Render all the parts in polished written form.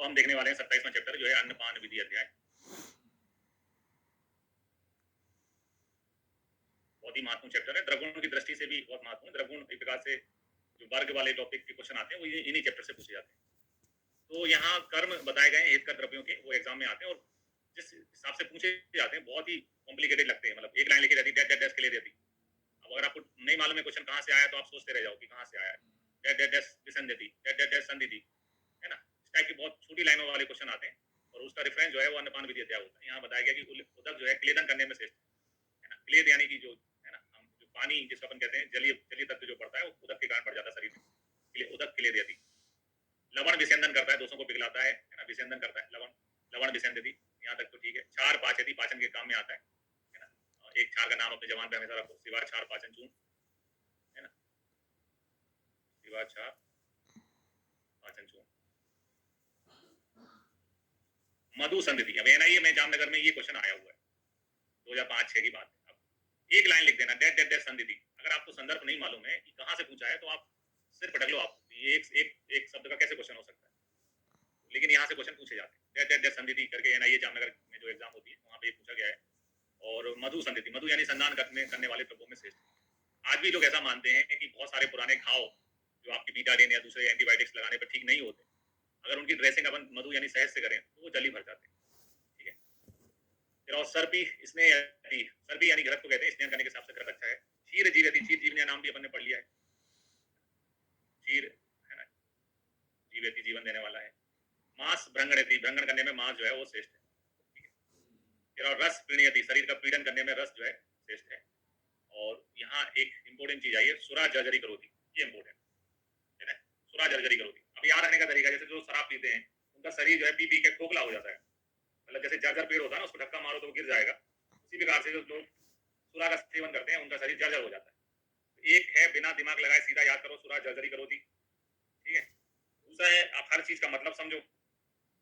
हम देखने वाले हैं 27वां चैप्टर जो है अन्नपान विधि अध्याय। बहुत ही महत्वपूर्ण चैप्टर है, द्रगुण की दृष्टि से भी बहुत महत्वपूर्ण। द्रगुण एक प्रकार से जो वर्ग वाले टॉपिक के क्वेश्चन आते हैं वो इन्हीं चैप्टर से पूछे जाते हैं। तो यहाँ कर्म बताए गए हितकर द्रव्यों के, वो एग्जाम में आते हैं और जिस हिसाब से पूछे जाते हैं बहुत ही कॉम्प्लिकेटेड लगते हैं। मतलब एक लाइन लिखी रहती है, डैश डैश के लिए देती। अब अगर आपको नहीं मालूम है क्वेश्चन कहाँ से आया तो आप सोचते रह जाओ कि कहाँ से आया है। डैश डैश डैश विसंधि, डैश डैश डैश संधि, है ना। इस टाइप की बहुत छोटी लाइनों वाले क्वेश्चन आते हैं और उसका रेफरेंस जो है वो अन्नपान विधि अध्याय होता है। यहाँ बताया गया कि उदक जो है क्लेदन करने में श्रेष्ठ है ना। क्लेद यानी कि जो है ना, हम जो पानी जिसको अपन कहते हैं जलीय जलीय तत्व जो पड़ता है वो उदक के कारण पड़ जाता है शरीर में, उदक क्लेद यदि। लवण विसेंदन करता है, दोषों को पिघलाता है ना, विसेंदन करता है लवण, लवण विसेंदती, यहाँ तक तो ठीक है। क्षार पाचयति, पाचन के काम में आता है ना। एक क्षार का नाम अपने जवान पे हमेशा रखो, शिवा क्षार पाचन चूर्ण, है ना, शिवा क्षार पाचन चूर्ण। मधु संधि, अब एनआईए में जामनगर में ये क्वेश्चन आया हुआ है 2005-6 की बात है। अब एक लाइन लिख देना, डेट डेट डेट संधि। अगर आपको संदर्भ नहीं मालूम है कि कहाँ से पूछा है तो आप सिर्फ पढ़ लो, आप ये एक शब्द का कैसे क्वेश्चन हो सकता है, लेकिन यहाँ से क्वेश्चन पूछे जाते हैं। डेट डेट डेट संधि करके एनआईए जामनगर में जो एग्जाम होती है वहाँ पे पूछा गया है। और मधु संधि, मधु यानी संधान करने वाले द्रव्यों में श्रेष्ठ। आज भी लोग ऐसा मानते हैं कि बहुत सारे पुराने घाव जो आपकी बीटाडिन या दूसरे एंटीबायोटिक्स लगाने पर ठीक नहीं होते, अगर उनकी ड्रेसिंग अपन मधु यानी शहद से करें तो वो जल्दी भर जाते हैं। ठीक है। फिर और सर्पी, इसमें सर्पी यानी घृत को कहते हैं, स्नान करने के हिसाब से घृत अच्छा है। क्षीर जीवती, क्षीर जीवनी नाम भी अपन ने पढ़ लिया है, क्षीर है ना, जीवती जीवन देने वाला है। मांस भ्रंगणति, भ्रंगण करने में मांस जो है वो श्रेष्ठ है। ठीक है। फिर और रस पीणयति, शरीर का पीड़न करने में रस जो है श्रेष्ठ है। और यहाँ एक इंपॉर्टेंट चीज आई है, सुरा जर्जरी करोति, ये इंपॉर्टेंट है ना, सुरा जर्जरी करोति। अब याद रखने का तरीका, जैसे जो शराब पीते हैं उनका शरीर जो है पी पी के खोखला हो जाता है, मतलब जैसे जर्जर पेड़ होता है ना, उसको धक्का मारो तो वो गिर जाएगा, उसी प्रकार से जो लोग सुरा का सेवन करते हैं उनका शरीर जर्जर हो जाता है। एक है बिना दिमाग लगाए सीधा याद करो, सुरा जर्जरी करोति। ठीक है। दूसरा है आप हर चीज का मतलब समझो,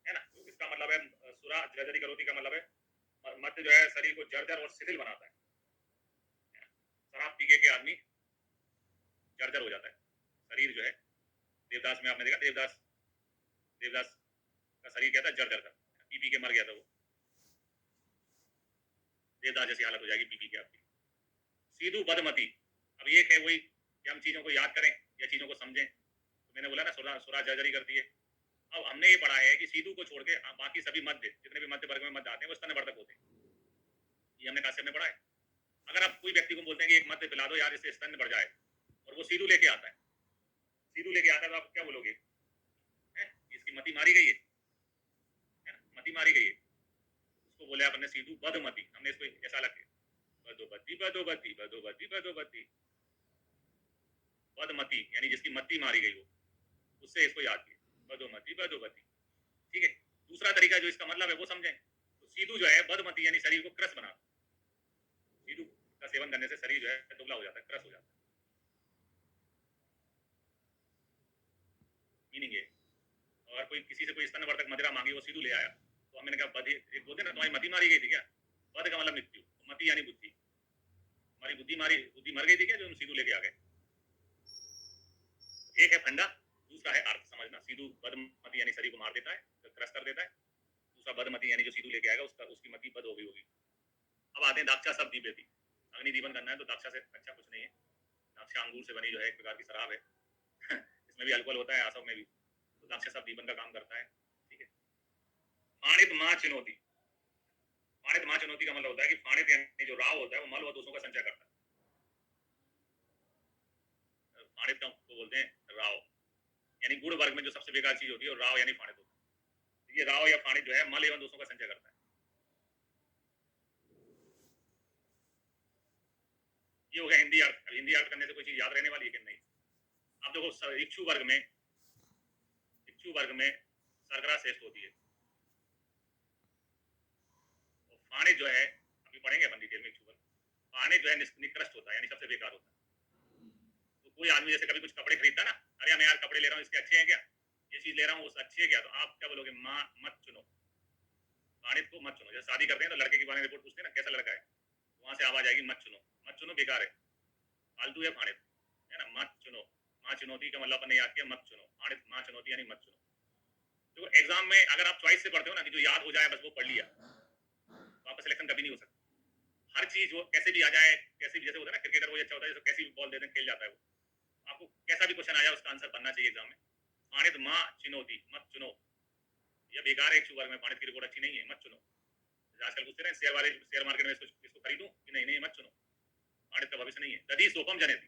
है ना। तो इसका मतलब है सुरा जर्जरी करोति का मतलब है मध्य जो है शरीर को जर्जर और शिथिल बनाता है। शराब पी के आदमी जर्जर हो जाता है, शरीर जो है। देवदास में आपने देखा, देवदास का शरीर क्या था, जर्जर था, पी पी के मर गया था वो। देवदास जैसी हालत हो जाएगी पी पी के आपकी। सीधु बदमती, अब ये है वही कि हम चीजों को याद करें या चीजों को समझें। तो मैंने बोला ना सुरा जर्जरी करती है। अब हमने ये पढ़ा है कि सीधु को छोड़ के बाकी सभी मध्य, जितने भी मध्य वर्ग में मध्य आते हैं वो स्तनवर्धक होते हैं, ये हमने काश्यप में पढ़ा है। अगर आप कोई व्यक्ति को बोलते हैं कि एक मध्य पिला दो यार इससे स्तन बढ़ जाए, और वो सीधु लेके आता है, सीधु लेके आता है, तो आप क्या बोलोगे, इसकी मति मारी गई है ना, मति मारी गई है। उसको बोले आपने सीधु बदमती, हमने इसको ऐसा लगे बदोबती बदोबती बदोबती बदोबती, बदमती यानी जिसकी मति मारी गई हो, उससे इसको याद किया, बदोमती बदोबती। ठीक है। दूसरा तरीका जो इसका मतलब है वो समझें, तो सीधु जो है बदमती यानी शरीर को क्रस बनाता, सीधु का सेवन करने से शरीर जो है दुबला हो जाता है, क्रस हो जाता है। मीनिंग है, और कोई किसी से कोई स्तनवर्धक मदिरा मांगी वो सीधु ले आया, तो हमने कहा बद, एक बोलते ना तुम्हारी मति मारी गई थी क्या, बद का मतलब मृत्यु, तो मति यानी बुद्धि, हमारी बुद्धि मर गई थी क्या जो हम सीधु लेके आ गए। एक है फंडा, दूसरा है अर्थ समझना। सीधु बदमती यानी शरीर को मार देता है, क्रस कर देता है। दूसरा बदमती यानी जो सीधु लेके आएगा उसकी मति बद हो गई होगी। अब आते हैं दाक्षा सब दीपेती, अग्नि दीपन करना है तो दाक्षा से अच्छा कुछ नहीं है। दाक्षा अंगूर से बनी जो है एक प्रकार की शराब है इसमें भी अल्कोहल होता है, आसव में भी, तो दाक्षा सब दीपन का काम करता है। ठीक है। फाणित मां चुनौती, फाणित मां चुनौती का मतलब होता है कि फाणित यानी जो राव होता है वो मल व दोषों का संचय करता है। फाणित को बोलते हैं राव, यानी गुण वर्ग में जो सबसे बेकार चीज होती है और राव यानी फाणित होता है। ये राव या फाणित जो है मल एवं दोषों का संचय करता है। ये हो गया हिंदी अर्थ। हिंदी अर्थ करने से कोई चीज याद रहने वाली है कि नहीं। अब देखो इक्षु वर्ग में सरकरा श्रेष्ठ होती है, और फाणित जो है अभी पढ़ेंगे अपन डिटेल में। इक्षु वर्ग फाणित जो है निकृष्ट होता है, यानी सबसे बेकार होता है। तो कोई आदमी जैसे कभी कुछ कपड़े खरीदता ना, अरे मैं यार कपड़े ले रहा हूँ इसके अच्छे हैं क्या, ये चीज ले रहा हूँ अच्छी है क्या, तो आप क्या बोलोगे, माँ मत चुनो, फाणित को मत चुनो। जैसे शादी करते हैं तो लड़के के बारे में रिपोर्ट पूछते हैं ना, कैसा लड़का है, वहां से आवाज आएगी मत चुनो बेकार है, फालतू है फाणित, है ना। मत चुनो, माँ चुनौती का मतलब अपने याद किया, मत चुनो, फाणित माँ चुनौती यानी मत चुनो। तो एग्जाम में अगर आप चॉइस से पढ़ते हो ना कि जो याद हो जाए बस वो पढ़ लिया, तो आपका सिलेक्शन कभी नहीं हो सकता। हर चीज वो कैसे भी आ जाए, कैसे भी, जैसे होता है ना क्रिकेटर वही अच्छा होता है जैसे कैसी भी बॉल दे दें खेल जाता है वो, आपको कैसा भी क्वेश्चन आया उसका आंसर बनना चाहिए एग्जाम में। पाणित माँ चुनौती मत चुनो, ये बेकार है, एक वर्ग में पाणित की रिपोर्ट अच्छी नहीं है, मत चुनो। आजकल पूछते हैं शेयर मार्केट में इसको खरीदूं कि नहीं, नहीं मत चुनो, पाणित का भविष्य नहीं है। दधी सोपम जनेती,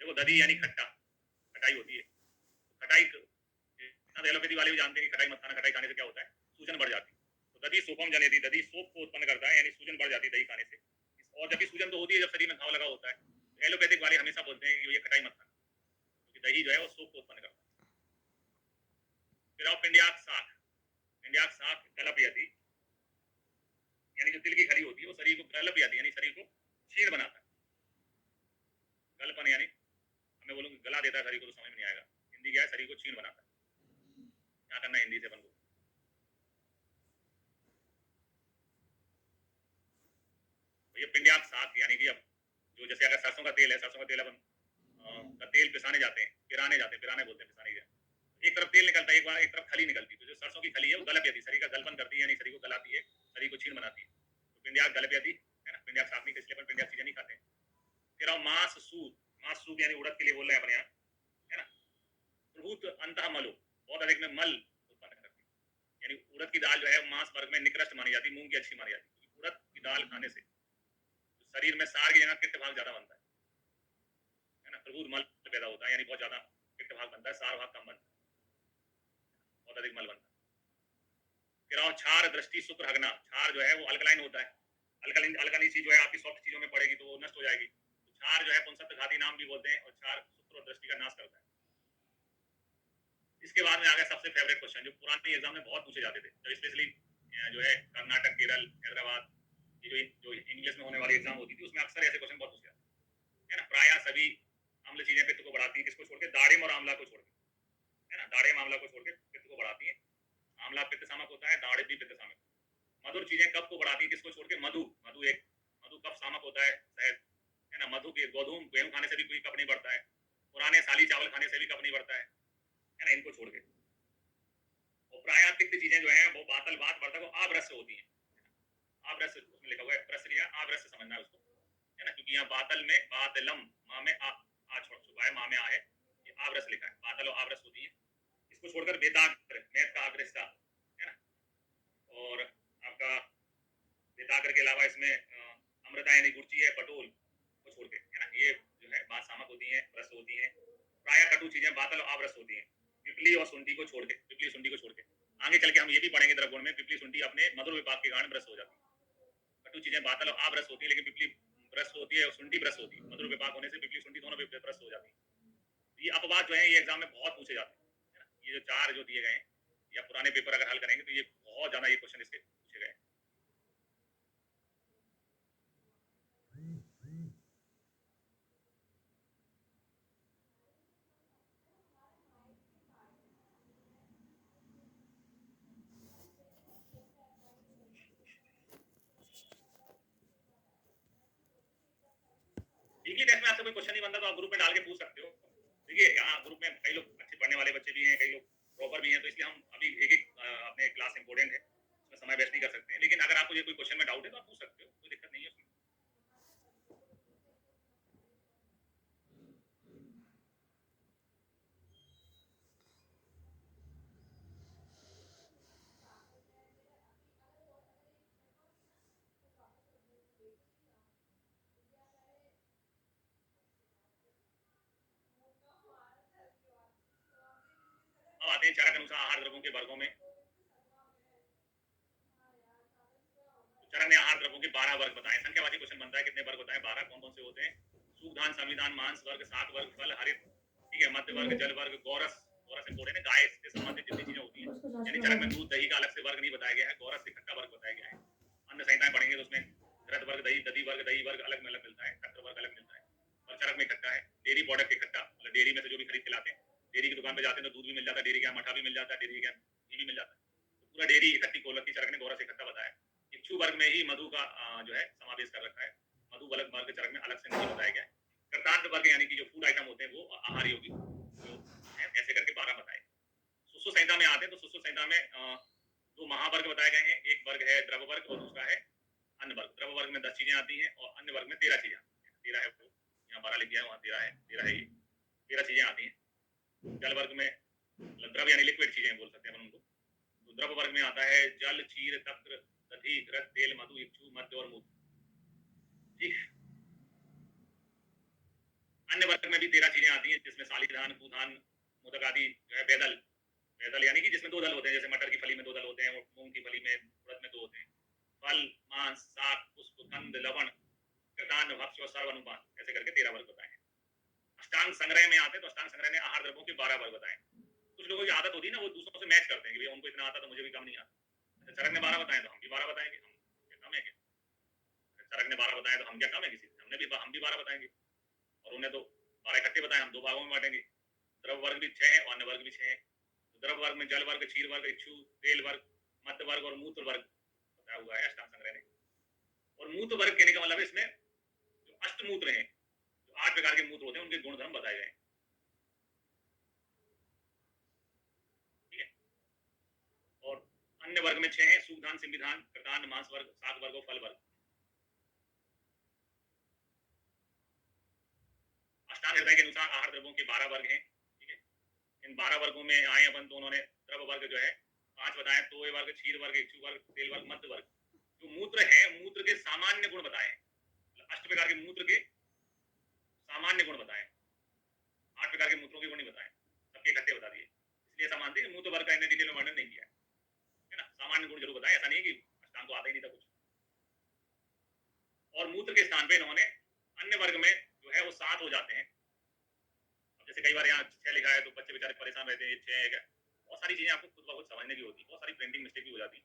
देखो दधी यानी खट्टा, खटाई होती है, खटाई एलोपैथी वाले भी जानते हैं कि खटाई मत खाना, खटाई खाने से क्या होता है, सूजन बढ़ जाती है। तो दधी सोपम जनेती, दधी सोप को उत्पन्न करता है यानी सूजन बढ़ जाती है दही खाने से। और जब भी सूजन तो होती है जब शरीर में घाव लगा होता है, तो एलोपैथिक वाले हमेशा बोलते हैं कि ये खटाई मत खाना, क्योंकि दही जो है वो सोप को उत्पन्न करता है। फिर आओ पिंडियाक साख, पिंडियाक साख गलप यदि यानी जो तिल की खली होती है वो शरीर को गलप यदि यानी शरीर को क्षीण बनाता है। गलपन यानी हमें बोलूँ गला देता है शरीर को तो समझ में नहीं आएगा, हिंदी क्या है, शरीर को क्षीण बनाता है। क्या करना है हिंदी से अपन को, ये पिंडियाक साख यानी कि अब जो जैसे अगर सरसों का तेल है, सरसों का तेल अपन का तेल पिसाने जाते हैं, पिराने जाते हैं, पिराने बोलते हैं, पिसाने जाते, एक तरफ तेल निकलता है, एक बार एक तरफ खली निकलती है, तो जो सरसों की खली है वो गलप यदि शरीर का गलपन करती है यानी शरीर को गलाती है, शरीर को क्षीण बनाती है। तो पिंडियाक गलप यदि है ना, पिंडियाक साख नहीं, इसलिए अपन पिंडियाक चीजें नहीं खाते हैं। फिर आओ मांस सूप, मांस सूप यानी उड़द के लिए बोल रहे हैं अपने यहाँ, है ना। प्रभुत अंतः मलो, बहुत अधिक में मल उत्पन्न करती है, यानी उड़द की दाल जो है मांस वर्ग में निकृष्ट मानी जाती है, मूंग की अच्छी मानी जाती है। उड़द की दाल खाने से शरीर में सार की जगह पित्त भाग ज्यादा बनता है ना, प्रभुत मल पैदा होता है यानी बहुत ज्यादा पित्त भाग बनता है, सार भाग कम बनता है, बहुत अधिक मल बनता है। फिर आओ क्षार दृष्टि शुक्र हगना, क्षार जो है वो अल्कलाइन होता है, अल्कलाइन अल्कलाइन चीज जो है आपकी सॉफ्ट चीजों में पड़ेगी तो वो नष्ट हो जाएगी। तो क्षार जो है पुंसक घाती नाम भी बोलते हैं, और क्षार शुक्र और दृष्टि का नाश करता है। इसके बाद में आ गया सबसे फेवरेट क्वेश्चन जो पुराने एग्जाम में बहुत पूछे जाते थे, तो स्पेशली जो है कर्नाटक, केरल, हैदराबाद, ये जो इंग्लिश में होने वाली एग्जाम होती थी उसमें अक्सर ऐसे क्वेश्चन बहुत पूछे जाते है ना। प्राय सभी अम्ल चीजें पित्त को बढ़ाती हैं, किसको छोड़ के, दाड़िम और आंवला को छोड़ के, है ना, दाड़िम आंवला को छोड़ के पित्त को बढ़ाती है। आंवला पित्त सामक होता है, दाड़िम भी पित्त सामक। मधुर चीजें कफ को बढ़ाती है, किसको छोड़ के, मधु, मधु एक, मधु कफ सामक होता है, शहद, है ना। मधु के गोधूम गेहूं खाने से भी कोई कफ नहीं बढ़ता है, पुराने साली चावल खाने से भी कफ नहीं बढ़ता है ना, इनको छोड़ के। और प्राय तिक्त चीजें जो है वो बातल बात वर्तक और आब्रस से होती है, आब्रस उसमें लिखा हुआ है, प्रस लिया, आब्रस से समझना है उसको, है ना, क्योंकि यहाँ बातल में बातलम, माँ में आ छोड़ चुका है, माँ में आ है, ये आब्रस लिखा है, बातल और आब्रस होती है। इसको छोड़कर वेदाग्र, मैथ का आग्रस्ता, है ना। और आपका वेदाग्र के अलावा इसमें अमृता यानी गुड़ची है, पटोल को छोड़ के, है ना, ये जो है बात सामक होती है, रस होती है। प्राय कटु चीजें बातल और आब्रस होती है, पिपली और सुंडी को छोड़ के, पिपली सुंडी को छोड़ के। आगे चल के हम ये भी पढ़ेंगे द्रवगुण में, पिपली सुंडी अपने मधुर विपाक के कारण ब्रश हो जाती है। कटु चीजें बातल और आब्रस होती है, लेकिन पिपली ब्रश होती है और सुंडी ब्रश होती है, मधुर विपाक होने से पिपली सुंडी दोनों ब्रश हो जाती है। ये अपवाद जो है ये एग्जाम में बहुत पूछे जाते हैं, है ना। ये जो चार जो दिए गए या पुराने पेपर अगर हल करेंगे तो ये बहुत ज्यादा ये क्वेश्चन इसके पूछे गए। वीकली टेस्ट में आपसे कोई क्वेश्चन नहीं बनता तो आप ग्रुप में डाल के पूछ सकते हो। देखिए यहाँ ग्रुप में कई लोग अच्छे पढ़ने वाले बच्चे भी हैं, कई लोग प्रॉपर भी हैं, तो इसलिए हम अभी एक एक अपने क्लास इंपॉर्टेंट है, उसमें समय वेस्ट नहीं कर सकते हैं। लेकिन अगर आपको ये कोई क्वेश्चन में डाउट है तो आप पूछ सकते हो, कोई दिक्कत नहीं है उसमें। अब आते हैं चरक अनुसार आहार द्रव्यों के वर्गों में। चरक ने आहार द्रव्यों के 12 वर्ग बताए, संख्यावाची क्वेश्चन बनता है, कितने वर्ग बताए, 12। कौन कौन से होते हैं, सूखधान, संविधान, मांस वर्ग, सात वर्ग, फल, हरित, ठीक है, मध्य वर्ग, जल वर्ग, गौरस, गौरस इंपोर्टेंट है, गाय से संबंधित जितनी चीजें होती हैं, यानी चरक में दूध दही का अलग से वर्ग नहीं बताया गया है, गौरस से खट्टा वर्ग बताया गया है। अन्य संहिताएं पढ़ेंगे तो उसमें घृत वर्ग, दही वर्ग अलग में अलग मिलता है, खट्टर वर्ग अलग मिलता है, और चरक में इकट्ठा है। डेयरी प्रोडक्ट इकट्ठा, मतलब डेयरी में से जो भी खरीद के लाते हैं, डेयरी की दुकान पे जाते हैं तो दूध भी मिल जाता है, डेयरी का मठा भी मिल जाता है, डेयरी का घी भी मिल जाता है, तो पूरा डेयरी इकट्ठी खोल रखी चरक ने, गौरस इकट्ठा बताया। इक्षु वर्ग में ही मधु का जो है समावेश कर रखा है, मधु वर्ग चरक में अलग से नहीं बताया गया है। कर्तांत वर्ग यानी कि जो फूड आइटम होते हैं वो आहार योगी जो है, ऐसे करके 12 बताए। सुश्रुत संहिता में आते हैं तो सुश्रुत संहिता में दो महावर्ग बताए गए हैं। एक वर्ग है द्रव वर्ग और दूसरा है अन्न वर्ग। द्रव वर्ग में 10 चीजें आती हैं और अन्य वर्ग में 13 चीजें आती हैं। 13 है, वो यहाँ 12 लिख दिया है, वहाँ 13 है, 13 है, ये 13 चीजें आती हैं। जल वर्ग में द्रव यानी लिक्विड चीजें बोल सकते हैं अपन उनको। तो द्रव वर्ग में आता है जल, क्षीर, तक्र, दधि, घृत, तेल, मधु, इक्षु, मद्य और मूत्र। ठीक है। अन्य वर्ग में भी 13 चीजें आती हैं, जिसमें सालीधान, कुधान, मोदक आदि जो है बेदल। बेदल यानी कि जिसमें 2 दल होते हैं, जैसे मटर की फली में 2 दल होते हैं, मूंग की फली में, उड़द में 2 होते हैं। फल, मांस, शाक, पुष्प, कंद, लवण, कृतान, भक्ष्य और सर्व अनुपान, ऐसे करके 13 वर्ग बताए हैं। अष्टांग संग्रह में आते हैं तो अष्टांग संग्रह ने आहार द्रव्यों के 12 वर्ग बताए। कुछ लोगों की आदत होती है ना, वो दूसरों से मैच करते हैं कि भैया उनको इतना आता तो मुझे भी कम नहीं आता। चरक ने 12 बताए तो हम भी 12 बताएंगे, हम कम है क्या? चरक ने 12 बताए तो हम क्या कम है किसी से? हम भी 12 बताएंगे, और उन्हें तो 12 इकट्ठे बताए, हम 2 भागों में बांटेंगे। द्रव वर्ग भी 6 है और अन्न वर्ग भी 6 है। तो द्रव वर्ग में जल वर्ग, क्षीर वर्ग, इक्षु, तेल वर्ग, मध्य वर्ग और मूत्र वर्ग बताया हुआ है अष्टांग संग्रह ने। और मूत्र वर्ग कहने का मतलब है इसमें जो अष्टमूत्र हैं, जो 8 प्रकार के मूत्र होते हैं, उनके गुणधर्म बताए गए। ठीक है। और अन्य वर्ग में 6 है, सुधान, संविधान, कृतान, मांस वर्ग, शाक वर्ग और फल वर्ग। अष्टांग हृदय के अनुसार आहार द्रव्यों के 12 वर्ग हैं। ठीक है। इन 12 वर्गों में आए अपन तो उन्होंने द्रव वर्ग जो है 5 बताए, तोय वर्ग, क्षीर वर्ग, इक्षु वर्ग, तेल वर्ग, मध्य वर्ग। जो मूत्र है, मूत्र के सामान्य गुण बताए हैं। 8 प्रकार के मूत्र के सामान्य गुण बताए, 8 प्रकार के मूत्रों के गुण नहीं बताए, सबके इकट्ठे बता दिए। इसलिए ऐसा मानते हैं मूत्र वर्ग का इन्हें डिटेल में वर्णन नहीं किया है ना। सामान्य गुण जरूर बताए, ऐसा नहीं है कि अष्टांग को आता ही नहीं था कुछ। और मूत्र के स्थान पे इन्होंने अन्य वर्ग में जो है वो 7 हो जाते हैं। अब जैसे कई बार यहाँ 6 लिखा है तो बच्चे बेचारे परेशान रहते हैं, ये 6 है क्या? बहुत सारी चीजें आपको खुद ब खुद समझने की होती है, बहुत सारी प्रिंटिंग मिस्टेक भी हो जाती है।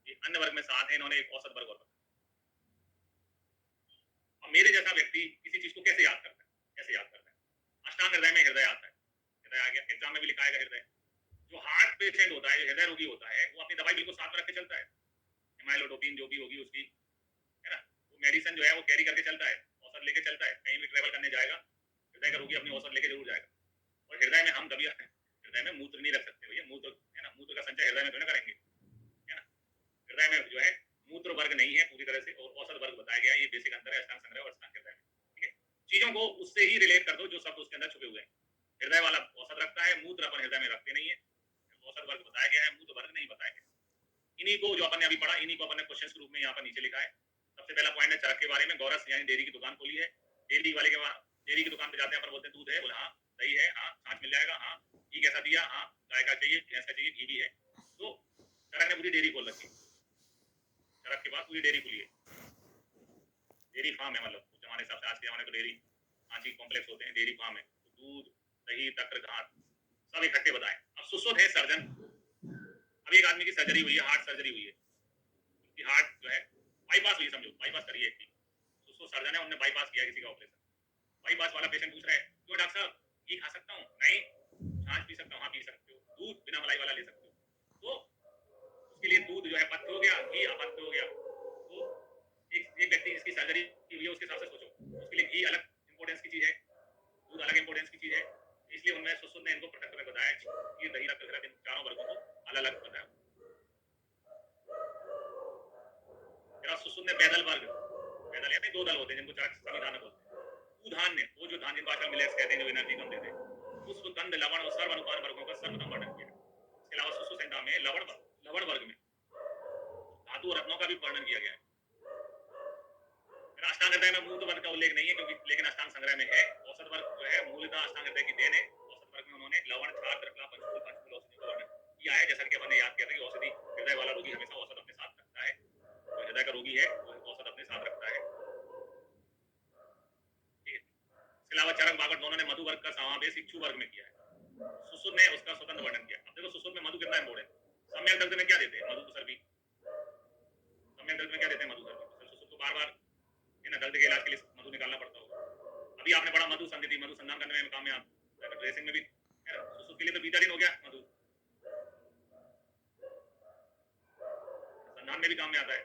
ये अन्य वर्ग में 7 है, इन्होंने एक औसत वर्ग और बताया। अब मेरे जैसा व्यक्ति किसी चीज को कैसे याद करता है? कैसे याद करता है? अष्टांग हृदय में हृदय आता है, हृदय आ गया, एग्जाम में भी लिखा है हृदय। जो हार्ट पेशेंट होता है, जो हृदय रोगी होता है, वो अपनी दवाई बिल्कुल साथ में रख के चलता है। एमाइलोडोपिन जो भी होगी उसकी, है ना, वो मेडिसिन जो है वो कैरी करके चलता है, औसत लेके चलता है। कहीं भी ट्रेवल करने जाएगा, हृदय का रोगी अपनी औसत लेके जरूर जाएगा। और हृदय में हम कभी हृदय में मूत्र नहीं रख सकते भैया, मूत्र है ना, मूत्र का संचय हृदय में तो ना करेंगे, है ना। हृदय में जो है मूत्र वर्ग नहीं है पूरी तरह से, और औसत वर्ग बताया गया है। ये बेसिक अंतर है अष्टांग संग्रह और अष्टांग हृदय में। ठीक है। चीजों को उससे ही रिलेट कर दो जो शब्द उसके अंदर छुपे हुए हैं। हृदय वाला औसत रखता है, मूत्र अपन हृदय में रखते नहीं है। औसत वर्ग बताया गया है, मूत्र वर्ग नहीं बताया गया। इन्हीं को जो अपन ने अभी पढ़ा, इन्हीं को अपन ने क्वेश्चन के रूप में यहाँ पर नीचे लिखा है। सबसे पहला पॉइंट है चरक के बारे में। गौरस यानी डेयरी की दुकान खोली है। डेयरी वाले के बाद डेयरी की दुकान पे जाते हैं, अपन बोलते हैं दूध है, बोला हाँ। दही है, हाँ। छाछ मिल जाएगा, हाँ। घी कैसा दिया, हाँ। गाय का चाहिए, भैंस का चाहिए, घी भी है। तो चरक ने पूरी डेयरी खोल रखी। चरक के बाद पूरी डेयरी खुली है, डेयरी फार्म है। मतलब उस जमाने हिसाब से, आज के जमाने तो डेयरी सांची कॉम्प्लेक्स होते हैं, डेयरी फार्म है। तो दूध, दही, तक्र, घाट सब इकट्ठे बताए। अब सुश्रुत है सर्जन। अब एक आदमी की सर्जरी हुई है, हार्ट सर्जरी हुई है, उसकी हार्ट जो है बाईपास हुई, समझो बाईपास करी है। सुश्रुत सर्जन है, उन्होंने बाईपास किया किसी का ऑपरेशन। बाईपास वाला पेशेंट पूछ रहा है, क्यों डॉक्टर साहब, घी खा सकता हूँ? नहीं। छाछ पी सकता हूँ? हाँ पी सकते हो। दूध बिना मलाई वाला ले सकते हो। तो उसके लिए दूध जो है पथ्य हो गया, घी अपथ्य हो गया। तो एक व्यक्ति जिसकी सर्जरी हुई है उसके हिसाब से सोचो, उसके लिए घी अलग इंपॉर्टेंस की चीज है, दूध अलग इंपॉर्टेंस की चीज है। इसलिए उनमें सुश्रुत ने इनको पृथक करके बताया, ये दही तक इन चारों वर्गों को अलग अलग बताया। सुश्रुत ने बैदल वर्ग, बैदल यानी 2 दल होते हैं जिनको चरक संविधान बोलते हैं। कुधान ने, वो जो धान जिनको आजकल मिलेट्स कहते हैं, जो एनर्जी कम देते हैं। पुष्प, कंद, लवण और सर्व अनुपान वर्गों का सर्वनाम वर्णन किया। इसके अलावा सुश्रुत संहिता में लवण वर्ग में धातु और रत्नों का भी वर्णन किया गया है। अष्टांग हृदय में मूत्र वर्ग का उल्लेख नहीं है, क्योंकि लेकिन अष्टांग संग्रह में है। औसत वर्ग जो है मूलतः अष्टांग हृदय की देन है। औसत वर्ग में उन्होंने लवण, छाछ, रत्ना, पंचफूल, औषधि का वर्णन किया है। जैसा कि अपन ने याद किया था कि औषधि हृदय वाला रोगी हमेशा औसत अपने साथ रखता है। जो हृदय का रोगी है वो औसत अपने साथ रखता है। ठीक है। इसके अलावा चरक, बागड़ दोनों ने मधु वर्ग का समावेश इक्षु वर्ग में किया है। सुश्रुत ने उसका स्वतंत्र वर्णन किया। अब देखो सुश्रुत में मधु कितना इंपॉर्टेंट है। सम्यक दर्द में क्या देते हैं? मधु सर्वी। सम्यक दर्द में क्या देते हैं? मधु सर्वी। सुश्रुत को बार बार है ना, दर्द के इलाज के लिए मधु निकालना पड़ता होगा। अभी आपने पढ़ा मधु संधि, मधु संधान करने में काम में आता है, ड्रेसिंग में भी है ना। सुश्रुत के लिए तो बीटाडीन हो गया मधु, संधान में भी काम में आता है।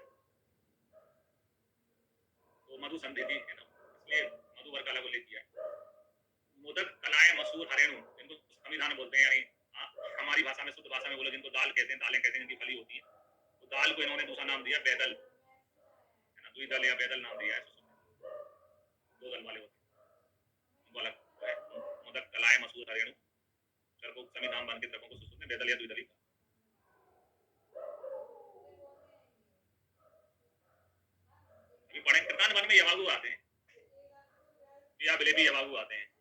तो मधु संधि है ना, इसलिए मधु वर्ग का अलग उल्लेख किया है। मोदक, कलाएं, मसूर, हरेणु, इनको संविधान बोलते हैं, यानी हमारी भाषा में, शुद्ध भाषा में बोलो जिनको दाल कहते हैं, दालें कहते हैं, जिनकी फली होती है, तो दाल को इन्होंने दूसरा नाम दिया बेदल, है ना, द्विदल या बेदल नाम दिया है। दो दल वाले होते हैं, उनको अलग है। मोदक, कलाय, मसूर, हरेणु, चरकों, समिधान बांध के द्रव्यों को सुश्रुत में बेदल या द्विदली। अभी पढ़े कृतान वन में यवागु आते हैं, या बिले भी यवागु आते हैं।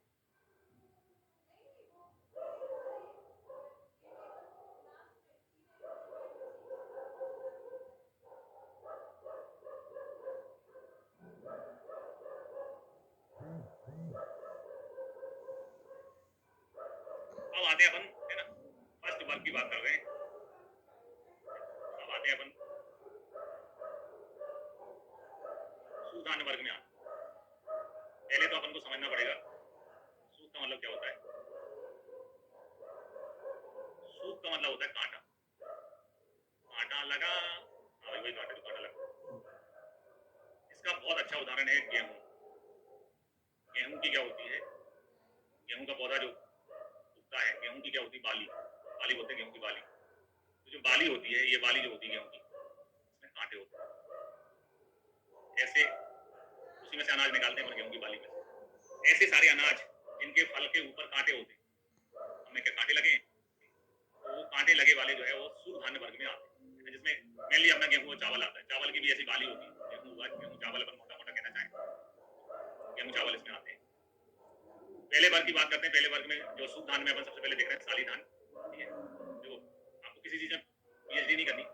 अब आते हैं अपन, है ना, फर्स्ट वर्ग की बात कर रहे हैं। अब आते हैं अपन सूधान वर्ग में। पहले तो अपन को समझना पड़ेगा सूद का मतलब क्या होता है। सूद का मतलब होता है कांटा। कांटा लगा, हाँ भाई वही कांटे, तो कांटा लगा। इसका बहुत अच्छा उदाहरण है गेहूं। गेहूं की क्या होती है, गेहूं का पौधा जो उगता है, गेहूं की क्या होती है, बाली, बाली बोलते हैं गेहूं की बाली। तो जो बाली होती है, ये बाली जो होती है गेहूं की, इसमें कांटे होते हैं। ऐसे उसी में से अनाज निकालते हैं गेहूं की बाली में। ऐसे सारे अनाज जिनके फल के ऊपर कांटे होते हैं, हमें क्या कांटे लगे, तो वो कांटे लगे वाले जो है वो सूद धान्य वर्ग में आते हैं, जिसमें मेनली अपना गेहूं और चावल आता है। चावल की भी ऐसी बाली होती है, गेहूं हुआ, गेहूं चावल अपन मोटा मोटा कहना चाहें, गेहूं चावल इसमें आते हैं। पहले वर्ग की बात करते हैं। पहले वर्ग में जो सूद धान में अपन सबसे पहले देख रहे हैं साली धान। देखो, आपको किसी चीज में पीएचडी नहीं करनी,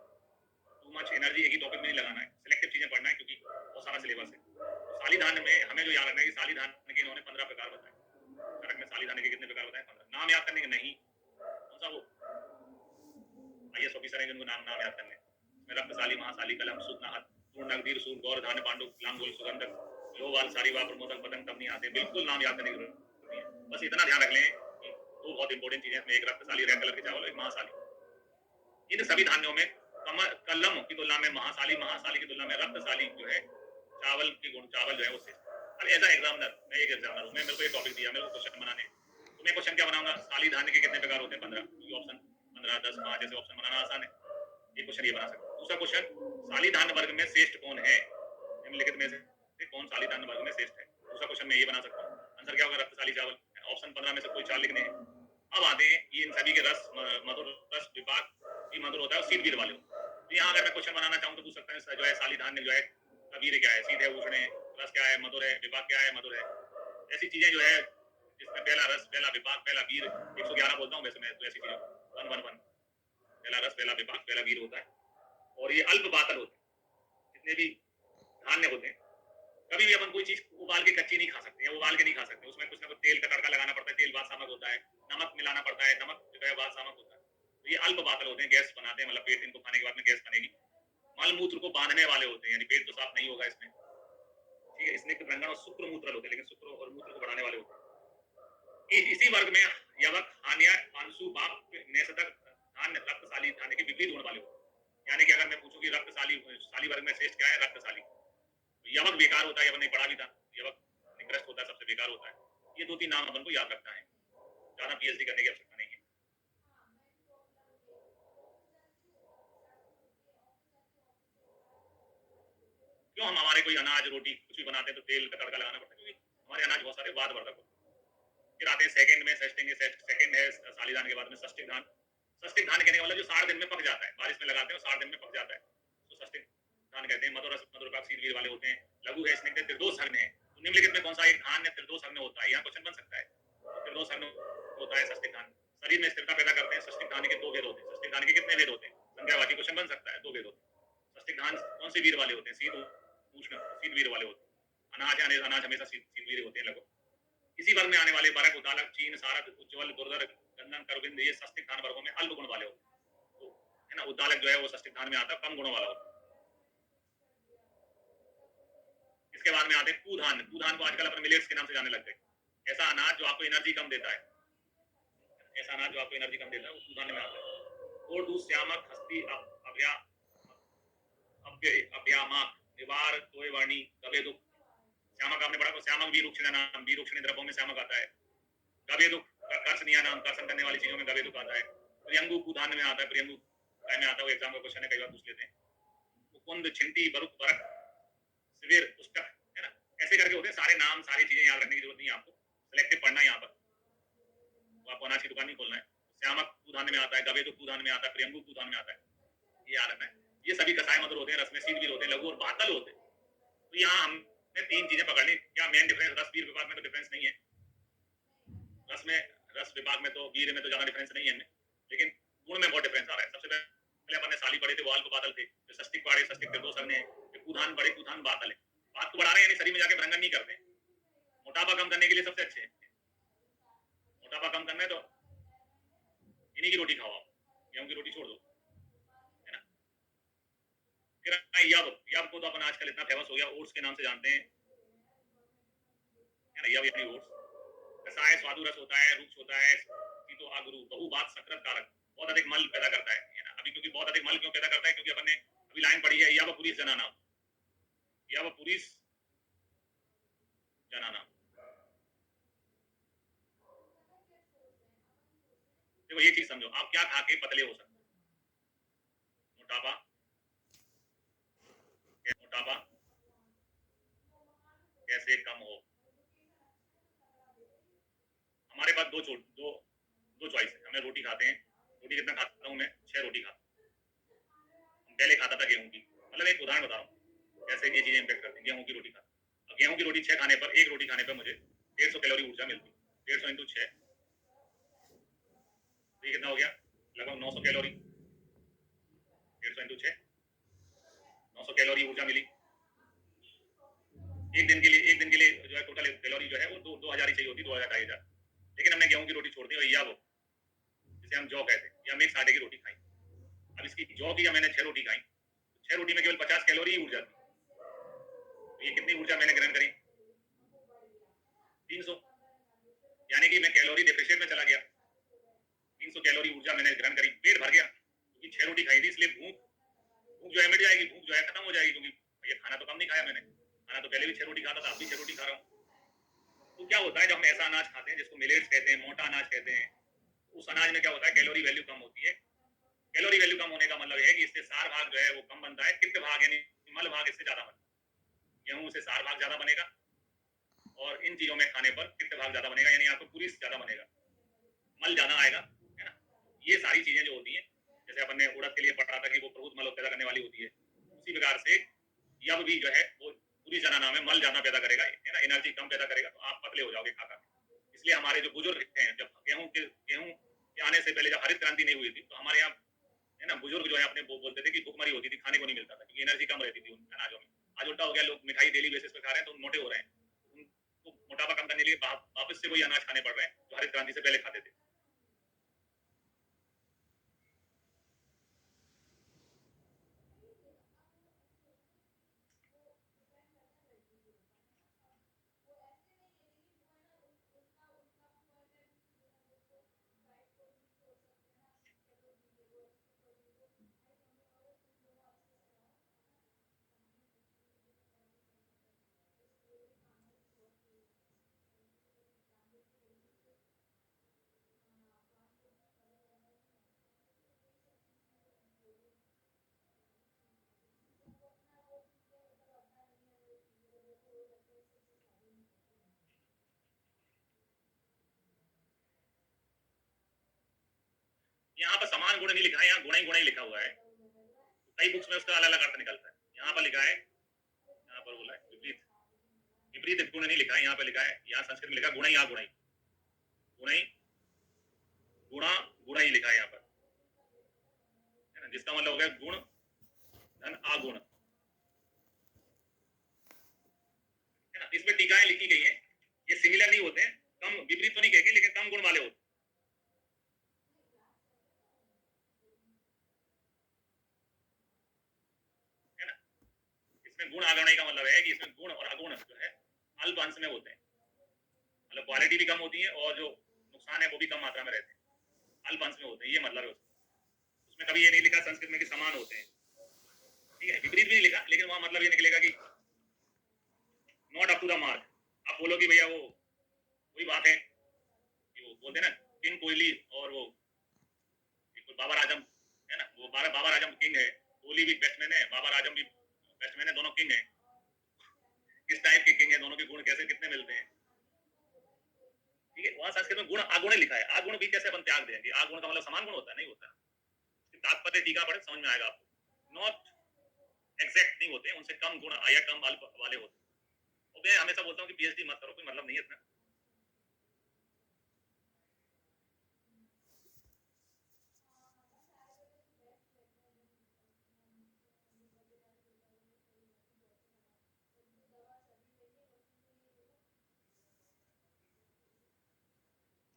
टू मच एनर्जी एक ही टॉपिक में नहीं लगाना है, सिलेक्टिव चीजें पढ़ना है, क्योंकि बहुत सारा सिलेबस है। तो साली धान में हमें जो याद रखना है कि साली धान के इन्होंने 15 प्रकार बताए। कारक में साली धान के कितने प्रकार बताए, 15। नाम याद करने के नहीं, कौन सा वो आईएएस ऑफिसर है जिनको नाम याद करने, इसमें रक्तशाली, महाशाली, कलम, सूद, नाहत, पूर्ण, नगदीर, सूद, गौर, धान्य, पांडु, लांगोल, सुगंधक, लोवाल, सारीवा, प्रमोदक, पतंग, तब नहीं आते। बिल्कुल नाम याद करने की जरूरत नहीं है, बस इतना ध्यान रख लें कि दो बहुत इंपॉर्टेंट चीजें हैं, एक रक्तशाली रेड कलर के चावल, एक महाशाली। इन सभी धान्यों में कलम की तुलना में महाशाली, महाशाली की तुलना में रक्तशाली जो है चावल की गुण, चावल जो है उससे। अब एज एग्जामिनर, मैं एक एग्जामिनर हूँ, मैं मेरे को एक टॉपिक दिया, मेरे को क्वेश्चन बनाने, तो मैं क्वेश्चन क्या बनाऊंगा, साली धान्य के कितने प्रकार होते हैं, 15। ऑप्शन 15, 10, 5 जैसे ऑप्शन बनाना आसान है, ये क्वेश्चन ये बना सकते। दूसरा क्वेश्चन, साली धान्य वर्ग में श्रेष्ठ कौन है, निम्नलिखित में से कौन साली धान्य वर्ग में श्रेष्ठ है। दूसरा क्वेश्चन मैं ये बना सकता हूँ, आंसर क्या होगा, रक्तशाली चावल। ऑप्शन 15 में से कोई 4 लिखने हैं। अब आते हैं ये इन सभी के रस, मधुर रस विभाग भी मधुर होता है, और सीध वीर वाले होते हैं। तो यहाँ अगर मैं क्वेश्चन बनाना चाहूँ तो पूछ सकता है जो है साली धान्य जो है वीर क्या है, सीध है, उष्ण है, रस क्या है, मधुर है, विभाग क्या है, मधुर है। ऐसी चीजें जो है जिसमें पहला रस, पहला विभाग, पहला वीर, 111 बोलता हूँ वैसे मैं, तो ऐसी चीजें 111, पहला रस, पहला विभाग, पहला वीर होता है। और ये अल्प बातल होते हैं, जितने भी धान्य होते हैं। कभी भी अपन कोई चीज उबाल के कच्ची नहीं खा सकते, या उबाल के नहीं खा सकते, उसमें कुछ ना कुछ तेल का तड़का लगाना पड़ता है, तेल बादशाहक होता है, नमक मिलाना पड़ता है, नमक जो है बादशाहक होता है। तो ये अल्प बातल होते हैं, गैस बनाते हैं, मतलब पेट, इनको खाने के बाद में गैस बनेगी। मल मूत्र को बांधने वाले होते हैं, यानी पेट तो साफ नहीं होगा इसमें, ठीक है। इसमें रंगन और शुक्र मूत्र होते हैं, लेकिन शुक्र और मूत्र को बढ़ाने वाले होते हैं। इसी वर्ग में यवक, हानिया, अंशु, बाप, नेसदक धान्य रक्तशाली धान्य के विपरीत गुण वाले होते हैं। यानी कि अगर मैं पूछूं कि रक्तशाली वर्ग में श्रेष्ठ क्या है, रक्तशाली। यवक बेकार होता है, यवक नहीं पढ़ा भी था, यवक निकृष्ट होता है, सबसे बेकार होता है। ये 2-3 नाम अपन को याद रखना है, ज्यादा पीएचडी करने की आवश्यकता नहीं है। क्यों हम हमारे कोई अनाज, रोटी कुछ भी बनाते हैं तो तेल का तड़का लगाना पड़ता है, क्योंकि हमारे अनाज बहुत सारे वाद वर्धक होते हैं। फिर आते हैं सेकंड में, सेकंड है साली धान के बाद में षष्टिक धान। षष्टिक धान कहने का मतलब जो 60 दिन में पक जाता है, बारिश में लगाते हैं और 60 दिन में पक जाता है, तो षष्टिक धान कहते हैं। मधुर विभाग सीध वीर वाले होते हैं। लघु है, स्निग्ध, त्रिदोष अग्नि है। तो निम्नलिखित में कौन सा एक धान त्रिदोष अग्नि होता है, यहाँ क्वेश्चन बन सकता है। तो त्रिदोष अग्नि होता है षष्टिक धान। शरीर में स्थिरता पैदा करते हैं। षष्टिक धान के 2 भेद होते हैं। षष्टिक धान के कितने भेद होते हैं, संख्यावाची क्वेश्चन बन सकता है, 2 भेद होते हैं। षष्टिक धान कौन से वीर वाले होते हैं, शीत उष्ण, शीत वीर वाले होते हैं। अनाज हमेशा शीत वीर होते हैं लगभग। इसी वर्ग में आने वाले बरक, उदालक, चीन, सारक, उज्ज्वल, दुर्धर, गंधन, करविंद, ये षष्टिक धान वर्गों में अल्प गुण वाले होते हैं, तो है ना। उदालक जो है वो षष्टिक धान में आता है, कम गुणों वाला होता है। इसके बाद में आते हैं पूधान। पूधान को आजकल अपने मिलेट्स के नाम से जाने लग गए। ऐसा अनाज जो आपको एनर्जी कम देता है, ऐसा अनाज जो आपको एनर्जी कम देता है, वो पूधान में आता है। और दूध, श्यामक, हस्ती, अभ्यामाक, निवार, तोयवर्णी, गवेदुक। श्यामक आपने पढ़ा, तो श्यामक वीरुक्षण नाम, वीरुक्षण द्रव्यों में श्यामक आता है। गवेदुक कर्षणीय नाम, कर्षण करने वाली चीजों में गवेदुक आता है। प्रियंगु कुधान में आता है, प्रियंगु काय में आता है, वो एग्जाम का क्वेश्चन है, कई बार पूछ लेते हैं। मुकुंद, छिंटी, बरुक, बरक, शिविर, पुस्तक, है ना, ऐसे करके होते हैं सारे नाम, सारी चीजें याद रखने की जरूरत नहीं है आपको, सिलेक्टिव पढ़ना है यहाँ पर, तो आपको अनाज की दुकान नहीं खोलना है। श्यामक कुधान में आता है, गवे तो कुधान में आता है, प्रियंगु कुधान में आता है, ये याद रखना है। ये सभी कसाय मधुर होते हैं, रस में शीतवीर होते हैं, लघु और बातल होते हैं। तो यहाँ हमने तीन चीजें पकड़नी। क्या मेन डिफरेंस रस वीर विभाग में तो डिफरेंस नहीं है, रस में, रस विभाग में तो, वीर में तो ज्यादा डिफरेंस नहीं है इनमें, लेकिन गुण में बहुत डिफरेंस आ रहा है। सबसे पहले अपन ने साली पढ़े थे, वाल को बादल थे, षष्टिक पढ़े, षष्टिक के दो सर ने, कुधान पढ़े, कुधान बादल है। बात को बढ़ा रहे हैं, यानी शरीर में जाके भ्रंगन नहीं करते। मोटापा कम करने के लिए सबसे अच्छे हैं, मोटापा कम करना है तो इन्हीं की रोटी खाओ, आप गेहूं की रोटी छोड़ दो, है ना। फिर यब, यब को तो अपन आजकल इतना फेमस हो गया, ओट्स के नाम से जानते हैं, है ना, यब यानी ओट्स। कसाय स्वादु रस होता है, रुक्ष होता है, तो आगुरु, बहु बात सकृत कारक, बहुत अधिक मल पैदा करता है ना। अभी क्योंकि बहुत अधिक मल क्यों पैदा करता है, क्योंकि अपन ने अभी लाइन पढ़ी है, यब पुरीस जनाना, यब पुरीस जनाना। देखो ये चीज समझो, आप क्या खा के पतले हो सकते हैं। मोटापा, मोटापा कैसे कम हो। हमारे पास दो चॉइस है। हमें रोटी खाते हैं, रोटी कितना खाता हूँ मैं, 6 रोटी खाता हूँ। पहले खाता था गेहूं की, मतलब एक उदाहरण बता रहा हूँ कैसे ये चीजें इम्पैक्ट करती हैं। गेहूं की रोटी खाता, गेहूं की रोटी 6 खाने पर, एक रोटी खाने पर मुझे 150 कैलोरी ऊर्जा मिलती है। 150 इंटू 6, तो ये कितना हो गया, लगभग 900 कैलोरी। 150 इंटू 6, 900 कैलोरी ऊर्जा मिली एक दिन के लिए। एक दिन के लिए जो है टोटल कैलोरी जो है वो 2000 ही चाहिए होती, 2000 2500। लेकिन हमने गेहूं की रोटी छोड़ दी, और या वो जिसे हम जौ कहते हैं, या मिक्स आटे की रोटी खाई। अब इसकी जौ की मैंने 6 रोटी खाई, 6 रोटी में केवल 50 कैलोरी ही ऊर्जा थी। तो ये कितनी ऊर्जा मैंने ग्रहण करी, 300, यानी कि मैं कैलोरी डेफिशिएंट में चला गया। 300 कैलोरी ऊर्जा मैंने ग्रहण करी, पेट भर गया, क्योंकि 6 रोटी खाई थी, इसलिए भूख जो है मिट जाएगी, भूख जो है खत्म हो जाएगी, क्योंकि ये खाना तो कम नहीं खाया मैंने, खाना तो पहले भी 6 रोटी खाता था, अब भी 6 रोटी खा रहा हूँ। तो क्या होता है, जब हम ऐसा अनाज खाते हैं जिसको मिलेट्स कहते हैं, मोटा अनाज कहते हैं, उस अनाज में क्या होता है, कैलोरी वैल्यू कम होती है। कैलोरी वैल्यू कम होने का मतलब है कि इससे सार भाग जो है वो कम बनता है, पित्त भाग यानी मल भाग इससे ज्यादा बनता है। गेहूं से सार भाग ज्यादा बनेगा, और इन चीजों में खाने पर पित्त भाग ज्यादा बनेगा, यानी आपको पूरी ज्यादा बनेगा, मल ज्यादा आएगा, है ना। ये सारी चीजें जो होती हैं, जैसे अपन ने उड़द के लिए पढ़ा था कि वो प्रभुत मल पैदा करने वाली होती है, उसी प्रकार से यब भी जो है वो पूरी जनाना में मल ज्यादा पैदा करेगा, है ना, एनर्जी कम पैदा करेगा, तो आप पतले हो जाओगे खा खा। इसलिए हमारे जो बुजुर्ग हैं, जब गेहूं के आने से पहले जब हरित क्रांति नहीं हुई थी, तो हमारे यहाँ, है ना, बुजुर्ग जो है अपने बोलते थे कि भूखमरी होती थी, खाने को नहीं मिलता था, क्योंकि एनर्जी कम रहती थी उन अनाजों में। आज उल्टा हो गया, लोग मिठाई डेली बेसिस पे खा रहे हैं तो मोटे हो रहे हैं। उनको मोटापा कम करने के लिए वापस से वही अनाज खाने पड़ रहे हैं जो हरित क्रांति से पहले खाते थे। यहाँ पर समान गुण नहीं लिखा है, यहाँ गुण ही लिखा हुआ है। कई बुक्स में उसका अलग अलग अर्थ निकलता है। यहाँ पर लिखा है, यहाँ पर बोला है विपरीत, विपरीत गुण नहीं लिखा है, यहाँ पर लिखा है, यहाँ संस्कृत में लिखा गुण ही, यहाँ गुण ही, गुण ही, गुणा गुण ही लिखा है यहाँ पर, है ना, जिसका मतलब हो गया गुण धन आगुण, है ना। इसमें टीकाएं लिखी गई हैं, ये सिमिलर नहीं होते हैं, कम विपरीत तो नहीं कहेंगे, लेकिन कम गुण वाले होते, है ना। इसमें गुण आगुण का मतलब है कि इसमें गुण और अगुण जो है अल्प अंश में होते हैं, मतलब क्वालिटी भी कम होती है और जो नुकसान है वो भी कम मात्रा में रहते हैं, अल्प अंश में होते हैं, ये मतलब है उसमें कभी ये नहीं लिखा संस्कृत में कि समान होते हैं, ठीक है। विपरीत भी नहीं लिखा, लेकिन वहां मतलब ये निकलेगा कि not up to the mark. आप बोलो कि भैया वो वही बात है कि वो बोलते हैं ना, किन कोयली और वो बाबर आजम है ना, वो बाबर आजम किंग है, कोहली भी बैट्समैन है, बाबर आजम भी बैट्समैन है, दोनों किंग है। किस टाइप के किंग है, दोनों के गुण कैसे कितने मिलते हैं, ठीक है। वहां संस्कृत में गुण आगुण लिखा है, आगुण भी कैसे अपन त्याग देंगे, आगुण का मतलब समान गुण होता है, नहीं होता। तात्पर्य टीका पढ़े समझ में आएगा आपको। नॉट एग्जैक्ट नहीं होते, उनसे कम गुण या कम वाले होते। और मैं हमेशा बोलता हूँ कि पीएचडी मत करो, कोई मतलब नहीं है इतना।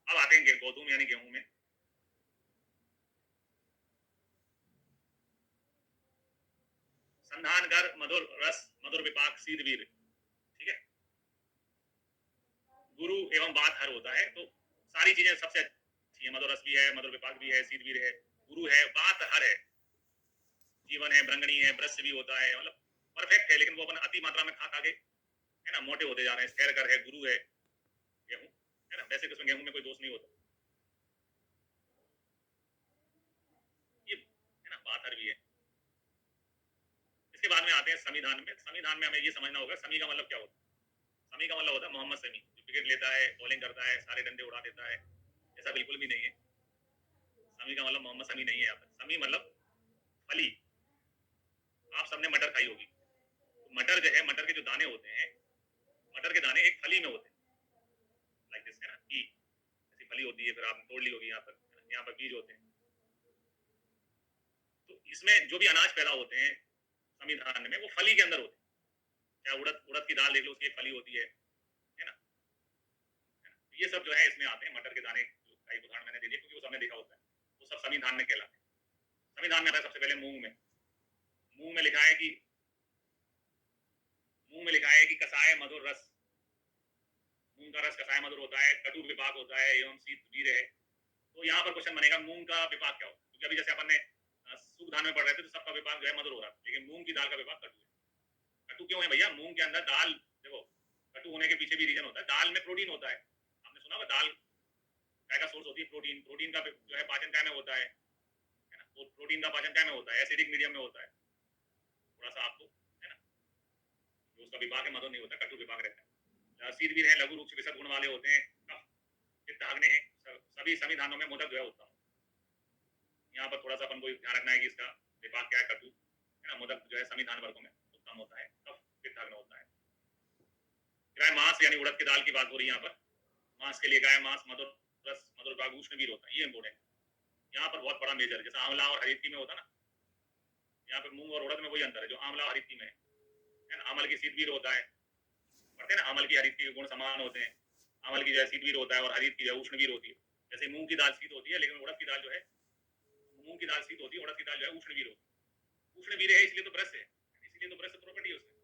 अब आते हैं गौतम यानी गेहूं में। संधान कर मधुर रस मधुर विपाक सीध वीर, ठीक है। गुरु एवं बात हर होता है, तो सारी चीजें सबसे अच्छी है, मधुर रस भी है, मधुर विपाक भी है, सीध वीर है, गुरु है, बात हर है, जीवन है, ब्रंगणी है, ब्रश भी होता है, मतलब परफेक्ट है। लेकिन वो अपन अति मात्रा में खा खा के है ना मोटे होते जा रहे हैं। स्थिर कर है, गुरु है गेहूं, है ना। वैसे किसमें गेहूं में कोई दोष नहीं होता, ये है ना, बात हर भी है। इसके बाद में आते हैं संविधान में। संविधान में हमें ये समझना होगा समी का मतलब क्या होता है। समी का मतलब होता है मोहम्मद समी, जो विकेट लेता है, बॉलिंग करता है, सारे डंडे उड़ा देता है, ऐसा बिल्कुल भी नहीं है। समी का मतलब मोहम्मद समी नहीं है यहाँ पर। समी मतलब फली। आप सबने मटर खाई होगी, तो मटर जो है, मटर के जो दाने होते हैं, मटर के दाने एक फली में होते हैं, लाइक दिस है ना, की ऐसी फली होती है, फिर आपने तोड़ ली होगी, यहाँ पर बीज होते हैं। तो इसमें जो भी अनाज पैदा होते हैं संविधान में, वो फली के अंदर होते हैं। चाहे उड़द की दाल देख लो, उसकी एक फली होती है ना। ये सब जो है इसमें आते हैं। मटर के दाने का एक उदाहरण मैंने दे दिया क्योंकि वो सबने देखा होता है, वो सब संविधान में कहलाते हैं। संविधान में आता है सबसे पहले मूंग में। मूंग में लिखा है कि कसाय मधुर रस, मूंग का रस कसाय मधुर होता है, कटु विपाक होता है एवं शीत वीर है। तो यहाँ पर क्वेश्चन बनेगा मूंग का विपाक क्या होता है, क्योंकि अभी जैसे अपन ने सूख धान में पढ़ रहे थे तो सबका विपाक जो है मधुर हो रहा था, लेकिन मूंग की दाल का विपाक कटु है। कटु क्यों है भैया? मूंग के अंदर दाल, देखो कटु होने के पीछे भी रीजन होता है, दाल में प्रोटीन होता है। आपने सुना होगा दाल काय का सोर्स होती है प्रोटीन। प्रोटीन का जो है पाचन काय में होता है ना। वो प्रोटीन का पाचन काय में होता है, एसिडिक मीडियम में होता है थोड़ा सा आपको, है ना। जो उसका विपाक है मधुर नहीं होता, कटु विपाक रहता है। सीध भी है, लघु रूप से विसर्ग गुण वाले होते हैं, कफ पित्त अग्नि है। सभी संविधानों में मोदक जो है उत्तम। यहाँ पर थोड़ा सा अपन को ध्यान रखना है कि इसका विपाक क्या है, कटु है ना। मोदक जो है संविधान वर्गों में उत्तम होता है, कफ पित्त अग्नि होता है। गाय मांस यानी उड़द की दाल की बात हो रही है यहाँ पर। मांस के लिए गाय मांस मधुर रस मधुर भाग उष्ण वीर होता है, ये इंपोर्टेंट है। यहाँ पर बहुत बड़ा मेजर, जैसा आंवला और हरीती में होता है ना, यहाँ पर मूंग और उड़द में वही अंतर है जो आंवला और हरीती में है ना। आमल की शीत वीर होता है, पढ़ते हैं ना, आमल की हरीती के गुण समान होते हैं। आमल की जो है शीत वीर होता है और हरीत की जो है उष्ण वीर होती है। जैसे मूंग की दाल शीत होती है, लेकिन उड़द की दाल जो है, मूंग की दाल शीत होती है, उड़द की दाल जो है उष्ण वीर होती है। उष्ण वीर है इसलिए तो ब्रश है, इसलिए तो ब्रश प्रॉपर्टी है उसमें।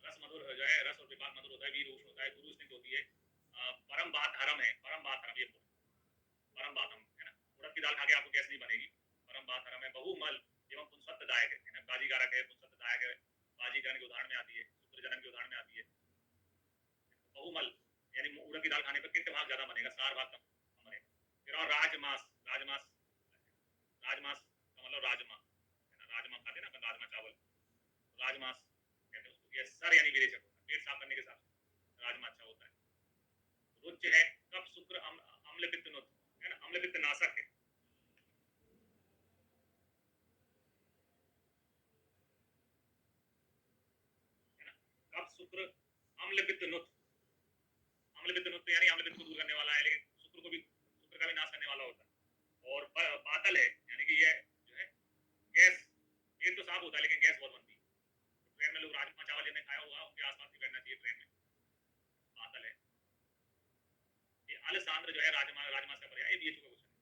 रस मधुर जो है, रस और विपाक मधुर होता है, वीर उष्ण होता है, गुरु स्निग्ध होती है। परम बात हरम है, परम बात हरम, ये परम बात हम है ना। उड़द की दाल खा के आपको गैस नहीं बनेगी। परम बात हरम है, बहुमल एवं पुंसत्तदायक है ना। बाजीकारक है, पुंसत्तदायक है, बाजीकरण के उदाहरण में आती है, सूत्र जन्म के उदाहरण में आती है। बहुमल यानी उड़द की दाल खाने पर कितने भाग ज्यादा बनेगा, 4 भाग कम बनेगा। फिर और राजमास, राजमास, राजमास का मतलब राजमा है ना। राजमा खाते ना अपन, राजमा चावल, राजमास कहते हैं उसको। ये सर यानी विरेचक होता है, पेट साफ करने के साथ राजमा अच्छा होता है। रुच है, कफ शुक्र अम्ल पित्त नुत है ना, अम्ल पित्त नाशक है। कफ शुक्र अम्ल पित्त नुत, अम्ल पित्त नुत यानी अम्ल पित्त को दूर करने वाला है, लेकिन शुक्र का भी नाश करने वाला होता है। और पातल है यानी कि ये जो है गैस, पेट तो साफ होता है लेकिन गैस बहुत बनती है। ट्रेन में लोग राजमा चावल जिन्हें खाया होगा उनके आसपास नहीं बैठना चाहिए ट्रेन में, पातल है। ये अलसांद्र जो है राजमा, राजमा से पर्याय, ये बीएचयू का क्वेश्चन है,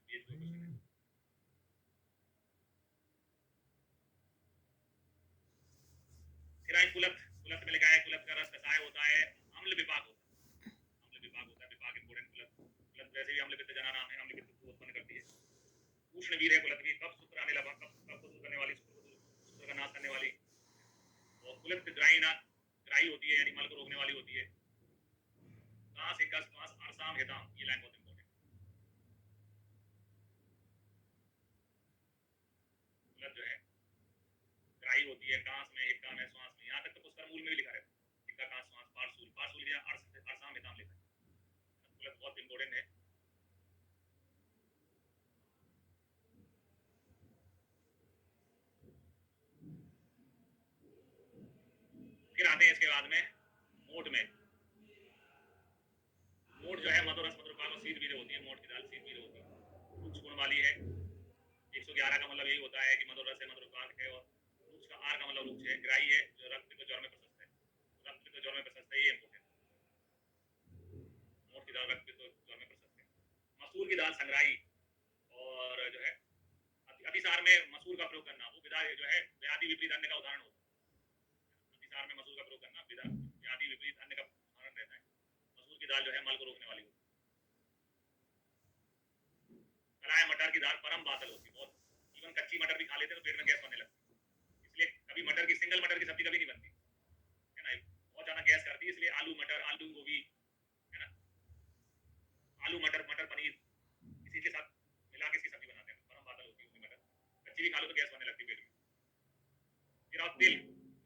बीएचयू का क्वेश्चन है। फिर आई कुलत, कुलत में लिखा है कुलत का रस कसाय होता है, अम्ल विपाक होता है, अम्ल विपाक होता है, विपाक इंपोर्टेंट। कुलत, कुलत वैसे भी अम्ल पित्त जना नाम है, अम्ल पित्त को उत्पन्न करती है। उष्ण वीर है कुलत भी, कफ शुक्र आने लगा, कफ को दूर करने वाली, शुक्र का नाश करने वाली। और कुलत ग्राही ना, ग्राही होती है यानी मल को रोकने वाली होती है। कास एक कास अरसाम हेताम, ये लाइन बहुत इंपॉर्टेंट। होती है, कांस में, हिक्का में, श्वास में, यहाँ तक तो पुष्कर मूल में भी लिखा रहता है, हिक्का कांस श्वास पार्सूल, पार्सूल या अरसा में नाम लिखा है, बहुत इंपॉर्टेंट है। फिर आते हैं इसके बाद में मोट में। मोट जो है मधुरस मधुरपाल और शीत वीर्य होती है, मोट की दाल शीत वीर्य होती है, रुक्ष गुण वाली है। 111 का मतलब यही होता है कि मधुरस है, मधुरपाल है, और रुक्ष का आर का मतलब रुक्ष है, ग्राही है, जो रक्त पित्त ज्वर में प्रशस्त है, रक्त पित्त ज्वर में प्रशस्त है, ये इंपॉर्टेंट। मोट की दाल रक्त पित्त ज्वर में प्रशस्त है। मसूर की दाल संग्राही, और जो है अतिसार में मसूर का प्रयोग करना, वो विधा जो है व्याधि विपरीत अन्न का उदाहरण होता है। अतिसार में मसूर का प्रयोग करना व्याधि विपरीत अन्न का उदाहरण रहता है। मसूर की दाल जो है मल को रोकने वाली होती है। कलाय मटर की दाल परम बातल होती है, बहुत, इवन कच्ची मटर भी खा लेते हैं तो पेट में गैस बनने लगती है, इसलिए कभी मटर की सिंगल मटर की सब्जी कभी नहीं बनती है ना, बहुत ज्यादा गैस करती है, इसलिए आलू मटर, आलू गोभी, है ना, आलू मटर, मटर पनीर इसी के साथ मिला के इसकी सब्जी बनाते हैं, परम बातल होती है उसमें मटर, कच्ची भी खा लो तो गैस बनने लगती है पेट में। फिर आप तिल,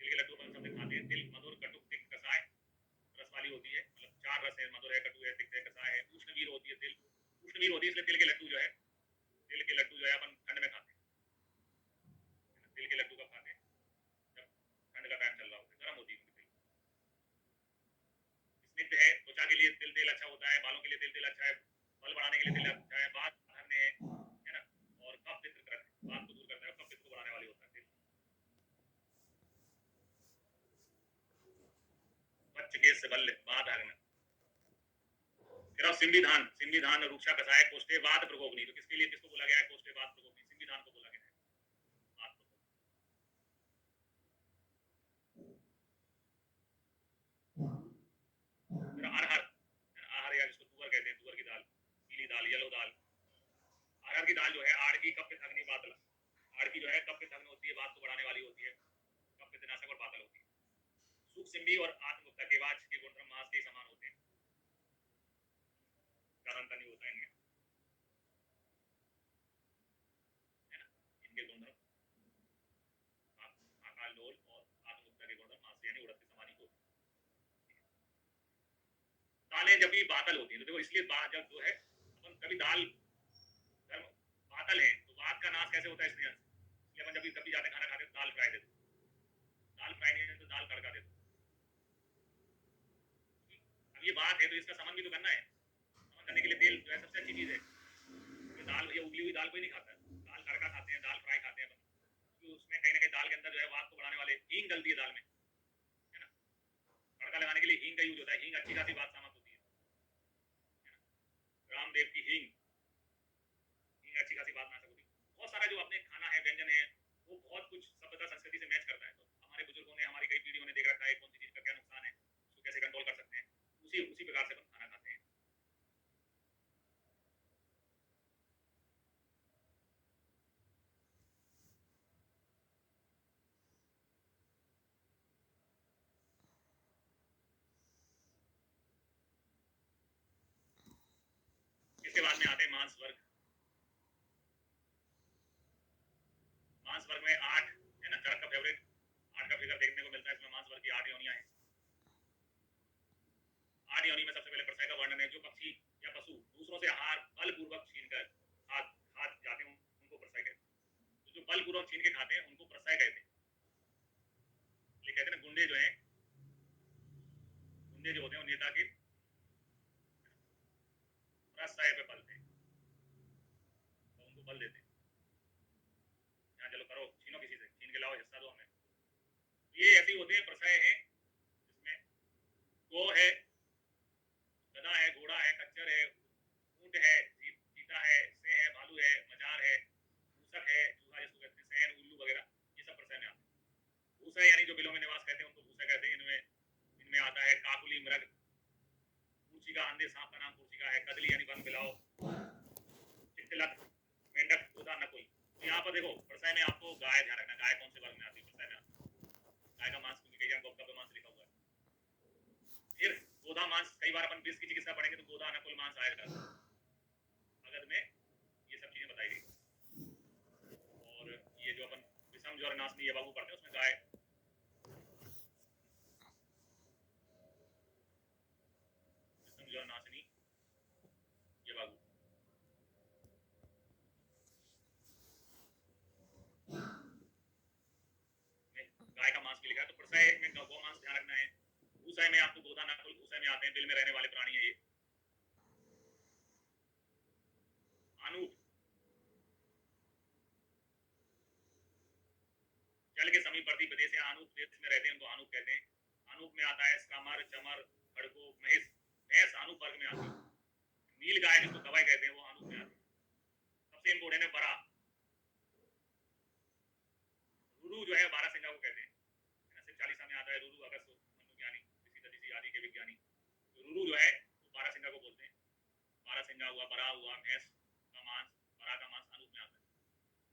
तिल के लड्डू अपन सब खाते हैं, तिल मधुर कटुक तिक्त कसाय रस वाली होती है, मतलब 4 रस है, मधुर है, कटु है, तिक्त है, कसाय है, उष्णवीर होती है तिल, उष्णवीर होती है, इसलिए तिल के लड्डू जो है, तिल के लड्डू जो है अपन ठंड में खाते हैं, तिल के लड्डू कब खाते हैं, जब ठंड का टाइम चल रहा होता है, गर्म होती है तिल। स्निग्ध है, त्वचा के लिए तिल तेल अच्छा होता है, बालों के लिए तिल तेल अच्छा है, बल बढ़ाने के लिए तिल अच्छा है, बात भरने है ना, और कफ पित्त करता है, बात को दूर करता है, कफ पित्त को बढ़ाने वाली होता है तिल। बच्च केस से बल्ले बात हरना। फिर अब सिंबी धान, सिंबी धान रुक्षा कसाय कोष्ठे वात प्रकोपनी, तो किसके लिए, किसको बोला गया है कोष्ठे वात प्रकोपनी, सिंबी धान को बोला गया है वात प्रकोपनी। फिर अरहर, अरहर या जिसको तुअर कहते हैं, तुअर की दाल, पीली दाल, येलो दाल। अरहर की दाल जो है आड़ की, कफ पित्त अग्नि बातल, आड़ की जो है कफ पित्त अग्नि होती है, बात को बढ़ाने वाली होती है, कफ पित्त नाशक और बातल होती है। सुख सिंबी और आत्मगुप्ता केवाच के गुणधर्म मांस के समान होते हैं, ज्यादा अंतर नहीं होता है इनमें, है ना, इनके गुणधर्म आकार लोल और आत्मगुप्ता के गुणधर्म मांस यानी उड़द के समान ही होते हैं। दालें जब भी बातल होती है तो देखो, इसलिए जब जो है अपन कभी दाल गर्म बातल है तो वात का नाश कैसे होता है, इसलिए अपन जब भी कभी जाते खाना खाते तो दाल फ्राई दे दो, दाल फ्राई नहीं है तो दाल तड़का दे दो। अब ये बात है तो इसका समन भी तो करना है, समन करने के लिए तेल जो है सबसे अच्छी चीज है, तो दाल, ये उबली हुई दाल कोई नहीं खाता, दाल तड़का खाते हैं, दाल फ्राई खाते हैं, तो उसमें कहीं ना कहीं दाल के अंदर जो है वात को बढ़ाने वाले हींग डलती है दाल में, है ना, तड़का लगाने के लिए हींग का यूज होता है, हींग अच्छी खासी बात सामत होती है ना, रामदेव की हींग, हींग अच्छी खासी बात नाशक होती है। बहुत सारा जो अपने खाना है, व्यंजन है, वो बहुत कुछ सभ्यता संस्कृति से मैच करता है, तो हमारे बुजुर्गों ने, हमारी कई पीढ़ियों ने देख रखा है कौन सी चीज का क्या नुकसान है, उसको कैसे कंट्रोल कर सकते हैं, उसी प्रकार से अपन खाना खाते हैं। इसके बाद में आते हैं मांस वर्ग। मांस वर्ग में 8 है ना, चरक का फेवरेट 8 का फिगर देखने को मिलता है, इसमें मांस वर्ग की 8 योनियां हैं। 8 योनि में सबसे पहले प्रसय का वर्णन है, जो पक्षी या पशु दूसरों से आहार बलपूर्वक छीनकर खा जाते हैं उनको प्रसय कहते हैं, तो जो बलपूर्वक छीन के खाते हैं उनको प्रसय कहते हैं। ये कहते हैं ना, गुंडे जो हैं, गुंडे जो होते हैं नेता के प्रसय पे पलते हैं, तो उनको बल देते हैं, यहाँ चलो करो, छीनो किसी से, छीन के लाओ, हिस्सा दो हमें। ये ऐसे ही होते हैं, प्रसय है जिसमें गो है, गधा है, घोड़ा है, खच्चर है, ऊंट है, चीता है, सिंह है, भालू है, मजार है, मूसक है, चूहा जिसको कहते हैं, सैन, उल्लू वगैरह, ये सब प्रसय में आते हैं। भूसा यानी जो बिलों में निवास करते हैं उनको भूसा कहते हैं। इनमें आता है काकुली मृग, कुर्चिका, अंधे सांप का नाम कुर्चिका है, कदली यानी वन बिलाव, चित्तलक, मेंढक, गोदा, नकुल। तो यहाँ पर देखो प्रसय में आपको गाय ध्यान रखना, गाय कौन से वर्ग में आती है, प्रसय में आती है गाय का मांस, क्योंकि कई जगह मांस लिखा हुआ है। फिर गोदा मांस, कई बार अपन विष की चिकित्सा पढ़ेंगे तो गोदा नकुल मांस आएगा, अगध में ये सब चीजें बताई गई। और ये जो अपन विषम ज्वर नाशनी ये बाबू पढ़ते हैं उसमें गाय तो प्रसय में गौ मांस ध्यान रखना है। भूसय में आपको गोधा नकुल भूसय में आते हैं, बिल में रहने वाले प्राणी है ये। आनूप जल के समीपवर्ती प्रदेश है, आनूप देश में रहते हैं, उनको आनूप कहते हैं। आनूप में आता है स्कामर, चमर, खड़को, महेश। भैंस आनूप वर्ग में आती है। नील गाय जिसको गवाय कहते हैं वो आनूप में आती है। सबसे इम्पोर्टेंट है बरा। रुरु जो है बारहसिंगा को कहते हैं, सिर्फ 40 में आता है रुरु, अगस्त मनोज्ञानी किसी तदिसी आदि के विज्ञानी। तो रुरु जो है वो बारहसिंगा को बोलते हैं। बारहसिंगा हुआ, बरा हुआ, भैंस का मांस, बरा का मांस आनूप में आता है।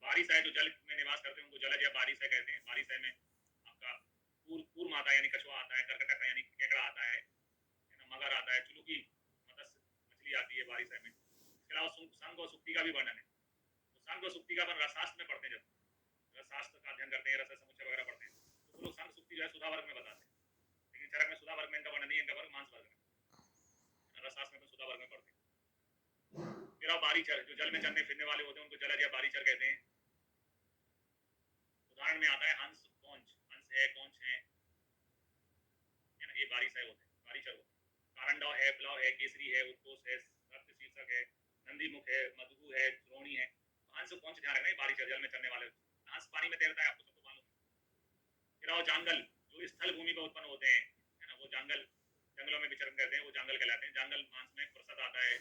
बारिश है जो जल में निवास करते हैं उनको जलज या बारिश है कहते हैं। बारिश है में आपका कूर्म आता है यानी कछुआ आता है, करकटक यानी केकड़ा आता है ना, मगर आता है, चुलुकी मत्स्य मछली आती है बारिश है में। इसके अलावा संग और सुक्ति का भी वर्णन है। तो संग और सुक्ति का अपन रसशास्त्र में पढ़ते हैं, जब रसशास्त्र का अध्ययन करते हैं, रस समुच्चय वगैरह पढ़ते हैं, तो लोग संग सुक्ति जो है सुधा वर्ग में बताते हैं, लेकिन चरक में सुधा वर्ग में इनका वर्णन नहीं है, इनका वर्ग मांस वर्ग में। रसशास्त्र में सुधा वर्ग में पढ़ते हैं। फिर आप बारीचर जो जल में चलने फिरने वाले होते हैं उनको जलज या बारीचर कहते हैं। उदाहरण में आता है हंस, कौंच। हंस है, कौंच है ना, ये बारिश है होते हैं, बारीचर होते हैं। कारंडा है, प्लाव है, केसरी है, उत्कोष है, सप्त शीर्षक है, नंदीमुख है, मधु है, द्रोणी है। हंस कौंच ध्यान रखना, ये बारीचर जल में चलने वाले। हंस पानी में तैरता है, आपको सबको मालूम है। फिर आओ जांगल जो स्थल भूमि पर उत्पन्न होते हैं, है ना, वो जांगल जंगलों में विचरण करते हैं, वो जांगल कहलाते हैं। जांगल मांस में प्रसद आता है,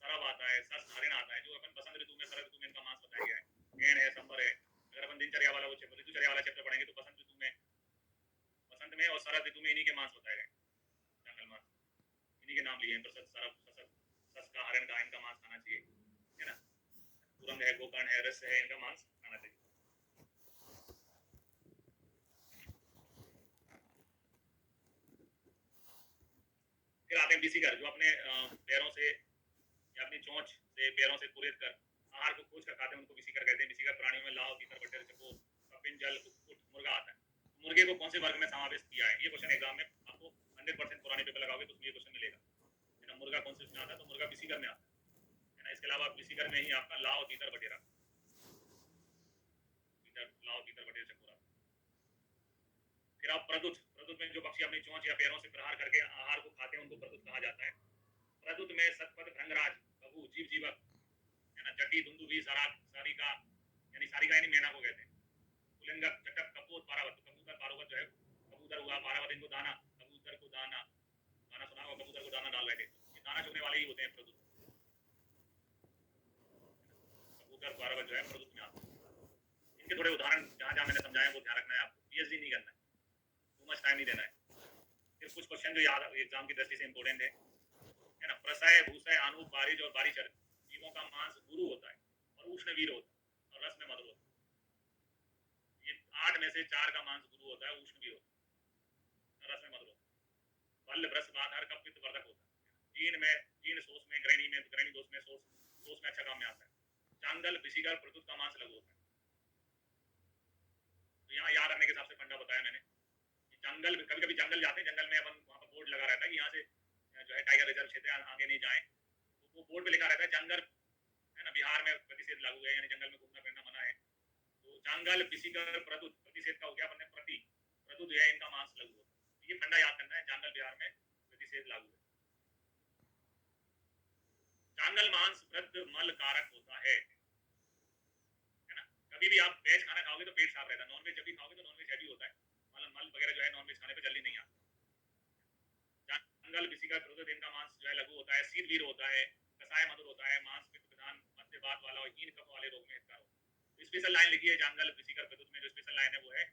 सरब आता है, सस हरिण आता है, जो अपन बसंत ऋतु में, शरद ऋतु में इनका मांस बताया गया है। गैन है, संबर है। अगर अपन दिनचर्या वाला वो ऋतुचर्या वाला चैप्टर पढ़ेंगे तो बसंत ऋतु में, बसंत में और शरद ऋतु में इन्हीं के मांस बताए गए, जंगल मांस इन्हीं के नाम लिए हैं, प्रसद, सरब, ससक, सस का, हरिण का, इनका मांस खाना चाहिए, है ना। कुरंग है, गोकर्ण है, रस है, इनका मांस खाना चाहिए। फिर आते हैं बिसिकर जो अपने पैरों से या अपनी चोंच से पैरों से कुरेद कर आहार को खोज कर खाते हैं, उनको बिसिकर कहते हैं। बिसिकर प्राणियों में लाव, तीतर, बटेर, चकोर, कपिन, जल, कुक्कुट, मुर्गा आता है। तो मुर्गे को कौन से वर्ग में समावेश किया है, ये क्वेश्चन एग्जाम में आपको 100% पुराने पेपर लगाओगे तो उसमें ये क्वेश्चन मिलेगा, है ना। मुर्गा कौन से उसमें आता है, तो मुर्गा बिसिकर में आता है ना। इसके अलावा बिसिकर में ही आपका लाव, तीतर, बटेरा, लाव, तीतर, बटेर, चकोर। फिर आप प्रदुत, प्रदुत में जो पक्षी अपनी चोंच या पैरों से प्रहार करके आहार को खाते हैं उनको प्रदुत कहा जाता है। प्रदुत में सतपथ, भृंगराज, कबू, जीव जीवक, है ना, चटी, दुंदुभी, सारिका यानी सारिका यानी मैना को कहते हैं। पुलिंगक, चटक, कपोत, पारावत। कबूतर, पारावत जो है कबूतर हुआ, पारावत इनको दाना, कबूतर को दाना, दाना सुना होगा, कबूतर को दाना डाल रहे थे, ये दाना चुगने वाले ही होते हैं प्रदुत। कबूतर, पारावत जो है प्रदुत में आते हैं। इनके थोड़े उदाहरण जहाँ जहाँ मैंने समझाया वो ध्यान रखना है आपको, पीएचडी नहीं करना है, टू मच टाइम नहीं देना है। फिर कुछ क्वेश्चन जो याद एग्जाम की दृष्टि से इंपॉर्टेंट है ना। प्रसय, भूसय, आनूप, बारिज और बारीचर जीवों का मांस गुरु होता है और उष्णवीर होता है और रस में मधुर होता है। ये 8 में से 4 का मांस गुरु होता है, उष्णवीर होता है, रस में मधुर होता है। बल्ल, ब्रस, बाधर का पित्त वर्धक होता है। जीन में, जीन सोच में, ग्रहणी में, ग्रहणी दोष में, सोच में अच्छा काम में आता है। चांगल, बिसिकर, प्रतुत का मांस लघु होता है। तो यहाँ याद रखने के हिसाब से फंडा बताया मैंने। जंगल कभी कभी जंगल जाते हैं, जंगल में अपन वहाँ पर बोर्ड लगा रहता है कि यहाँ से जो है टाइगर रिजर्व क्षेत्र आगे नहीं जाए, तो वो बोर्ड पे लिखा रहता है जंगल, है ना, बिहार में प्रतिषेध लागू है यानी जंगल में घूमना फिरना मना है। तो जंगल, बिसिकर, प्रदुत, प्रतिषेध का हो गया, अपने प्रति, प्रदुत जो है इनका मांस लघु होता है। ये फंडा याद करना है, जंगल बिहार में प्रतिषेध लागू है। जंगल मांस वृद्ध मल कारक होता है ना। कभी भी आप वेज खाना खाओगे तो पेट साफ रहता है, नॉन वेज जब भी खाओगे तो नॉन वेज हैवी होता है, मल वगैरह जो है नॉन वेज खाने पे जल्दी नहीं आता। जंगल, बिसिकर, प्रदुत इनका मांस जो है लघु होता है। शीतवीर होता है, कसाय मधुर होता है, मांस पित्त प्रधान, मध्य बात वाला और हीन कफ वाले रोग में हितकर होता है। स्पेशल लाइन लिखी है जंगल, बिसिकर, प्रदुत में जो स्पेशल लाइन है वो है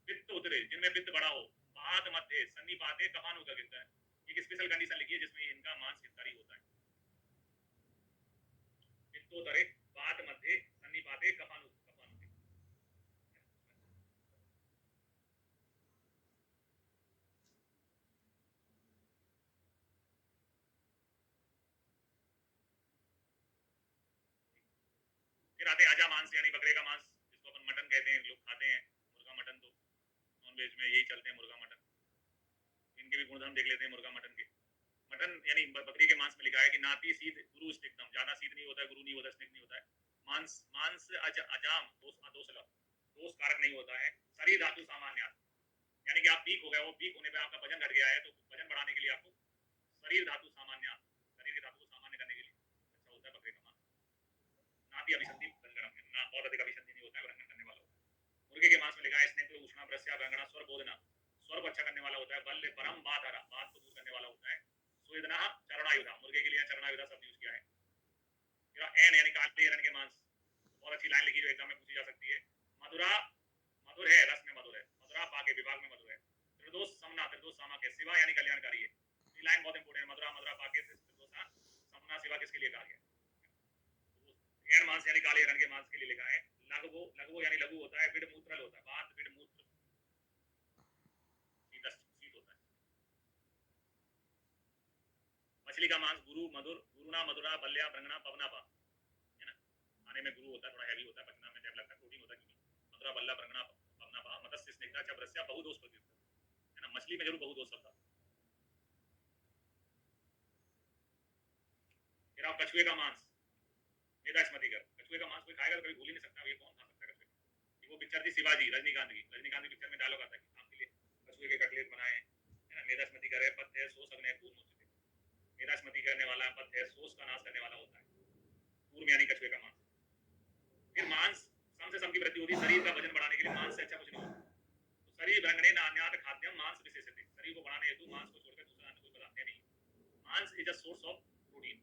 पित्त उतरे जिनमें पित्त बड़ा हो, बात मध्य सन्निपाते कफानु का गिरता है। एक स्पेशल कंडीशन लिखी है जिसमें इनका मांस हितकारी होता है। पित्तोत्तरे, बात मध्य सन्निपाते कफानु, फिर आते अजा मांस यानी बकरे का मांस जिसको अपन मटन कहते हैं, लोग खाते हैं मुर्गा मटन, तो नॉन वेज में यही चलते हैं मुर्गा मटन। इनके भी गुणधर्म देख लेते हैं मुर्गा मटन के। मटन यानी बकरी के मांस में लिखा है कि नाती सीध गुरु स्निग्धम, ज्यादा सीध नहीं होता है, गुरु नहीं होता, स्निग्ध नहीं होता है। मांस मांस अजाम दोष कारक नहीं होता है। शरीर धातु सामान्य, यानी कि आप पीक हो गए, वो पीक होने पे आपका वजन घट गया है, तो वजन बढ़ाने के लिए आपको शरीर धातु सामान्य, शरीर की धातु को सामान्य करने के लिए अच्छा होता है बकरे का मांस। नाति अभिसंधि रंगणम, ना बहुत अधिक अभिसंधि नहीं होता है, रंगन करने वाला होता है। मुर्गे के मांस में लिखा है स्नेह तो उष्णा प्रस्या रंगना स्वर बोधना, स्वर को अच्छा करने वाला होता है, बल्ले परम बाधारा, बात को दूर करने वाला होता है। सुवेदना चरणायुधा, मुर्गे के लिए चरणायुधा शब्द यूज किया है। फिर एन यानी काले हिरण के मांस, बहुत अच्छी लाइन लिखी जो एग्जाम में पूछी जा सकती है। मधुरा, मधुर है, रस में मधुर है, मधुरा पाके विभाग में मधुर है। त्रिदोष समना, त्रिदोष सामा के सिवा यानी कल्याणकारी है। ये लाइन बहुत इंपॉर्टेंट है, मधुरा मधुरा पाके त्रिदोषा समना सिवा किसके लिए कहा गया? एन मांस यानी काले हिरण के मांस के लिए लिखा है। लघु, लघु यानी लघु होता है, विड मूत्रल होता है, बात विड मूत्र शीत होता है। मछली का मांस गुरु मधुर, गुरुना मधुरा बल्या ब्रंगना पवना पा, है ना, खाने में गुरु होता है, थोड़ा हैवी होता है, पचना में टाइम लगता है, प्रोटीन होता है, क्योंकि मधुरा बल्ला ब्रंगना पवना पा, मत्स्य स्निग्धा चब्रस्या बहुदोष प्रकृत, है ना, मछली में जरूर बहुदोष शब्द आता है। फिर आप कछुए का मांस, मेधा स्मृति कर, कछुए का मांस कोई खाएगा तो कभी भूल ही नहीं सकता, ये कौन खा सकता है कछुए का? वो पिक्चर थी शिवाजी रजनीकांत की, रजनीकांत की पिक्चर में डायलॉग आता है कि आपके लिए कछुए के कटलेट बनाए, है ना, मेधा स्मृति करे पथ है सोस अग्नि पूर्ण हो चुके, मेधा स्मृति करने वाला पथ है सोस का नाश करने वाला होता है, पूर्व यानी कछुए का मांस। फिर मांस सम से सम की वृद्धि होती है, शरीर का वजन बढ़ाने के लिए मांस से अच्छा कुछ नहीं होता। तो शरीर भ्रंगणे नान्यात खाद्यम मांस विशेषते, शरीर को बढ़ाने हेतु मांस को छोड़कर दूसरा अन्य कोई पदार्थ नहीं। मांस is a source of protein,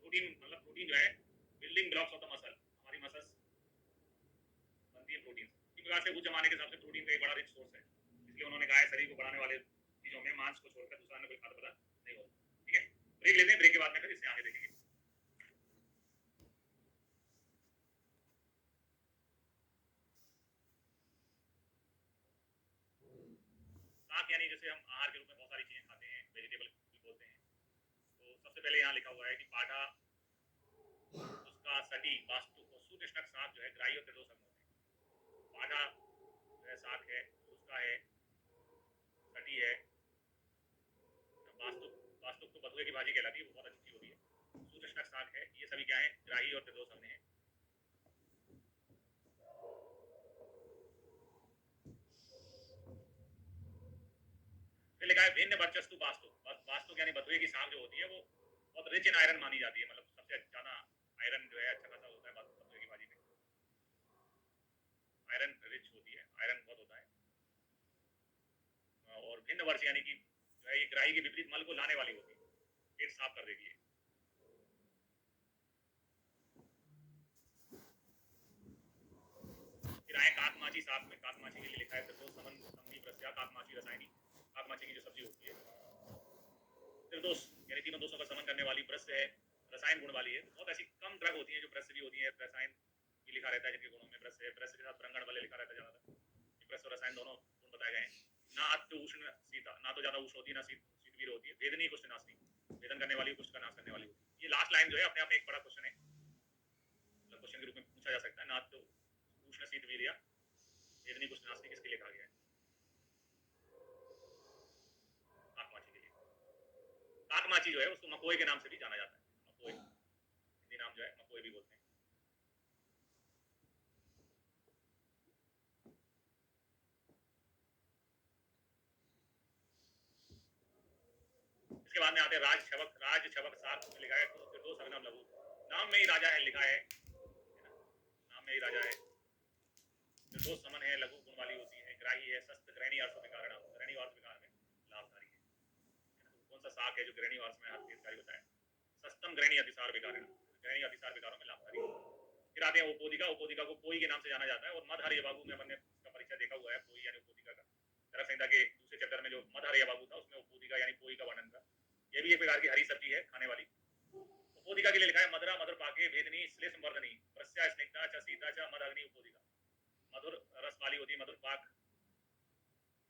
protein मतलब प्रोटीन जो है building blocks of the muscle, हमारी मसल्स बनती है प्रोटीन से। इस प्रकार से उस जमाने के हिसाब से प्रोटीन का एक बड़ा रिच सोर्स है, इसलिए उन्होंने कहा है शरीर को बढ़ाने वाले चीजों में मांस को छोड़कर दूसरा अन्य कोई खाद्य पदार्थ नहीं होता। ठीक है, ब्रेक लेते हैं, ब्रेक के बाद में फिर इससे आगे देखेंगे। शाक यानी जैसे हम आहार के रूप में बहुत सारी चीजें खाते हैं, वेजिटेबल भी बोलते हैं। तो सबसे पहले यहाँ लिखा हुआ है कि पाठा, उसका सटी वास्तु और सुकृष्णक शाक जो है ग्राही और त्रिदोष अंग होते हैं। पाठा जो है शाक है, उसका है, सटी है, वास्तु, वास्तु तो बथुए की भाजी कहलाती है, वो बहुत अच्छी होती है। सुकृष्णक शाक है, ये सभी क्या है? ग्राही और त्रिदोष अंग है। फिर लिखा है भिन्न वर्चस्तु वास्तु, वास्तु यानी बथुए की शाक जो होती है वो बहुत रिच इन आयरन मानी जाती है, मतलब सबसे ज्यादा आयरन जो है अच्छा खासा होता है बथुए की भाजी में, आयरन रिच होती है, आयरन बहुत होता है। और भिन्न वर्ष यानी कि जो है ये ग्राही के विपरीत मल को लाने वाली होती है, पेट साफ कर देती है। फिर आए काकमाची साग में, काकमाची के लिए लिखा है त्रिदोष समन समनी प्रस्या काकमाची रसायनी, काकमाची की जो सब्जी होती है त्रिदोष यानी तीनों दोषों का समन करने वाली, ब्रश है, रसायन गुण वाली है। बहुत ऐसी कम ड्रग होती है जो ब्रश भी होती है, रसायन भी लिखा रहता है जिनके गुणों में ब्रश है, ब्रश के साथ ब्रंगण वाले लिखा रहता है ज्यादातर। ब्रश और रसायन दोनों गुण बताए गए हैं। ना अत्य उष्ण सीता, ना तो ज्यादा उष्ण होती है, ना शीतवीर होती है। वेदनी कुष्ठ नाशनी, वेदन करने वाली, कुष्ठ का नाश करने वाली होती है। ये लास्ट लाइन जो है अपने आप में एक बड़ा क्वेश्चन है, मतलब क्वेश्चन के रूप में पूछा जा सकता है। ना तो उष्ण शीतवीर या वेदनी कुष्ठ नाशनी किसके लिए कहा गया है? काकमाची के लिए। काकमाची जो है उसको मकोई के नाम से भी जाना जाता है, मकोई हिंदी नाम जो है मकोई भी बोलते हैं। इसके बाद में आते हैं राज छवक, राज छवक सात में लिखा है त्रिदोष अग्नम लघु, नाम में ही राजा है लिखा है ना, नाम में ही राजा है। त्रिदोष समन है, लघु गुण वाली होती है, ग्राही है, सस्त ग्रहणी अर्थ विकार, ग्रहणी अर्थ विकार में लाभकारी है। कौन सा साग है जो ग्रहणी अर्थ में हितकारी होता है? सस्तम ग्रहणी अतिसार विकार, ग्रहणी अतिसार विकारों में लाभकारी है। फिर आते हैं उपोदिका, उपोदिका को पोई के नाम से जाना जाता है। और मधहर्य बाबू में हमने इसका परिचय देखा हुआ है, पोई यानी उपोदिका का, चरक संहिता के दूसरे चैप्टर में जो मधहर्य बाबू था उसमें उपोदिका यानी पोई का वर्णन था। ये भी एक प्रकार की हरी सब्जी है खाने वाली। उपोदिका के लिए लिखा है मधुरा मधुर पाके वेदनी श्लेष वर्धनी प्रस्या स्निग्धा च सीता च मदग्नि उपोदिका, मधुर रस वाली होती है, मधुर पाक,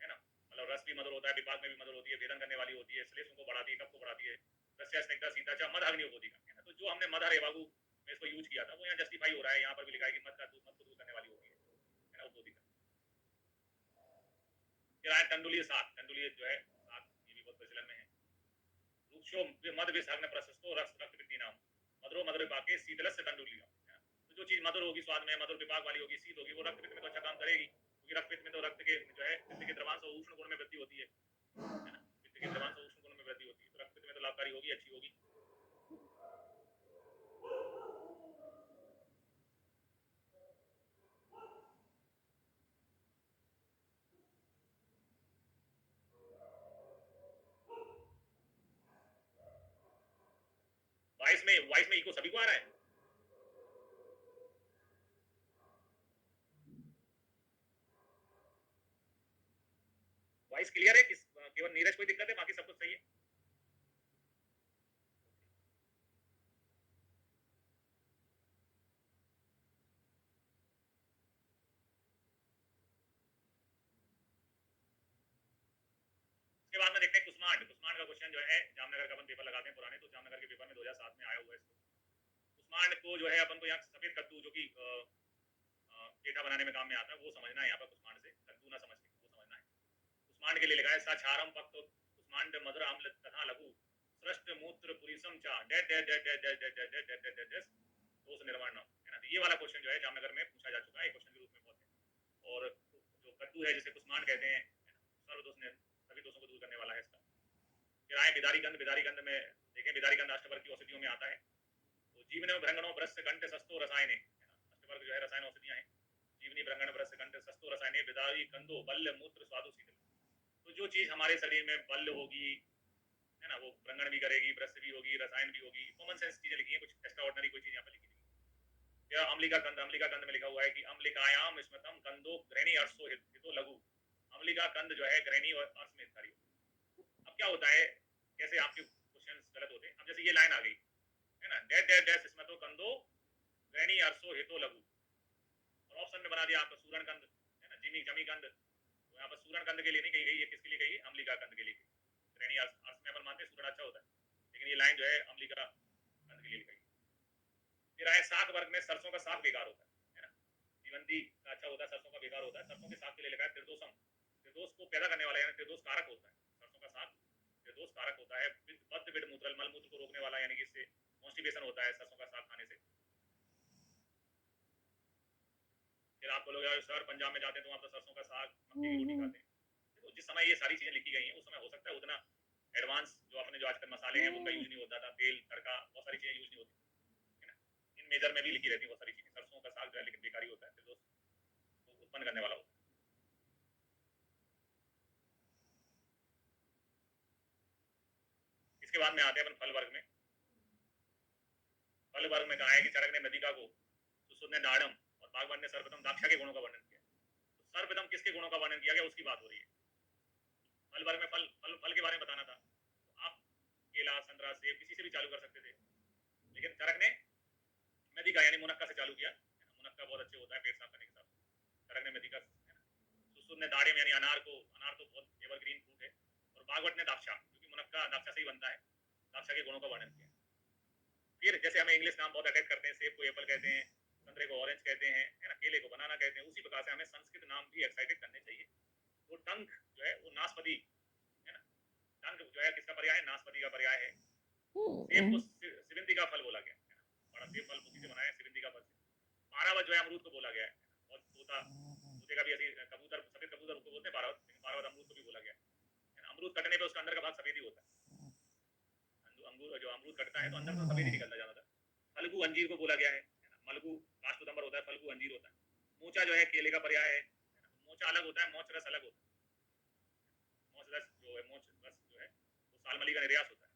है ना, मतलब रस भी मधुर होता है, विपाक में भी मधुर होती है, वेदन करने वाली होती है, श्लेषों को बढ़ाती है, कफ को बढ़ाती है। प्रस्या स्निग्धा सीता च मदग्नि उपोदिका, है ना। तो जो हमने मधहर्य बाबू में इसको यूज किया था वो यहाँ जस्टिफाई हो रहा है, यहाँ पर भी लिखा है कि मध का दूध, मध को दूर करने वाली होती है ना, उपोदिका। फिर आया टंडुलीय साग, टंडुलीय जो है साग ये भी बहुत प्रचलन में है। वृक्षो मद विसर्ग प्रशस्तो रक्त वृद्धि नाम, मधुरो मधुर विपाके शीतलस्य टंडुलियम, तो जो चीज मधुर होगी स्वाद में, मधुर विपाक वाली होगी, शीत होगी, वो रक्त वृद्धि में तो अच्छा काम करेगी, क्योंकि रक्त पित्त में तो रक्त के जो है पित्त के द्रवांश और उष्ण गुण में वृद्धि होती है ना, पित्त के द्रवांश और उष्ण गुण में वृद्धि होती है, तो रक्त पित्त में तो लाभकारी होगी, अच्छी होगी। वॉइस में इको सभी को आ रहा है? वॉइस क्लियर है? केवल नीरज कोई दिक्कत है, बाकी सब कुछ सही है? इसके बाद में देखते हैं कुष्मांड। कुष्मांड का क्वेश्चन जो है जामनगर का अपन पेपर लगाते हैं पुराने, तो जामनगर के पेपर में 2007 में आया हुआ है इसको। कुष्मांड को जो है अपन को यहाँ सफेद कद्दू जो कि पेठा बनाने में काम में आता है वो समझना है यहाँ पर, कुष्मांड से कद्दू ना समझ के वो समझना है। कुष्मांड के लिए लिखा है साक्षारम पक्त कुष्मांड मधुर आम्ल तथा लघु सृष्ट मूत्र पुरीसम चा dead dead dead dead dead dead dead dead dead dead दोष निर्माण है ना। ये वाला क्वेश्चन जो है जामनगर में पूछा जा चुका है, क्वेश्चन के रूप में बहुत है। और जो कद्दू है जिसे कुष्मांड कहते हैं, सर्वदोष सभी दोषों को दूर करने वाला है इसका। फिर आए बिदारी गंध। बिदारी गंध में देखें, बिदारी गंध अष्टवर्ग की औषधियों में आता है। तो जीवन भ्रंगणों ब्रश कंठ सस्तो रसायने, अष्टवर्ग जो है रसायन औषधियां हैं। जीवनी भ्रंगण ब्रश कंठ सस्तो रसायने बिदारी गंधो बल्य मूत्र स्वादु शीतल। तो जो चीज हमारे शरीर में बल्य होगी है ना, वो भ्रंगण भी करेगी, ब्रश भी होगी, रसायन भी होगी, कॉमन सेंस चीजें लिखी है, कुछ एक्स्ट्रा ऑर्डिनरी कोई चीज यहाँ पे लिखी नहीं। या अम्लिका गंध। अम्लिका गंध में लिखा हुआ है कि अम्लिकायाम स्मृतम गंधो ग्रहणी अर्शो हितो लघु। अम्लिका गंध जो है ग्रहणी और अर्श में हितकारी। अब क्या होता है, कैसे आपके क्वेश्चन गलत होते हैं। अब जैसे ये लाइन आ गई है ना, डेड डेड डैश स्मृतो गंधो ग्रहणी अर्शो हितो लघु, और ऑप्शन में बना दिया आपका सूरण गंध है ना, जिमी जमी गंध। तो यहाँ पर सूरण गंध के लिए नहीं कही गई, ये किसके लिए कही? अम्लिका गंध के लिए। ग्रहणी अर्श में अपन मानते हैं सूरण अच्छा होता है, लेकिन ये लाइन जो है अम्लिका गंध के लिए लिखी। फिर आए साग वर्ग में सरसों का साग बेकार होता है ना, जीवंती का अच्छा होता है, सरसों का बेकार होता है। सरसों के साग के लिए लिखा है त्रिदोषम। त्रिदोष को पैदा करने वाला यानी त्रिदोष कारक होता है सरसों का साग, त्रिदोष कारक होता है। बद्ध विड मूत्र, मल मूत्र को रोकने वाला, यानी कि इससे कॉन्स्टिपेशन होता है सरसों का साग खाने से। फिर आप बोलोगे सर पंजाब में जाते हैं तो वहाँ पर सरसों का साग मक्के की रोटी खाते हैं। तो जिस समय ये सारी चीजें लिखी गई हैं उस समय हो सकता है उतना एडवांस जो अपने जो आजकल मसाले हैं उनका यूज नहीं होता था, तेल तड़का बहुत सारी चीजें यूज नहीं होती है ना। इन मेजर में भी लिखी रहती है बहुत सारी चीजें। सरसों का साग जो है लेकिन बेकारी होता है, त्रिदोष को उत्पन्न करने वाला होता है। इसके बाद में आते हैं अपन फल वर्ग में। फल वर्ग में कहा है कि चरक ने मेदिका को, सुश्रुत ने दाड़म और बागवान ने सर्वप्रथम दाक्षा के गुणों का वर्णन किया। तो सर्वप्रथम किसके गुणों का वर्णन किया गया उसकी बात हो रही है। फल वर्ग में फल फल फल के बारे में बताना था, तो आप केला संतरा सेब किसी से भी चालू कर सकते थे, लेकिन चरक ने मेदिका यानी मुनक्का से चालू किया। मुनक्का बहुत अच्छे होता है पेट साफ करने के साथ, चरक ने मेदिका है ना। सुश्रुत ने दाड़म यानी अनार को, अनार तो बहुत एवरग्रीन फ्रूट है। और बागवट ने दाक्षा, क्योंकि मुनक्का दाक्षा से ही बनता है, दाक्षा के गुणों का वर्णन किया। फिर जैसे हमें इंग्लिश नाम बहुत अटैच करते हैं, सेब को एप्पल कहते हैं, संतरे को ऑरेंज कहते हैं है ना, केले को बनाना कहते हैं, उसी प्रकार से हमें संस्कृत नाम भी एक्साइटेड करने चाहिए। तो टंक जो है वो नाशपति है ना, टंक जो है किसका पर्याय है? नाशपति का पर्याय है। सेब को सिविंदी का फल बोला गया है ना, बड़ा सेब फल उसी से बना है, सिविंदी का फल से। पारावत जो है अमरूद को बोला गया है, और तोता, तोते का भी ऐसे कबूतर, सफेद कबूतर को बोलते हैं पारावत, लेकिन पारावत अमरूद को भी बोला गया है ना। अमरूद कटने पे उसका अंदर का भाग सफेद ही होता है, अंगूर जो अमरूद कटता है तो अंदर से सफेद ही निकलता ज्यादातर। फल्गु अंजीर को बोला गया है ना, मलगु काष्ठोदंबर होता है, फल्गु अंजीर होता है। मोचा जो है केले का पर्याय है, मोचा अलग होता है, मोच रस अलग होता है। मोच रस जो है, मोच रस जो है वो सालमली का निर्यास होता है।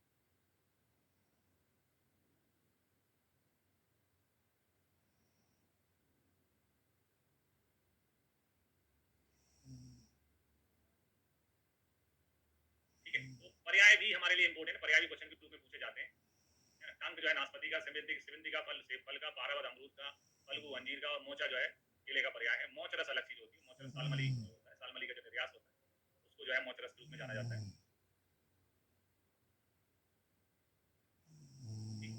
ठीक है, तो पर्याय भी हमारे लिए इंपॉर्टेंट है, पर्याय भी क्वेश्चन के रूप में पूछे जाते हैं। टंक जो है नाशपति का, सिविंदी का फल सेब फल का, पारावत अमरूद का, फल्गु अंजीर का, और मोचा जो है केले का पर्याय है। मोच रस अलग चीज होती है, मोच रस सालमली होता है, सालमली का जो निर्यास होता है उसको जो है मोच रस के रूप में जाना जाता है।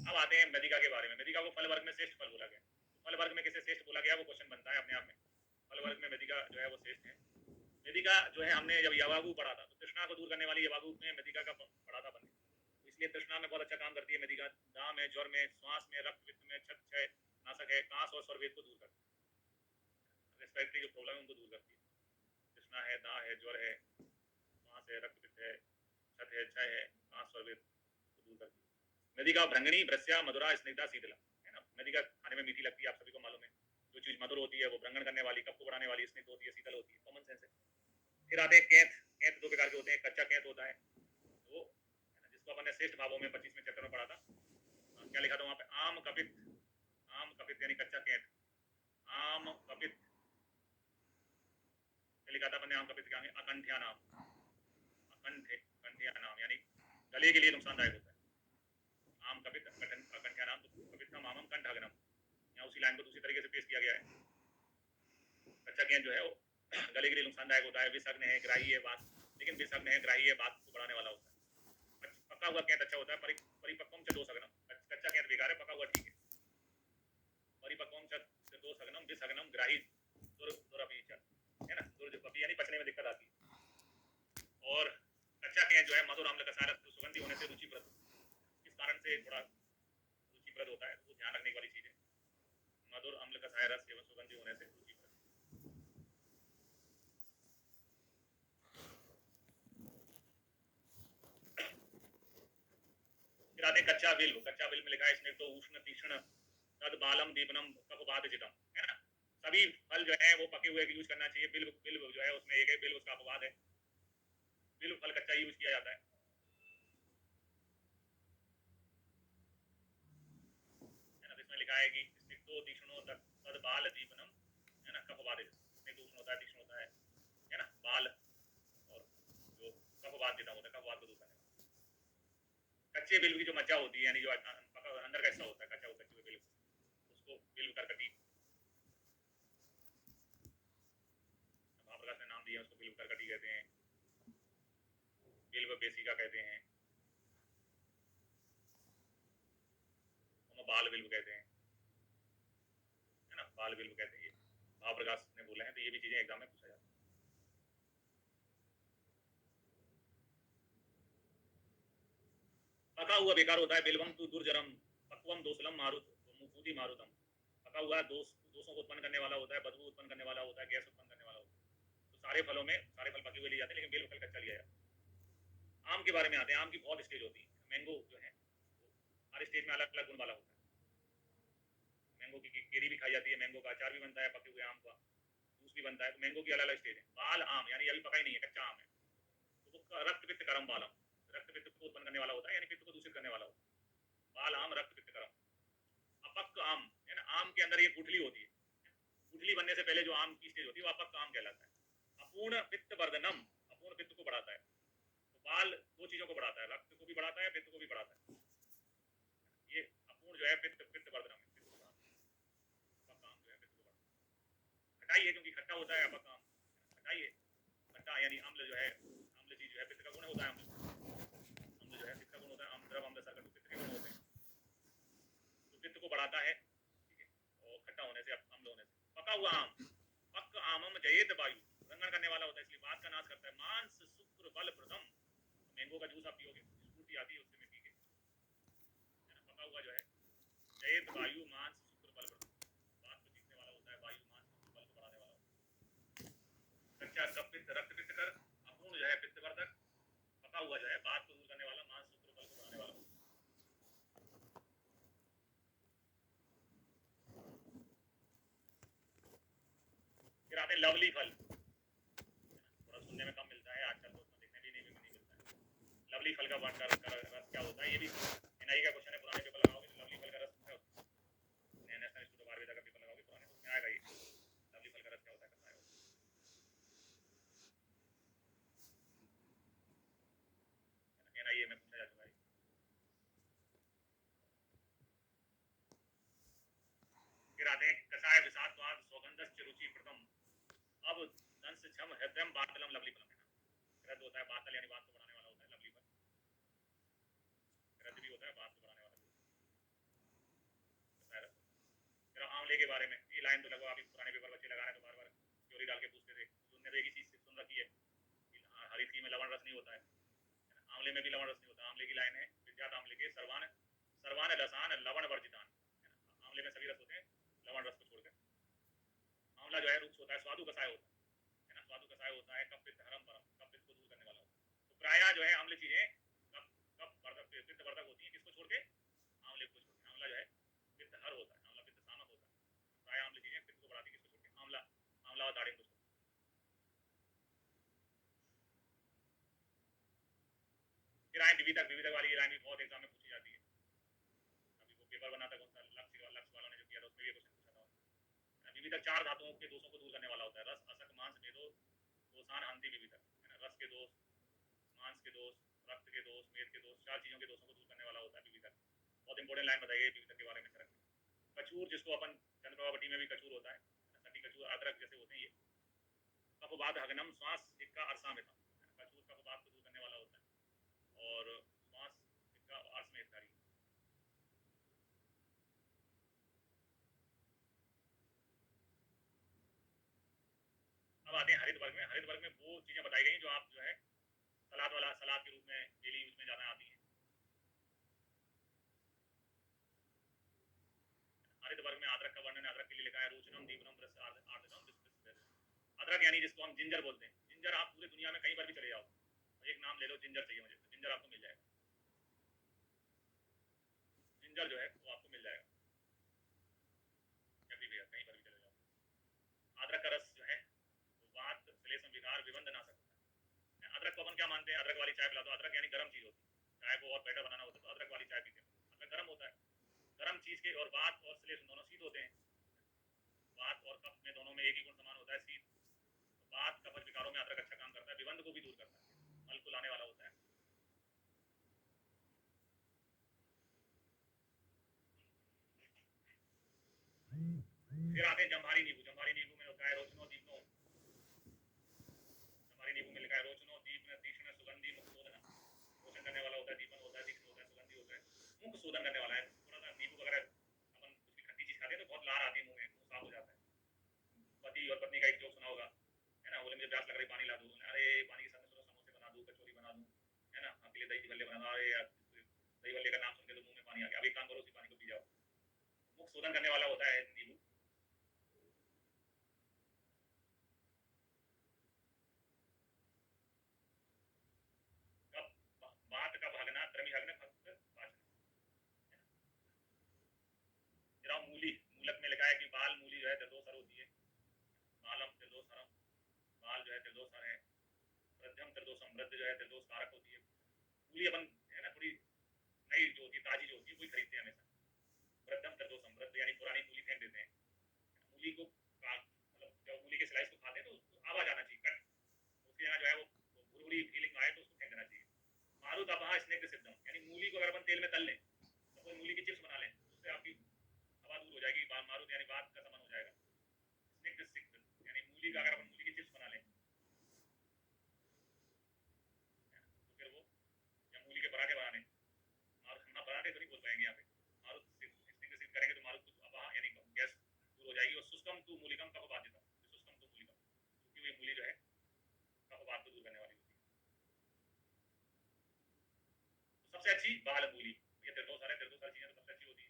अब आते हैं मेदिका के बारे में। मेदिका को फल वर्ग में श्रेष्ठ फल बोला गया। तो फल वर्ग में किसे श्रेष्ठ बोला गया वो क्वेश्चन बनता है अपने आप में। फल वर्ग में मेदिका जो है वो श्रेष्ठ है। मेदिका जो है हमने जब यवागु पढ़ा था तो तृष्णा को दूर करने वाली यवागु में मेदिका का पढ़ा था अपन, इसलिए तृष्णा में बहुत अच्छा काम करती है मेदिका। दाम में, ज्वर में, श्वास में, रक्त पित्त में, छत क्षय नाशक है, कांस और स्वरवेद को दूर करती है, रेस्पिरेटरी जो प्रॉब्लम है उनको दूर करती है। है, दाह है, ज्वर है, श्वास है, रक्त पित्त है, छत है, क्षय है, कांस स्वर्वित को दूर करती है। नदी का भ्रंगणी, ब्रस्या, मधुरा, स्निग्धा, शीतला, है ना। नदी का खाने में मीठी लगती है, आप सभी को मालूम है। जो चीज मधुर होती है वो भ्रंगण करने वाली, कफ को बढ़ाने वाली, स्निग्ध होती है, शीतल होती है, कॉमन सेंस है। फिर आते हैं कैंथ। कैंथ दो प्रकार के होते हैं, कच्चा कैंथ होता है वो, है ना, जिसको अपन ने श्रेष्ठ भावों में 25वें चैप्टर में पढ़ा था। क्या लिखा था वहां पे? आम कपित, आम कपित यानी कच्चा कैंथ, आम कपित लिखा था अपने। आम कपित क्या है? अकंठ्या नाम, अकंठ्या नाम यानी गले के लिए नुकसानदायक होता है। आम कपित अकंठ्या नाम, तो कपित नाम आमम कंठहगनम, यहाँ उसी लाइन को दूसरी तरीके से पेश किया गया है। कच्चा कैंथ जो है वो गले के लिए नुकसानदायक होता है, विषाग्न है, ग्राही है, बात, लेकिन विषाग्न है, ग्राही है, बात को बढ़ाने वाला होता है। पका हुआ कैंथ अच्छा होता है, परिपक्वम च दोषग्नम, कच्चा कैंथ बेकार है, पका हुआ ठीक है। परिपक्वम च दोषग्नम, विषग्नम, ग्राही, दुरपि च, है ना, दुर्पि यानी पचने में दिक्कत आती है। और कच्चा कैंथ जो है मधुर अम्ल का सारस, सुगंधी होने से रुचिप्रद, इस कारण से थोड़ा रुचिप्रद होता है, वो ध्यान रखने वाली चीज है। मधुर अम्ल का सारस एवं सुगंधी होने से रुचिप्रद। फिर आते कच्चा बिल्व। कच्चा बिल्व में लिखा है इसमें तो उष्ण तीक्ष्ण तद बालम दीपनम कपवादजितम, है ना। सभी फल जो है वो पके हुए यूज करना चाहिए। बिल्व, बिल्व जो है उसमें एक है बिल्व, उसका अपवाद है। बिल्व फल कच्चा यूज किया जाता है, ना। इसमें लिखा है कि स्निग्धो तीक्ष्णो तद बाल दीपनम, है ना, कपवादित, स्निग्ध उष्ण होता है, तीक्ष्ण होता है ना, बाल, और जो कपवादिता होता है, कपवाद को दूर करने वाला। कच्चे बिल्व की जो मज्जा होती है, यानी जो अंदर का हिस्सा होता है कच्चा हुआ कच्चे बिल्व, उसको बिल्व करकटी, महाप्रकाश ने नाम दिया उसको, बिल्व करकटी कहते हैं, बिल्व बेसिका कहते हैं, बाल बिल्व कहते हैं, है ना, बाल बिल्व कहते हैं। ये महाप्रकाश ने बोले हैं, तो ये भी चीजें एग्जाम में पूछा जाता है। पका हुआ बेकार होता है। बिल्वम तु दुर्जरम, पक्वम दोसलम मारुत, मुफूदी मारुतम। पका हुआ दोषों को उत्पन्न करने वाला होता है, बदबू उत्पन्न करने वाला होता है, गैस उत्पन्न करने वाला होता है। तो सारे फलों में सारे फल पके हुए लिए जाते हैं, लेकिन बिल्व फल कच्चा लिया जाता है। आम के बारे में आते हैं। आम की बहुत स्टेज होती है। मैंगो जो है हर स्टेज में अलग अलग गुण वाला होता है। मैंगो की केरी भी खाई जाती है, मैंगो का अचार भी बनता है, पके हुए आम का जूस भी बनता है। तो मैंगो की अलग अलग स्टेज है। बाल आम यानी अभी पका ही नहीं है, कच्चा आम है, तो वो रक्त पित्त करम बालम, रक्त पित्त को उत्पन्न करने वाला होता है, यानी पित्त को दूषित करने वाला होता है। बाल आम रक्त पित्त करम। अपक्क आम, है ना, आम के अंदर ये गुठली होती है। गुठली बनने से पहले जो आम की स्टेज होती है वो अपक्क आम कहलाता है। अपूर्ण पित्त वर्धनम, अपूर्ण पित्त को बढ़ाता है। तो बाल दो चीजों को बढ़ाता है, रक्त को भी बढ़ाता है, पित्त को भी बढ़ाता है। ये अपूर्ण जो है पित्त वर्धनम है, पित्त को बढ़ाता है। अपक्क आम जो है पित्त को बढ़ाता है। खटाई है, क्योंकि खट्टा होता है अपक्क आम, खटाई है। खट्टा यानी अम्ल जो है, अम्ल चीज जो है पित्त का गुण होता है। अम्ल जो है पित्त का गुण होता है। अम्ल द्रव अम्ल सर्कल पित्त के गुण होते हैं, तो पित्त को बढ़ाता है, ठीक है। और खट्टा होने से, अम्ल होने से। पका हुआ आम, पक्क आमम जयेत वायु, रंगन करने वाला होता है, इसलिए बात का नाश करता है। मांस शुक्र बल प्रदम, मैंगो का जूस आप पियोगे, स्फूर्ति आती है उससे में पी के, है ना। पका हुआ जो है जयेत वायु, मांस शुक्र बल प्रदम, बात को जीतने वाला होता है। वायु मांस शुक्र बल को बढ़ाने वाला होता है। कच्चा कप पित्त रक्त पित्त कर, अपूर्ण जो है पित्त वर्धक, पका हुआ जो है बात को दूर करने वाला, मांस शुक्र बल को बढ़ाने वाला होता है। फिर आते हैं लवली फल, थोड़ा सुनने में कम मिलता है आजकल, तो उतना देखने भी नहीं मिलता है। लवली फल का रस क्या होता है? ये भी एनआई का क्वेश्चन है, पुराने पेपर लगाओगे तो लवली फल का रस क्या होता है? नेशनल इंस्टीट्यूट ऑफ आयुर्वेदा का पेपर लगाओगे पुराने, तो उसमें आएगा ये लवली फल का रस क्या होता है, करना है। एनआईए में पूछा जा चुका है। फिर आते हैं कषाय विषाद स्वाद सौगंधश्च रुचि प्रथम। अब दंश छम हृदयम बातलम लवली फलम, है ना। हृदय होता है बातल, यानी बात को बढ़ाने वाला होता है लवली फल। हृदय भी होता है बात को बढ़ाने वाला। फिर आंवले के बारे में ये लाइन तो लगभग अभी पुराने पेपर बच्चे लगा रहे हैं, तो बार बार थ्योरी डाल के पूछते थे। तुमने तो एक ही चीज सुन रखी है, हरी थी में लवण रस नहीं होता है, आंवले में भी लवण रस नहीं होता। आंवले की लाइन है विद्यात आंवले के सर्वान सर्वान रसान लवण वर्जितान, आंवले में सभी रस होते हैं लवण रस को छोड़कर। आंवला जो है रूक्ष होता है, स्वादु कषाय होता है ना, स्वादु व्यवसाय होता है, कब पित्त हरम परम, कब पित्त को दूर करने वाला होता है। तो प्रायः जो है अम्ल चीजें कब कब पित्त वर्धक होती है, किसको छोड़ के, आंवले को छोड़ के। आंवला जो है पित्त हर होता है, आंवला पित्त सामक होता है, प्रायः अम्ल चीजें पित्त को बढ़ाती है, किसको छोड़ के, आंवला, आंवला और दाड़िम को छोड़ के। फिर आए विविधक, विविधक वाली लाइन भी बहुत एग्जाम में पूछी जाती है। अभी वो पेपर बना था कौन सा, लक्ष्य वालों ने जो किया था, उसमें भी क्वेश्चन पूछा था। विविधक चार धातुओं के दोषों को दूर करने वाला होता है, रस, असक, मांस, मेदो, दोषान, हंति, विविधक, है ना। रस के दोष, मांस के दोष, रक्त के दोष, मेद के दोष, चार चीजों के दोषों को दूर करने वाला होता है विविधक। बहुत इंपॉर्टेंट लाइन बताई गई विविधक के बारे में चरक में। कचूर, जिसको अपन चंद्रप्रभा में भी कचूर होता है, सटी कचूर, अदरक जैसे होते हैं ये। कफवात हगनम, श्वास हिक्का अर्सामितम, कचूर कफवात को दूर करने वाला होता है, और श्वास हिक्का अर्स में हितकारी। अब आते हैं हरित वर्ग में। हरित वर्ग में वो चीजें बताई गई जो आप जो है सलाद वाला, सलाद के रूप में डेली यूज में ज्यादा आती है। हरित वर्ग में अदरक का वर्णन अदरक के लिए लिखा है, रोचनम दीपनम आर्द्रकम। अदरक यानी जिसको हम जिंजर बोलते हैं। जिंजर आप पूरी दुनिया में कहीं पर भी चले जाओ, एक नाम ले लो, जिंजर चाहिए मुझे, तो जिंजर आपको मिल जाएगा। जिंजर जो है वो आपको मिल जाएगा कभी भी, कहीं पर भी चले जाओ। अदरक का रस जो है वो वात, श्लेष्म, विकार, विबंध नाशक होता है। अदरक को अपन क्या मानते हैं, अदरक वाली चाय पिला दो। अदरक यानी गर्म चीज होती है, चाय को और बेटर बनाना होता है तो अदरक वाली चाय पीते हैं, अदरक गर्म होता है। गर्म चीज के, और वात और श्लेष्म दोनों शीत होते हैं। वात और कफ में दोनों में एक ही गुण समान होता है, शीत। तो वात कफ विकारों में अदरक अच्छा काम करता है, विबंध को भी दूर करता है, मल को लाने वाला होता है। फिर आते हैं जम्भारी नींबू। जम्भारी नींबू में होता है रोचनो दीपनो, जम्भारी नींबू में लिखा है रोचनो दीपन तीक्ष्ण सुगंधी मुख शोधन। रोचन करने वाला होता है, दीपन होता है, तीक्ष्ण होता है, सुगंधी होता है, मुख शोधन करने वाला है। थोड़ा सा नींबू वगैरह अपन कुछ भी खट्टी चीज खाते हैं तो बहुत लार आती है मुंह में, मुंह साफ हो जाता है। पति और पत्नी का एक जोक सुना होगा, है ना, बोले मुझे प्यास लग रही, पानी ला दूं। अरे पानी के साथ में चलो समोसे बना दूं, कचौरी बना दूं, है ना, आपके लिए दही भल्ले बना दूं। अरे यार दही भल्ले का नाम सुन के तो मुंह में पानी आ गया। अभी काम करो, उसी पानी को पी जाओ। मुख शोधन करने वाला होता है नींबू। बात का भागना, द्रमी हगन भक्त पाचन। जरा मूली, मूलक में लिखा है कि बाल मूली जो है त्रिदोषर होती है। बालम त्रिदोषरम, बाल जो है त्रिदोषर है। वृद्धम त्रिदोषम, वृद्ध जो है त्रिदोष कारक होती है। मूली अपन है ना थोड़ी नई जो होती है, ताजी जो होती है, वही खरीदते हैं हमेशा। वृद्धम त्रिदोषम, वृद्ध यानी पुरानी मूली फेंक देते हैं। मूली को मतलब जब मूली के स्लाइस को खाते हैं तो उसको आवाज आना चाहिए, कट, उसके यहाँ जो है वो भुरभुरी फीलिंग आए तो उसको फेंक देना चाहिए। मारुत अपहा स्निग्ध सिद्धम, यानी मूली को अगर अपन तेल में तल लें, सपोज मूली की चिप्स बना लें, तो उससे आपकी हवा दूर हो जाएगी, मारुत यानी बात का समन हो जाएगा। स्निग्ध सिद्ध यानी मूली का अगर अपन मूली की चिप्स बना लें तो फिर वो, या मूली के पराठे बना लें, मारुत, हम पराठे तो नहीं बोल पाएंगे यहाँ पे, मारुत स्निग्ध सिद्ध करेंगे तो मारुत अपहा यानी गैस दूर हो जाएगी। और शुष्कम तू मूलिकम कफबाधितम, शुष्कम तू मूलिकम, क्योंकि वही मूली जो है कफबाध को दूर करने वाली होती है। तो सबसे अच्छी बाल मूली, ये त्रिदोष सारे चीजें तो सबसे अच्छी होती है।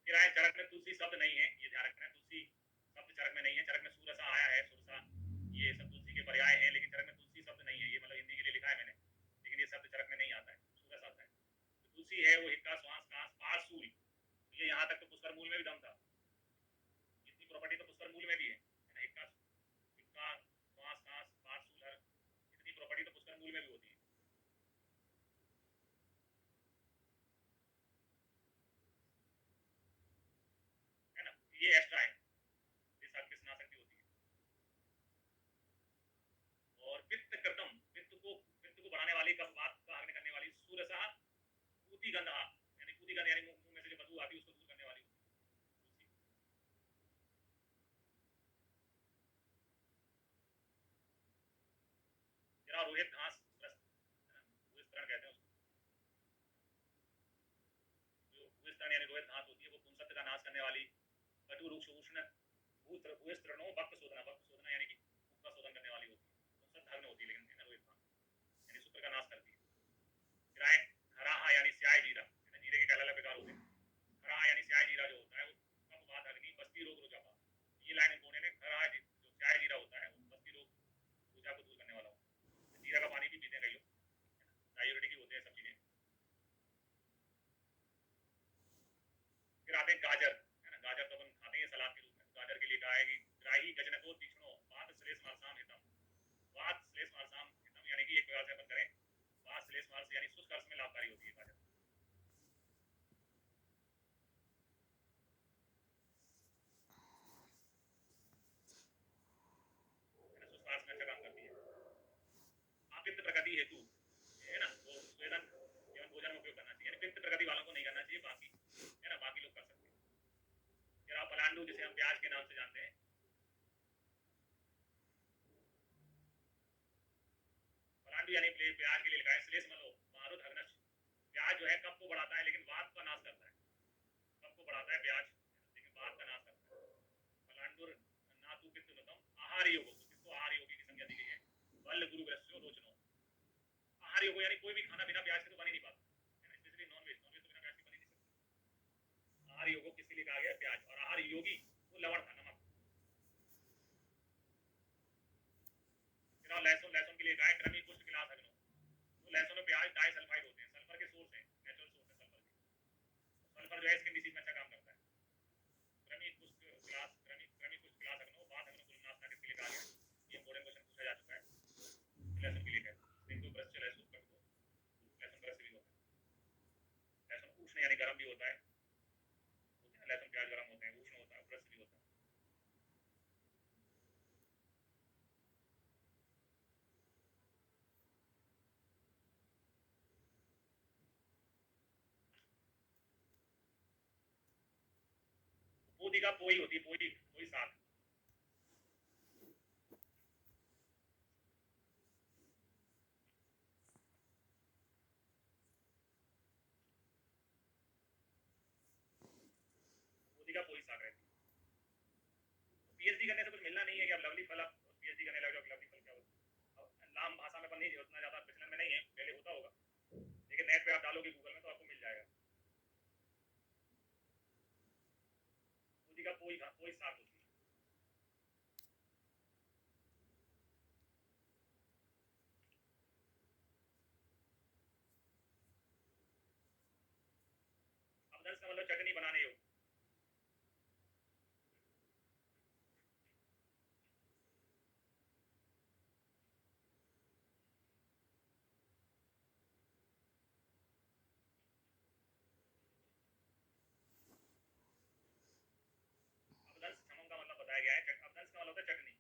किराए चरक में तुलसी शब्द नहीं है, ये ध्यान रखना है। तुलसी शब्द चरक में नहीं है, चरक में सूरसा आया है, सुरसा ये सब तुलसी के पर्याय हैं, लेकिन चरक में तुलसी शब्द नहीं है। ये मतलब हिंदी के लिए लिखा है मैंने, लेकिन ये शब्द चरक में नहीं आता है, सूरस आता है। तो तुलसी है वो हिक्का, श्वास, कांस, पारसूल, ये यहाँ तक तो पुष्कर मूल में भी दम था। इतनी प्रॉपर्टी तो पुष्कर मूल में भी है ना, हिक्का, हिक्का, श्वास, कांस, पारसूल, हर इतनी प्रॉपर्टी तो पुष्कर मूल में भी होती है। है ना, ये एक्स्ट्रा है, ये साथ नाशक भी होती है। और पित्त कृतम, पित्त को बढ़ाने वाली, कफवात का हरण करने वाली, सूरसा पूती गंधा, यानी पूती गंध यानी मुंह में से जो बदबू आती है उसको दूर करने वाली तुलसी। जरा रोहित घास ग्रस्त, रोहित कहते हैं उसको, जो रोहित यानी रोहित घास होती है वो पुंसत्व का नाश करने वाली। कटु रुक्ष उष्ण भूत भूस्तृणो, वक्त शोधना, वक्त शोधना यानी कि सत्व का नाश करती है। फिर आए खराहा यानी स्याय जीरा, जीरे के अलग अलग प्रकार होते हैं। खराहा यानी स्याय जीरा जो होता है वो कफ वात अग्नि बस्ती रोग रुझापा, ये लाइन इन्होंने ने खराहा जो स्याय जीरा होता है वो बस्ती रोग रुझा को दूर करने वाला होता है। जीरा का पानी भी पीते हैं कई लोग, डायूरेटिक होते हैं सब चीजें। फिर आते हैं गाजर, है ना, गाजर तो अपन खाते हैं सलाद के रूप में। गाजर के लिए कहा है कि ग्राही गजनको तीक्ष्णो वात श्लेष मारसाम हितम, वात श्लेष मारसाम हितम यानी कि एक प्रकार से अपन करें वात श्लेष मार्स यानी शुष्क अर्थ में लाभकारी होती है गाजर, है ना, शुष्क अर्थ में अच्छा काम करती है। आपित्त प्रकृति हेतु, है ना, वो स्वेदन एवं भोजन में उपयोग करना चाहिए, यानी पित्त प्रकृति वालों को नहीं करना चाहिए, बाकी है ना बाकी लोग कर सकते हैं। फिर आप पलांडू जिसे हम प्याज के नाम से जानते हैं, पलांडू यानी प्याज के लिए लिखा है श्लेष मलो मारुद अग्नश, प्याज जो है कफ को बढ़ाता है लेकिन वात का नाश करता है। कफ को बढ़ाता है प्याज लेकिन वात का नाश करता है। पलांडुर नातु पित्त नतम आहार योग, किसको आहार योगी की संज्ञा दी गई है, बल गुरु ग्रस्यो रोचनो। आहार योग यानी कोई भी खाना बिना प्याज के तो बन ही नहीं पाता, स्पेशली नॉनवेज, नॉनवेज तो बिना प्याज के बन ही नहीं सकता। आहार योग किसके लिए कहा गया, प्याज, और आहार योगी वो लवण था, नमक। फिर लहसुन, लहसुन के लिए कहा है क्रमी पुष्ट गिलास अग्नो, तो लहसुन और प्याज डाई सल्फाइड होते हैं, सल्फर के सोर्स हैं, नेचुरल सोर्स है सल्फर के। सल्फर जो है स्किन डिसीज में अच्छा काम करता है। क्रमी पुष्ट गिलास, क्रमी पुष्ट गिलास अग्नो बात अग्नो कुलनाशना किसके लिए कहा गया, ये इंपॉर्टेंट क्वेश्चन पूछा जा चुका है। लहसुन के लिए है सिंधु ब्रश लहसुन कर दो, लहसुन ब्रश भी होता है। लहसुन उष्ण यानी गर्म भी होता है, लहसुन प्याज गर्म होते हैं, उष्ण होता है, ब्रश भी होता है। पोदी का पोई होती है, पोई पोई साग, पोदी का पोई साग रहती है। पीएचडी करने से कुछ मिलना नहीं है कि आप लवली फल, आप पीएचडी करने लग जाओ, लवली फल क्या होता है। अब नाम भाषा में अपन नहीं, उतना ज्यादा प्रचलन में नहीं है, पहले होता होगा, लेकिन नेट पे आप डालोगे गूगल में तो आपको मिल जाएगा। पोदी का पोई साग होती है। अब का मतलब चटनी बनाने योग, अपदंश समम का मतलब बताया गया है, अपदंश का मतलब होता है चटनी।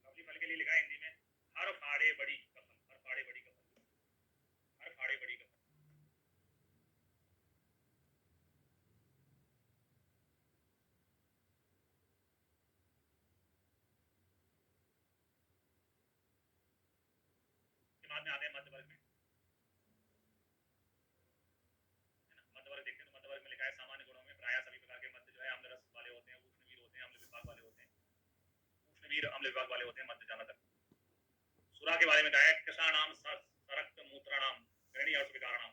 लवली फल के लिए लिखा है हिंदी में हर फाड़े बड़ी कफल, हर फाड़े बड़ी कफल, हर फाड़े बड़ी कफल। बाद में आते हैं मध्य वर्ग में, मध्य वर्ग देखते हैं तो मध्य वर्ग में लिखा है सामान्य गुणों में प्राय सभी प्रकार के मध्य जो है अम्ल रस वाले होते हैं, उष्णवीर होते हैं, अम्ल विभाग वाले होते हैं, उष्णवीर अम्ल विभाग वाले होते हैं मध्य ज्यादातर। सुरा के बारे में कहा है कृषाणाम सरक्त मूत्राणाम गृहिणी और विकाराणाम,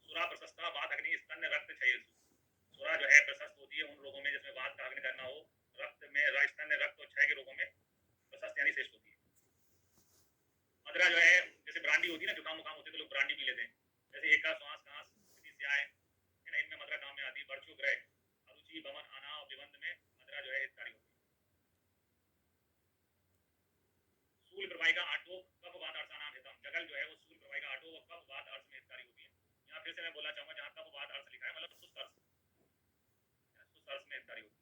सुरा प्रशस्ता वात अग्नि स्तन रक्त क्षयसु, सुरा जो है प्रशस्त होती है उन रोगों में जिसमें वात का अग्नि करना हो, रक्त में स्तन रक्त और क्षय के रोगों में प्रशस्त यानी श्रेष्ठ होती है। मदरा जो है जैसे ब्रांडी होती है ना, जुकाम उकाम होते हैं तो लोग ब्रांडी पी लेते हैं, जैसे एक का श्वास खांस स्याय है ना, इनमें मदरा काम में आती है। बर्चु ग्रह अरुचि भवन आना और विबंध में मदरा जो है हितकारी होती है। सूल प्रवाहिका आटो कफ वात अर्थ नाम हितम, जगल जो है वो सूल प्रवाहिका आटो व कफ वात अर्थ में हितकारी होती है। यहाँ फिर से मैं बोलना चाहूंगा जहाँ कफ वात अर्थ लिखा है मतलब शुष्क अर्थ, शुष्क अर्थ में हितकारी होती है।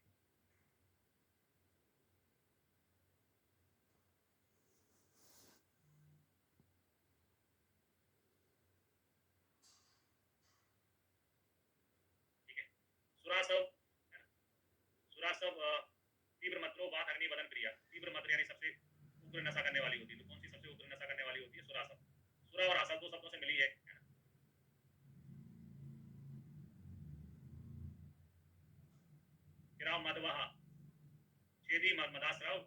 सुरासव, सुरासव तीव्र मतरो वात अग्नि वदन प्रिया, तीव्र मत्र यानी सबसे उग्र नशा करने वाली होती है, तो कौन सी सबसे उग्र नशा करने वाली होती है, सुरासव। सुरा और आसव दो शब्दों से मिली है। फिर आओ मदवहा, मध्वास्रव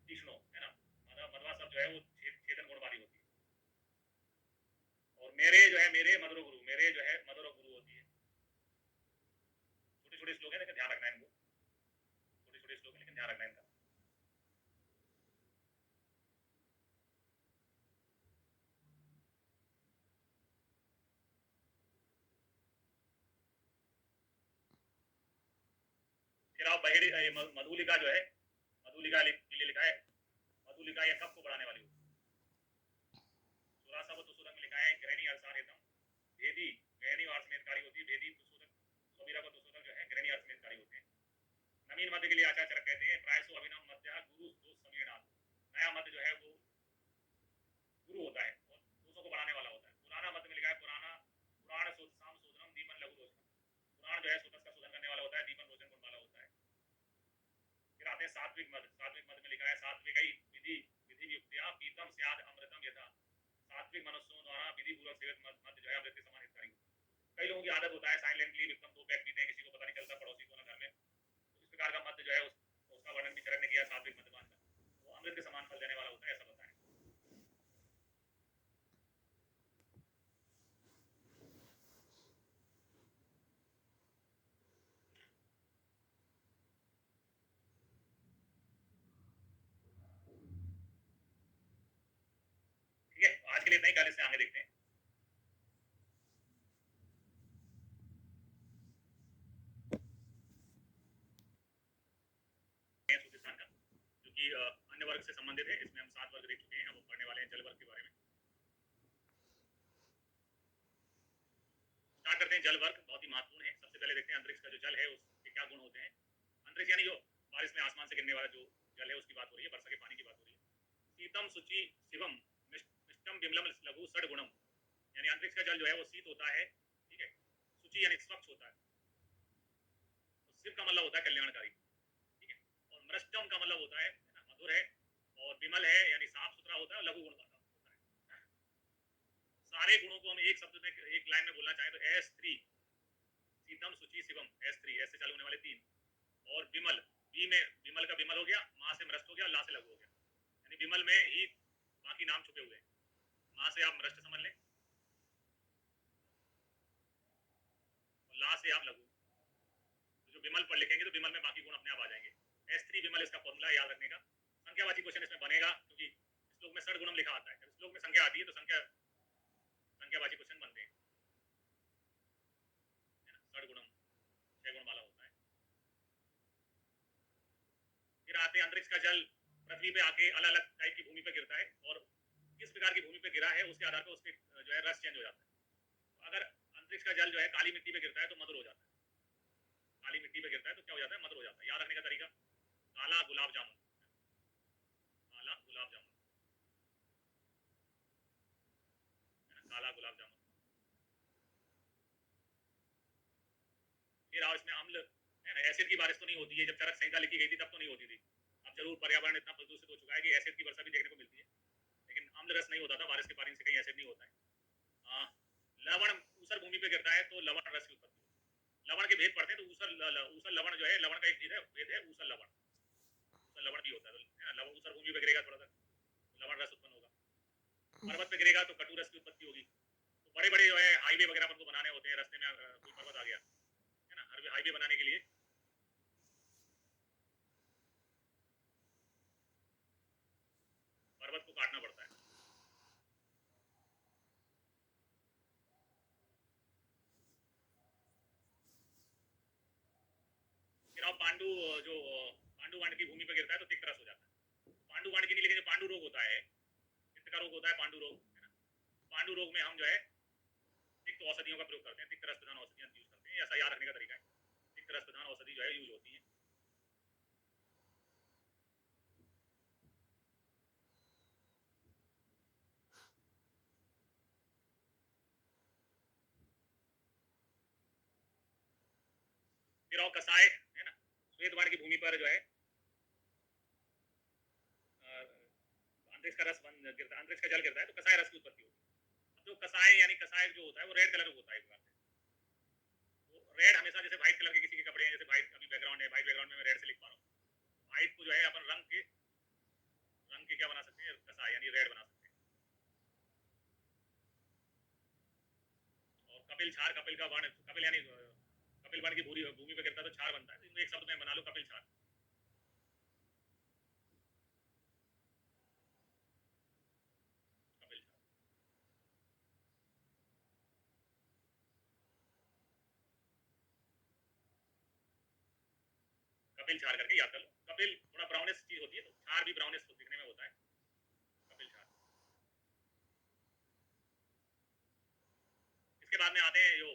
तीक्ष्णो, है ना, मध्वास्रव जो है वो छेदन गुण वाली होती है। और मेरे जो है मेरे मधुर गुरु, मेरे जो है मधुर गुरु होती है। छोटे छोटे श्लोक है, लेकिन ध्यान रखना है इनको, छोटे छोटे श्लोक है लेकिन ध्यान रखना है इनका। फिर आप बहेड़ी मधुलिका जो है, मधुलिका के लिए लिखा है, मधुलिका या कप को बढ़ाने वाली होती है। सुरासा वो तुसुदक में लिखा है ग्रहणी अर्सारेतम भेदी, ग्रहणी और समेतकारी होती है, भेदी तुसुदक, सोबीरा को तुसुदक जो है ग्रहणी और समेतकारी होते हैं। नवीन मध्य के लिए आचार्य चरक कहते हैं प्रायसो अभिनव मध्य गुरु दो समीरनाथ, नया मध्य जो है वो गुरु होता है और दोषों को बढ़ाने वाला होता है। पुराना मध्य में लिखा है पुराना, पुराण साम शोधनम दीपन लघु रोचनम, पुराण जो है सोतस का शोधन करने वाला होता है, दीपन रोचन गुण वाला होता है। फिर आते हैं सात्विक मध्य, सात्विक मध्य में लिखा है सात्विक विधि विधि युक्त्या पीतम स्याद अमृतम यथा, सात्विक मनुष्यों द्वारा विधि पूर्वक सेवित मध्य जो है अमृत के समान हितकारी। कई लोगों की आदत होता है साइलेंटली एकदम दो पैक पीते हैं, किसी को पता नहीं चलता, पड़ोसी को ना घर में, तो इस प्रकार का मध्य जो है उसका वर्णन भी चरण ने किया सात्विक मध्यमान का, वो अमृत के समान फल देने वाला होता है, ऐसा बताया। ठीक है, आज के लिए इतना ही, कल इससे आगे देखते हैं। सूर्यस्थान का जो कि अन्य वर्ग से संबंधित है, इसमें हम 7 वर्ग देख चुके हैं, अब पढ़ने वाले हैं जल वर्ग के बारे में। स्टार्ट करते हैं जल वर्ग, बहुत ही महत्वपूर्ण है। सबसे पहले देखते हैं अंतरिक्ष का जो जल है उसके क्या गुण होते हैं। अंतरिक्ष यानी जो बारिश में आसमान से गिरने वाला जो जल है उसकी बात हो रही है, वर्षा के पानी की बात हो रही है। शीतम शुचि शिवम मिष्टम बिमलम लघु षड गुणम, यानी अंतरिक्ष का जल जो है वो शीत होता है, ठीक है, शुचि यानी स्वच्छ होता है, तो शिव का मतलब होता है कल्याणकारी, ठीक है, और मृष्टम का मतलब होता है मधुर है, और विमल है यानी साफ सुथरा होता है, और लघु गुण वाला होता है। सारे गुणों को हम एक शब्द में, एक लाइन में बोलना चाहें तो S3, शीतम शुचि शिवम, S3, ऐसे चालू होने वाले 3, और विमल, बी में विमल का विमल हो गया, माँ से मृष्ट हो गया, ला से लघु हो गया, यानी विमल में ही बाकी नाम छुपे हुए हैं। माँ से आप मृष्ट समझ लें, ला से आप लघु, तो जो विमल पर लिखेंगे तो विमल में बाकी गुण अपने आप आ जाएंगे। S3 विमल इसका फॉर्मूला याद रखने का। संख्यावाची क्वेश्चन इसमें बनेगा, क्योंकि श्लोक में षड गुणम लिखा आता है, जब श्लोक में संख्या आती है तो संख्यावाची क्वेश्चन बनते हैं, षड गुणम 6 गुण वाला होता है। फिर आते अंतरिक्ष का जल पृथ्वी पे आके अलग अलग टाइप की भूमि पे गिरता है, और किस प्रकार की भूमि पे गिरा है उसके आधार पर उसके जो है रस चेंज हो जाता है। तो अगर अंतरिक्ष का जल जो है काली मिट्टी पे गिरता है तो मधुर हो जाता है, काली मिट्टी पे गिरता है तो क्या हो जाता है, मधुर हो जाता है। याद रखने का तरीका, काला गुलाब जामुन, काला गुलाब जामुन, काला गुलाब जामुन। फिर इसमें अम्ल है ना, एसिड की बारिश तो नहीं होती है, जब चरक संहिता लिखी गई थी तब तो नहीं होती थी, अब जरूर पर्यावरण इतना प्रदूषित हो चुका है कि एसिड की वर्षा भी देखने को मिलती है, लेकिन अम्ल रस नहीं होता था, बारिश के पानी से कहीं एसिड नहीं होता है। लवण ऊसर भूमि पे गिरता है तो लवण रस की उत्पत्ति होती है। लवण के भेद पड़ते हैं, तो ऊसर लवण जो है, लवण का एक भेद है ऊसर लवण, ऊसर लवण भी होता है, लवण ऊसर भूमि पे गिरेगा थोड़ा सा लवण रस उत्पन्न होगा, पर्वत पे गिरेगा तो कटु रस की उत्पत्ति होगी। तो बड़े बड़े जो है हाईवे वगैरह अपन को बनाने होते हैं, रास्ते में कोई पर्वत आ गया है ना, हाईवे बनाने के लिए पर्वत को काटना पड़ता है। फिर आप पांडु वाण की भूमि पर गिरता है तो तिक्त रस हो जाता है। पांडु वाण की नहीं, लेकिन जो पांडु रोग होता है, तिक्त का रोग होता है पांडु रोग, है ना, पांडु रोग में हम जो है तिक्त औषधियों का प्रयोग करते हैं, तिक्त रस प्रधान औषधियां यूज करते हैं, ऐसा याद रखने का तरीका है, तिक्त रस प्रधान औषधि जो है यूज होती है। फिर और कसाय है ना, श्वेत वाण की भूमि पर जो है अंतरिक्ष का रस गिरता है, अंतरिक्ष का जल गिरता है तो कसाय रस की उत्पत्ति होती है। अब जो कसाय यानी कसाय जो होता है वो रेड कलर होता है, एक बार से तो रेड हमेशा, जैसे व्हाइट कलर के किसी के कपड़े हैं, जैसे व्हाइट अभी बैकग्राउंड है, व्हाइट बैकग्राउंड में मैं रेड से लिख पा रहा हूँ, व्हाइट को जो है अपन रंग के क्या बना सकते हैं, कसाय यानी रेड बना सकते हैं। और कपिल क्षार, कपिल का वर्ण, कपिल यानी कपिल वर्ण की भूमि पे गिरता तो क्षार बनता है, तो एक शब्द में बना लो कपिल क्षार। कपिल क्षार कपिल क्षार करके याद कर लो। कपिल थोड़ा ब्राउनिश चीज होती है, तो क्षार भी ब्राउनिश दिखने में होता है, कपिल क्षार। इसके बाद में आते हैं जो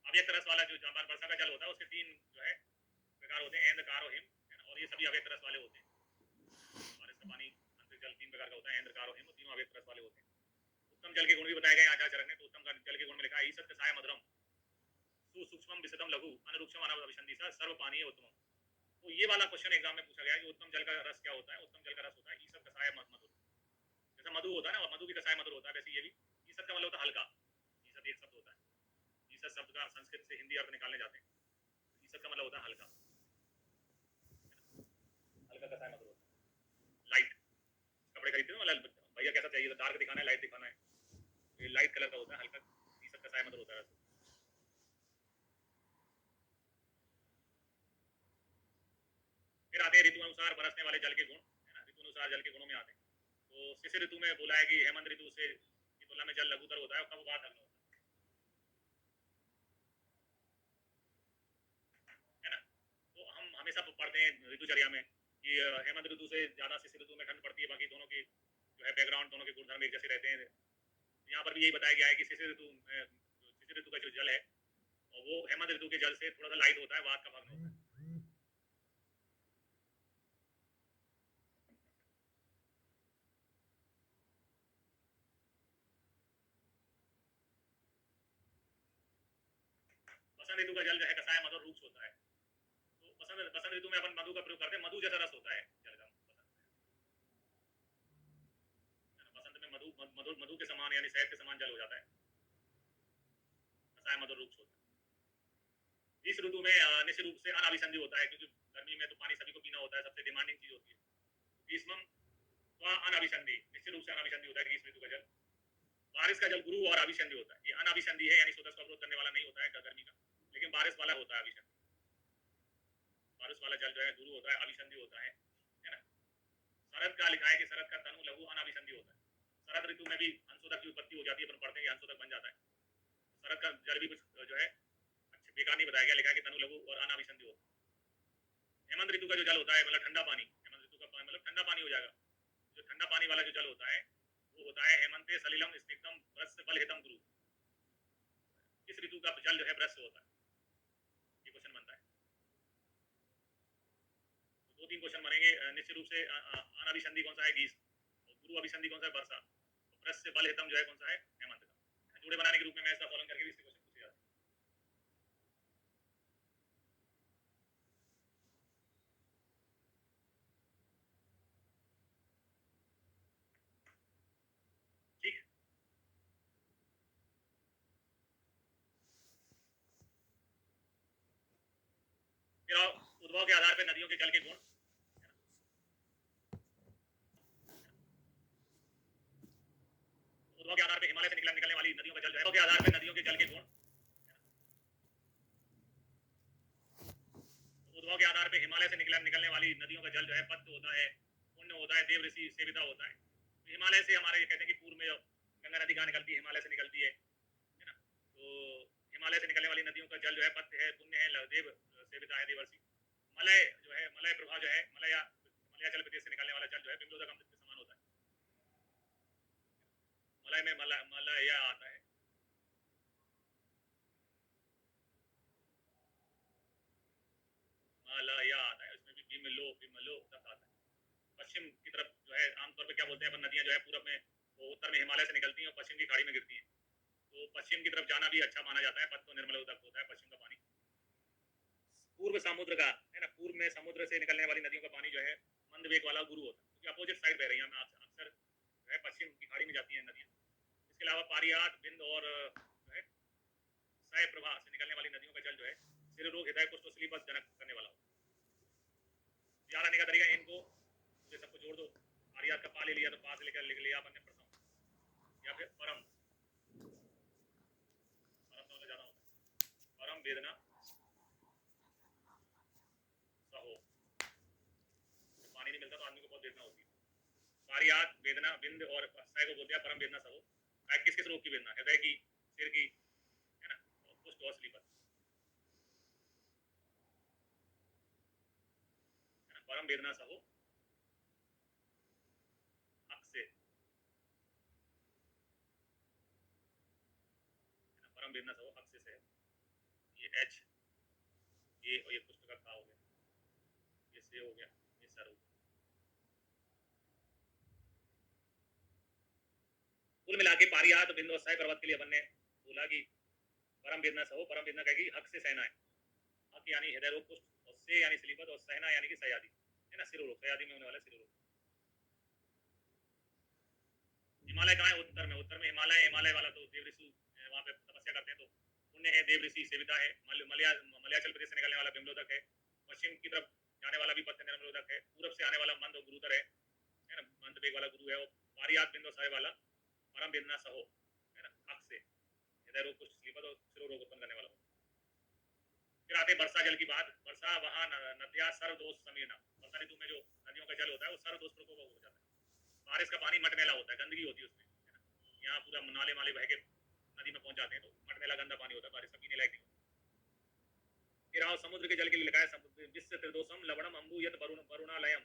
अव्यक्त रस वाला, जो वर्षा का जल होता है, उसके तीन जो है प्रकार होते हैं, एंध, कार और हिम, और ये सभी अव्यक्त रस वाले होते हैं। बारिश का पानी, अंतरिक्ष जल, तीन प्रकार का होता है, एंध, कार और हिम, तीनों अव्यक्त रस वाले होते हैं। उत्तम जल के गुण भी बताए गए आचार्य ने। तो उत्तम जल के गुण में लिखा है ईसत कसाय मधुरम सुसूक्ष्मम विशदम लघु अनरुक्षम अनाभिसंधिसा सर्व पानीय उत्तम। तो ये वाला क्वेश्चन एग्जाम में पूछा गया है कि उत्तम जल का रस क्या होता है। उत्तम जल का रस होता है ईसत कसाय मधुर। जैसा मधु होता है ना, मधु भी कसाय मधुर होता है, वैसे ये भी ईसत का मतलब होता है हल्का। ईसत एक शब्द होता है, ईसत शब्द का संस्कृत से हिंदी अर्थ निकालने जाते हैं, ईसत का मतलब होता है हल्का, हल्का कसाय मधुर होता है। लाइट कपड़े खरीदते हो मतलब भैया कैसा चाहिए, डार्क दिखाना है लाइट दिखाना है, ये लाइट कलर का होता है, हल्का ईसत कसाय मधुर होता है। फिर आते हैं ऋतु अनुसार बरसने वाले जल के गुण, है ना, ऋतु अनुसार जल के गुणों में आते हैं। तो शिशिर ऋतु में बोला है कि हेमंत ऋतु से की तुलना में जल लघुतर होता है और कब बात होता है ना। तो हम हमेशा पढ़ते हैं ऋतुचर्या में कि हेमंत ऋतु से ज्यादा शिशिर ऋतु में ठंड पड़ती है, बाकी दोनों की जो है बैकग्राउंड, दोनों के गुणधर्म एक जैसे रहते हैं। यहाँ पर भी यही बताया गया है कि शिशिर ऋतु का जो जल है वो हेमंत ऋतु के जल से थोड़ा सा लाइट होता है, वात का भग्न होता है। बसंत ऋतु का जल जो है कसाय मधुर रूक्ष होता है। तो बसंत ऋतु में अपन मधु का प्रयोग करते हैं, मधु जैसा रस होता है जल का। बसंत में मधु के समान यानी शहद के समान जल हो जाता है, कसाय मधुर रूक्ष होता है। इस ऋतु में निश्चित रूप से अनाभिसंधि होता है, क्योंकि गर्मी में तो पानी सभी को पीना होता है, सबसे डिमांडिंग चीज होती है। ग्रीष्मम तो अनाभिसंधि, निश्चित रूप से अनाभिसंधि होता है ग्रीष्म ऋतु का जल। बारिश का जल गुरु और अभिसंधि होता है। ये अनाभिसंधि है यानी स्वतः का अवरोध करने वाला नहीं होता है गर्मी का, लेकिन बारिश वाला होता है अभिसंधि। बारिश वाला जल जो है गुरु होता है, अभिसंधि होता है ना। शरद का लिखा है कि शरद का तनु लघु अनाभिसंधि होता है। शरद ऋतु में भी अंशोधक की उत्पत्ति हो जाती है, अपन पढ़ते हैं कि अंशोधक बन जाता है। शरद का जल भी कुछ जो है अच्छे बेकार नहीं बताया गया, लिखा है कि तनु लघु और अनाभिसंधि होता है। हेमंत ऋतु का जो जल होता है मतलब ठंडा पानी, हेमंत ऋतु का मतलब ठंडा पानी हो जाएगा। जो ठंडा पानी वाला जो जल होता है वो होता है हेमंते सलिलम स्निग्धम ब्रह्म बलहितम गुरु। इस ऋतु का जल जो है ब्रह्म होता है। ये क्वेश्चन बनता है, तो दो तीन क्वेश्चन बनेंगे निश्चित रूप से। अनाभिसंधि कौन सा है, ग्रीष्म, और गुरु अभिसंधि कौन सा है, वर्षा, और ब्रह्म से बलहितम जो है कौन सा है, हेमंत का। जोड़े बनाने के रूप में मैं इसका फॉलोइंग करके भी इसके क्वेश्चन पूछे जाते हैं। ठीक है, फिर उद्भव के आधार पर नदियों के जल के गुण। उद्भव के आधार पर हिमालय से निकलने वाली नदियों का जल जो है, के आधार पर नदियों के जल के गुण। उद्भव के आधार पर हिमालय से निकलने वाली नदियों का जल जो है पद्म होता है, पुण्य होता है, देव ऋषि सेविता होता है। तो हिमालय से हमारे कहते हैं कि पूर्व में गंगा नदी कहाँ निकलती है, हिमालय से निकलती है ना। तो हिमालय से निकलने वाली नदियों का जल जो है पद्म है, पुण्य है, देव सेविता है, देवर्षि। मलय जो है, मलय प्रभा जो है, मलयाचल प्रदेश से निकलने वाला जल जो है बिंदुदक अमृत के समान होता है। मलय में मलया आता है, मलया आता है, उसमें भी बिमलो शब्द आता है। पश्चिम की तरफ जो है आमतौर पर क्या बोलते हैं अपन, नदियां जो है पूरब में वो उत्तर में हिमालय से निकलती हैं और पश्चिम की खाड़ी में गिरती हैं। तो पश्चिम की तरफ जाना भी अच्छा माना जाता है, पद तो निर्मल उदक होता है पश्चिम का पानी। पूर्व समुद्र का है ना, पूर्व में समुद्र से निकलने वाली नदियों का पानी जो है मंद वेग वाला गुरु होता है, क्योंकि अपोजिट साइड बह रही है, अक्सर जो है पश्चिम की खाड़ी में जाती हैं नदियां। इसके अलावा पारियात, बिंद और जो है सय प्रभा से निकलने वाली नदियों का जल जो है सिर रोग, हृदय कुष्ठ, स्लीपस जनक करने वाला होता है। याद आने का तरीका इनको ये सबको जोड़ दो, आर्यात का पा ले लिया तो पा से लेकर लिख लिया अपन ने प्रथम, या फिर परम, परम तो ज्यादा होता है, परम वेदना सहो, जब पानी नहीं मिलता तो आदमी को बहुत वेदना होती है। आर्यात वेदना बिंद और सह को बोलते हैं परम वेदना सहो। किस किस रोग की वेदना, हृदय की, सिर की, है ना, कुष्ठ और स्लीपर, है ना, परम वेदना सहो अक से, परम वेदना सहो अक से, ये एच, ये और ये कुछ का खा हो गया, ये से हो गया, ये सर हो गया। कुल मिला के पारियात बिंदु और सह पर्वत के लिए अपन ने बोला कि परम वेदना सहो, परम वेदना कहेगी हक से सहना है, हक यानी हृदय रोग, कुष्ठ, और से यानी स्लीपत, और सहना यानी कि सयादी, है ना, सिरोरोग, सयादी में होने वाला सिरोरोग। हिमालय कहाँ है? उत्तर में, उत्तर में हिमालय, हिमालय वाला तो देव ऋषि वहाँ पे तपस्या करते हैं, तो पुण्य है, देव ऋषि सेविता है। मलयाचल प्रदेश से निकलने वाला बिम्लोदक है, पश्चिम की तरफ जाने वाला भी पथ निर्मलोदक है, पूरब से आने वाला मंद और गुरुतर है ना, मंद वेग वाला गुरु है, और पारियात बिंदु सह वाला परम वेदना सहो, है ना, हक से हृदय रोग, कुष्ठ, स्लीपत और सिरोरोग उत्पन्न करने वाला। फिर आते वर्षा जल की बात। वर्षा वहाँ नदियाँ सर्वदोष समीरना, वर्षा ऋतु में जो नदियों का जल होता है वो सर्वदोष प्रकोप हो जाता है, बारिश का पानी मटमैला होता है, गंदगी होती है उसमें, है ना, यहाँ पूरा नाले माले बह के नदी में पहुंच जाते हैं तो मटमैला गंदा पानी होता है, बारिश का पीने लायक नहीं होता। फिर आओ समुद्र के जल के लिए लिखा है समुद्र विश्व त्रिदोषम लवणम अम्बु यत वरुणालयम,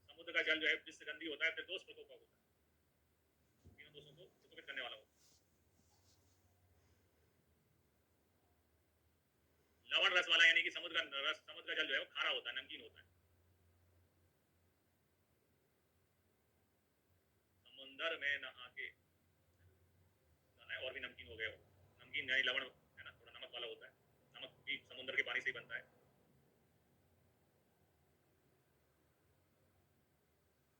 समुद्र का जल जो है विश्व गंदी होता है, त्रिदोष प्रकोप का होता है, तीनों दोषों को प्रकोपित करने वाला होता है। लवण रस वाला यानी कि समुद्र का रस, समुद्र का जल जो है वो खारा होता है, नमकीन होता है। समुद्र में नहा के, और भी नमकीन हो गए, नमकीन यानी लवण, है ना, थोड़ा नमक वाला होता है, नमक भी समुद्र के पानी से ही बनता है।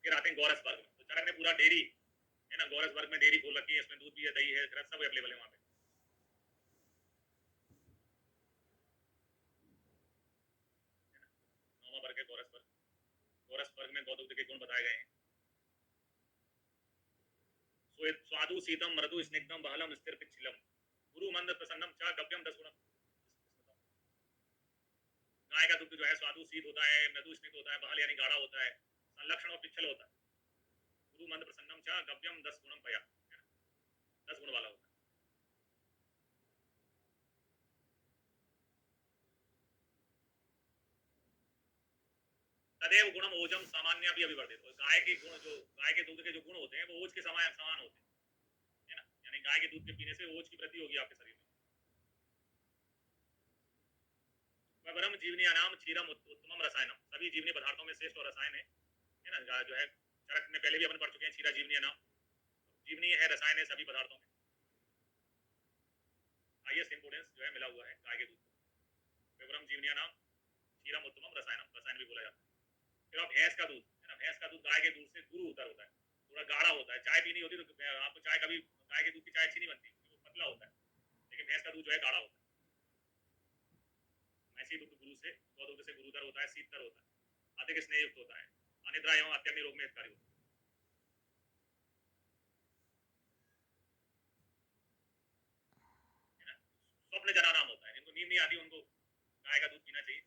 फिर आते हैं गौरस वर्ग में, तो चरक ने पूरा डेयरी, है ना, गौरस वर्ग में डेयरी खोल रखी है, इसमें दूध भी है, दही है, सब अवेलेबल है वहाँ पे। नौवां वर्ग है गौरस वर्ग। गौरस वर्ग में गौदुग्ध के गुण बताए गए हैं। स्वादु शीतम मृदु स्निग्धम बहलम स्थिर पिच्छिलम गुरु मंद प्रसन्नम च गव्यम 10 गुणम। गाय का दुग्ध जो है स्वादु शीत होता है, मृदु स्निग्ध होता है, बहल यानी गाढ़ा होता है, संलक्षण और पिच्छल होता है। गुरु मंद प्रसन्नम च गव्यम 10 गुणम पया, 10 गुण वाला होता है। तदेव गुणम ओजम सामान्य भी अभिवर्धित, गाय के गुण, जो गाय के दूध के जो गुण होते हैं वो ओज के समान होते हैं, है ना, यानी गाय के दूध के पीने से ओज की वृद्धि होगी आपके शरीर में। वरम जीवनी अनाम क्षीरम उत्तमम रसायनम, सभी जीवनी पदार्थों में श्रेष्ठ और रसायन है ना, जो है चरक में पहले भी अपन पढ़ चुके हैं, क्षीरा जीवनी अनाम, जीवनी है, रसायन है सभी पदार्थों में, हाईएस्ट इंपोर्टेंस जो है मिला हुआ है गाय के दूध को। विवरम जीवनी अनाम क्षीरम उत्तमम रसायनम, रसायन भी बोला जाता है। फिर अब भैंस का दूध, है ना, भैंस का दूध गाय के दूध से गुरु उतर होता है, थोड़ा गाढ़ा होता है, चाय पीनी होती है तो आपको चाय कभी गाय के दूध की चाय अच्छी नहीं बनती, वो पतला होता है, लेकिन भैंस का दूध जो है गाढ़ा होता है। मैसी दुग्ध गुरु से, गौदुग्ध से गुरुतर होता है, शीततर होता है, अधिक स्नेह युक्त होता है, अनिद्रा एवं अत्यग्नि रोग में हितकारी होता है। स्वप्न जरा नाम होता है, जिनको नींद नहीं आती उनको गाय का दूध पीना चाहिए,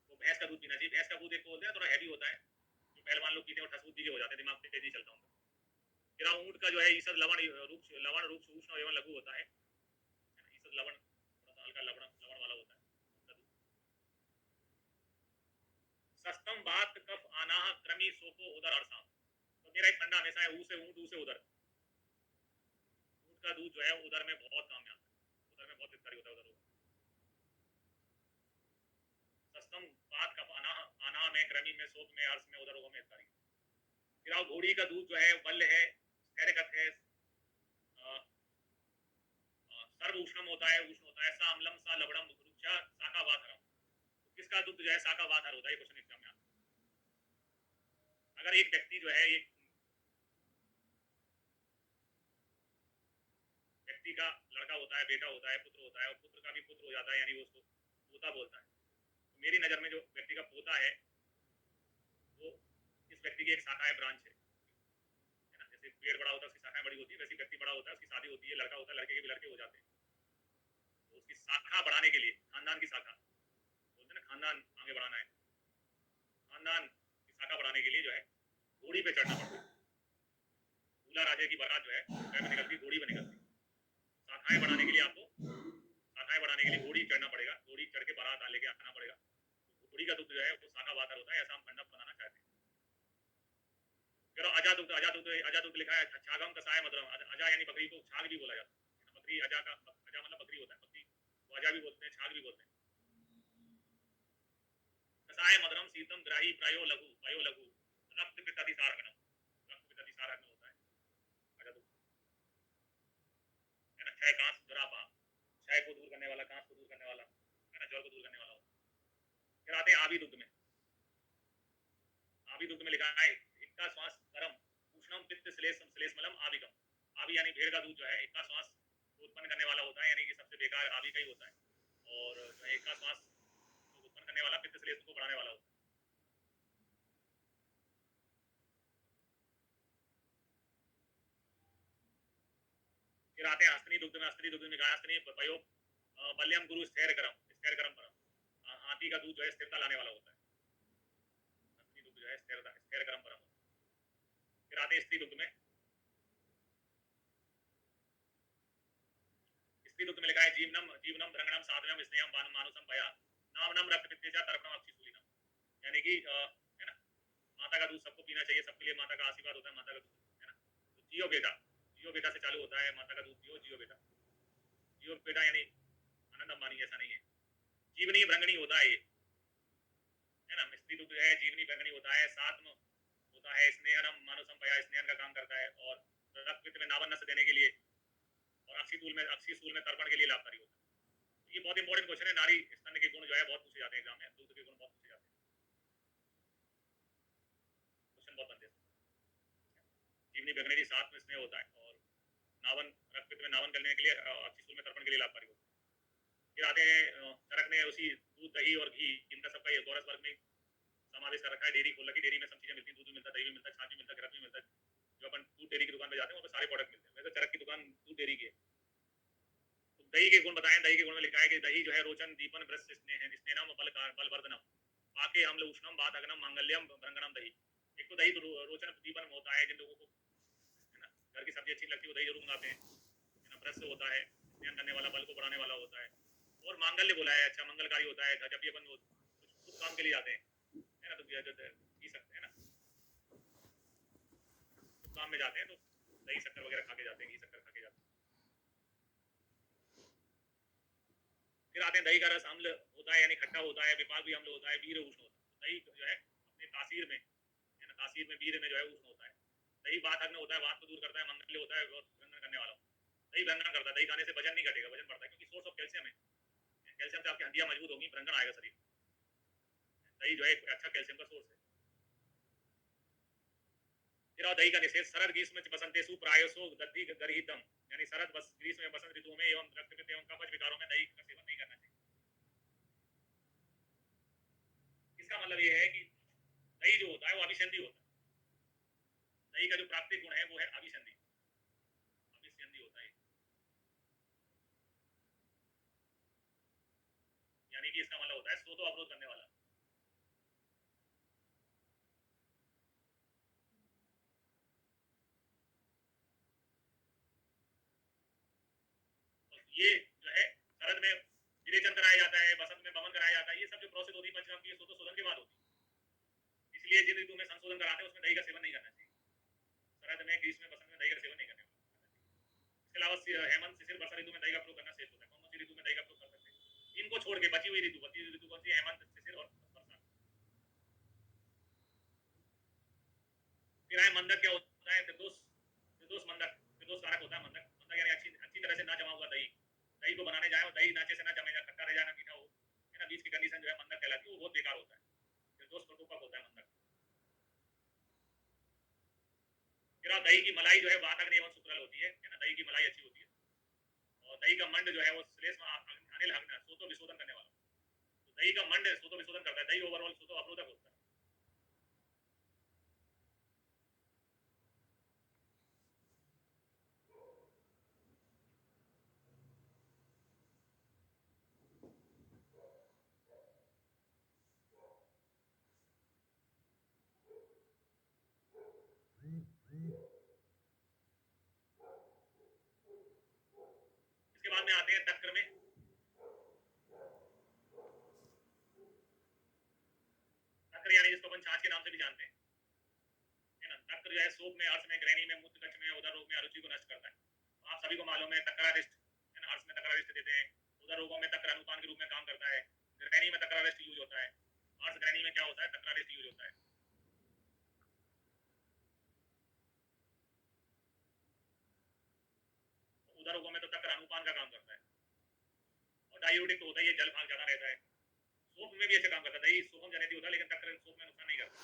वो भैंस का दूध पीना चाहिए। भैंस का दूध एक बोलते हैं थोड़ा हैवी होता है, जो पहलवान लोग पीते हैं और ठसबुद्धि के हो जाते हैं, दिमाग तेजी चलता उनका। फिर ऊँट का जो है ईसद लवण रूक्ष उष्ण एवं लघु होता है, ईसद लवण थोड़ा सा हल्का लवण लवण वाला होता है। सस्तम बात कफ आना क्रमी सोको उदर अरसा, तो मेरा एक फंडा हमेशा है ऊ से ऊँट, ऊ से उदर। ऊँट का दूध जो है उदर में बहुत काम में आता है, उदर में बहुत हितकारी होता है उदर। सस्तम बात कफ आना, आना में, क्रमी में, सोक में, अर्स में, उदर में हितकारी। फिर घोड़ी का दूध जो है बल है, स्थैर्यगत है, सर्व उष्णम होता है, उष्ण होता है, सा अम्लम सा लवणम रुक्षा साका वाथरम, तो किसका दूध जो है साका वाथर होता है, ये क्वेश्चन एग्जाम में आता है। अगर एक व्यक्ति जो है, एक व्यक्ति का लड़का होता है, बेटा होता है, पुत्र होता है, और पुत्र का भी पुत्र हो जाता है, यानी वो उसको पोता बोलता है, तो मेरी नजर में जो व्यक्ति का पोता है व्यक्ति की एक शाखा है, ब्रांच है ना। जैसे पेड़ बड़ा होता है उसकी शाखाएं बड़ी होती है, वैसे व्यक्ति बड़ा होता है उसकी शादी होती है, लड़का होता है लड़के के भी लड़के हो जाते हैं। तो उसकी शाखा बढ़ाने के लिए, खानदान की शाखा बोलते हैं ना, खानदान आगे बढ़ाना है, खानदान की शाखा बढ़ाने के लिए जो है घोड़ी पे चढ़ना पड़ता है। दूल्हा राजे की बारात जो है पैर में निकलती, घोड़ी पे निकलती। शाखाएं बढ़ाने के लिए आपको, शाखाएं बढ़ाने के लिए घोड़ी चढ़ना पड़ेगा, घोड़ी चढ़ के बारात लेके आना पड़ेगा। तो घोड़ी का दुग्ध जो है वो शाखा वातर होता है, ऐसा हम मंडप बनाना चाहते हैं। चलो अजा दुग्ध, अजा दुग्ध, अजा दुग्ध लिखा है, छागम कसाय मधुरम। अजा यानी बकरी को छाग भी बोला जाता है, बकरी अजा का, अजा मतलब बकरी होता है, बकरी को अजा भी बोलते हैं, छाग भी बोलते हैं। कसाय मधुरम शीतम ग्राही प्रायो लघु, प्रायो लघु रक्त पित्त अतिसारगणम, रक्त पित्त अतिसारगण होता है अजा दुग्ध है ना। क्षय कांस दुरापा, क्षय को दूर करने वाला, कांस को दूर करने वाला है ना, ज्वर को दूर करने वाला होता है। फिर आते हैं आबी दुग्ध में। आबी दुग्ध में लिखा है इक्का श्वास करम उष्णम पित्त श्लेषम श्लेषमलम आबिकम। आबी यानी भेड़ का दूध जो है इक्का श्वास को उत्पन्न करने वाला होता है, यानी कि सबसे बेकार आबी का ही होता है। और जो है इक्का श्वास को उत्पन्न करने वाला, पित्त श्लेष को बढ़ाने वाला होता है। फिर आते हैं हस्तनी दुग्ध में। हस्तनी दुग्ध में कहा हस्तनी प्रयोग बल्यम गुरु स्थिर करम, स्थिर करम परम। हाथी का दूध जो है स्थिरता लाने वाला होता है। हस्तनी दुग्ध जो है स्थिरता, स्थिर करम परम होता है। फिर आते हैं स्त्री दुग्ध में। स्त्री दुग्ध में लिखा है जीवनम, जीवनम द्रंगणम साधनम स्नेहम बानम मानुसम भया नामनम रक्त पित्तेजा तर्पणम अक्षिसूलिनम। यानी कि है ना, माता का दूध सबको पीना चाहिए, सबके लिए माता का आशीर्वाद होता है, माता का दूध है ना। तो जियो बेटा, जियो बेटा से चालू होता है, माता का दूध पियो, जियो बेटा। जियो बेटा यानी आनंद अंबानी, ऐसा नहीं है। जीवनी भ्रंगणी होता है ये, है ना। स्त्री दुग्ध है, जीवनी भ्रंगणी होता है। सात्म होता है स्नेहनम मानुसम भया, स्नेहन का काम करता है। और रक्त पित्त में नावन नस देने के लिए, और अक्षितूल में, अक्षिसूल में तर्पण के लिए लाभकारी होता है। ये बहुत इंपॉर्टेंट क्वेश्चन है। नारी स्तन के गुण जो है बहुत पूछे जाते हैं एग्जाम में, दूध के गुण बहुत पूछे जाते हैं, क्वेश्चन बहुत बनते हैं। जीवनी भ्रंगणी साथ में स्नेह होता है, और नावन रक्त पित्त में नावन करने के लिए, अक्षिसूल में तर्पण के लिए लाभकारी होता है। फिर आते हैं चरक ने उसी दूध दही और घी, इनका सबका ये गौरस वर्ग में समावेश कर रखा है। डेयरी खोल रखी, डेयरी में सब चीजें मिलती हैं, दूध भी मिलता है, दही भी मिलता है, छाछ भी मिलता है, घी भी मिलता है। जो अपन दूध डेयरी की दुकान पे जाते हैं वहाँ पे सारे प्रोडक्ट मिलते हैं। वैसे चरक की दुकान दूध डेयरी की है। तो दही के गुण बताएं। दही के गुण में लिखा है कि दही जो है रोचन दीपन ब्रश स्नेहम बलवर्धनम पाके हम उष्णम बात अग्नम मांगल्यम भ्रंगणम दही। एक तो दही रोचन दीपन होता है, जिन लोगों को है ना घर की सब्जी अच्छी लगती है वो दही जरूर मंगाते हैं, है ना। ब्रश होता है, स्नेहन करने वाला, बल को बढ़ाने वाला होता है। और मांगल्य बोला है, अच्छा मंगलकारी होता है। जब भी अपन कुछ शुभ काम के लिए जाते हैं, है ना, तो पी सकते हैं ना, शुभ काम में जाते हैं तो दही शक्कर वगैरह खा के जाते हैं, घी शक्कर खा के जाते हैं। फिर आते हैं दही का रस अम्ल होता है, यानी खट्टा होता है। विपाक भी अम्ल होता है, वीर उष्ण होता है। दही जो है अपने तासीर में, है ना, तासीर में वीर में जो है उष्ण होता है। दही बात अग्न होता है, बात को दूर करता है। मंगल्य होता है, भ्रंगण करने वाला। दही भ्रंगण करता है। दही खाने से वजन नहीं घटेगा, वजन बढ़ता है, क्योंकि सोर्स ऑफ कैल्शियम है। कैल्शियम से आपकी हड्डियां मजबूत होंगी, भ्रंगण आएगा शरीर। दही जो है एक अच्छा कैल्शियम का सोर्स है। फिर दही का निषेध शरद ग्रीष्म बसंतेषु प्रायसो दधि गर्हितम, यानी शरद ग्रीष्म में, बसंत ऋतु में एवं रक्त पित्त एवं कफज विकारों में दही का सेवन नहीं करना चाहिए। इसका मतलब ये है कि दही जो होता है वो अभिसंधि होता है। दही का जो प्राकृतिक गुण है वो है अभिसंधि, अभिसंधि होता है। यानी कि इसका मतलब होता है स्रोत अवरोध करने वाला। ये जो है शरद में विरेचन कराया जाता है, बसंत में बमन कराया जाता है। ये सब जो प्रोसेस होती है पंचकर्म की, तो शोधन के बाद होती है। इसलिए जिन ऋतु में संशोधन कराते हैं उसमें दही का सेवन नहीं करना चाहिए। शरद में, ग्रीष्म में, बसंत में दही का सेवन नहीं करना चाहिए। इसके अलावा हेमंत शिशिर वर्षा ऋतु में दही का प्रयोग करना शेष होता है। कौन सी ऋतु में दही का प्रयोग कर सकते हैं? इनको छोड़ के बची हुई ऋतु कौन सी? हेमंत, शिशिर और वर्षा। फिर आए मंदक। क्या होता है? निर्दोष, निर्दोष मंदक, निर्दोष कारक होता है मंदक। मंदक यानी अच्छी तरह से ना जमा हुआ दही। दही को बनाने जाए और दही नाचे से ना जमे, खट्टा रह जाए ना मीठा हो, है ना, बीच की कंडीशन जो है मंदक कहलाती है, वो बहुत बेकार होता है। निर्दोष प्रकोपक होता है मंदक। फिर दही की मलाई जो है वातग्नि एवं सुतरल होती है ना, दही की मलाई अच्छी होती है। और दही का मंड जो है वो श्लेष अनिल अग्नि सोतो विशोधन करने वाला। तो दही का मंड सोतो विशोधन करता है। दही ओवरऑल सोतो अवरोधक होता है। बाद में आते हैं तक्र में। तक्र यानी जिसको अपन छाछ के नाम से भी जानते हैं, है ना। तक्र जो है सोप में, अर्श में, ग्रहणी में, मूत्र कक्ष में, उदर रोग में अरुचि को नष्ट करता है। आप सभी को मालूम है तक्रारिष्ट, है ना, अर्श में तक्रारिष्ट देते हैं, उदर रोगों में तक्र अनुपान के रूप में काम करता है, ग्रहणी में तक्रारिष्ट यूज होता है। अर्श ग्रहणी में क्या होता है, तक्रारिष्ट यूज होता है। उदर रोगों में तो तक्र अनुपान का काम करता है, और डायूरेटिक तो होता है, ये जल भाग ज्यादा रहता है। सोप में भी ऐसे काम करता है, दही सोपम जनित होता है, लेकिन तक्र सोप में नुकसान नहीं करता,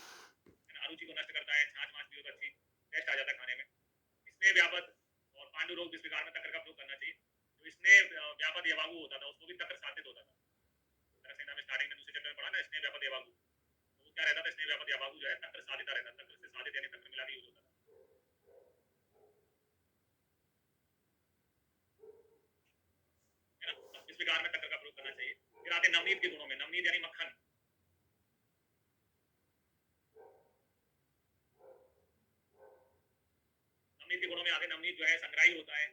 है ना। अरुचि को नष्ट करता है, छाछ माछ पियो तो अच्छी टेस्ट आ जाता है खाने में। इसमें व्यापद और पांडु रोग जिस प्रकार में तक्र का प्रयोग करना चाहिए। तो इसमें व्यापद यवागु होता था, उसको भी तक्र साधित होता था। तरह में स्टार्टिंग में दूसरे चैप्टर में पढ़ा ना, स्नेह व्यापद यवागु, तो वो क्या रहता था, स्नेह व्यापद यवागु जो है तक्र साधित रहता था, तक्र से साधित यानी तक्र मिला के यूज होता था, है ना। इस प्रकार में तक्र का प्रयोग करना चाहिए। फिर आते नवनीत के गुणों में, नवनीत यानी मक्खन। नवनीत के गुणों में आगे नवनीत जो है संग्राही होता है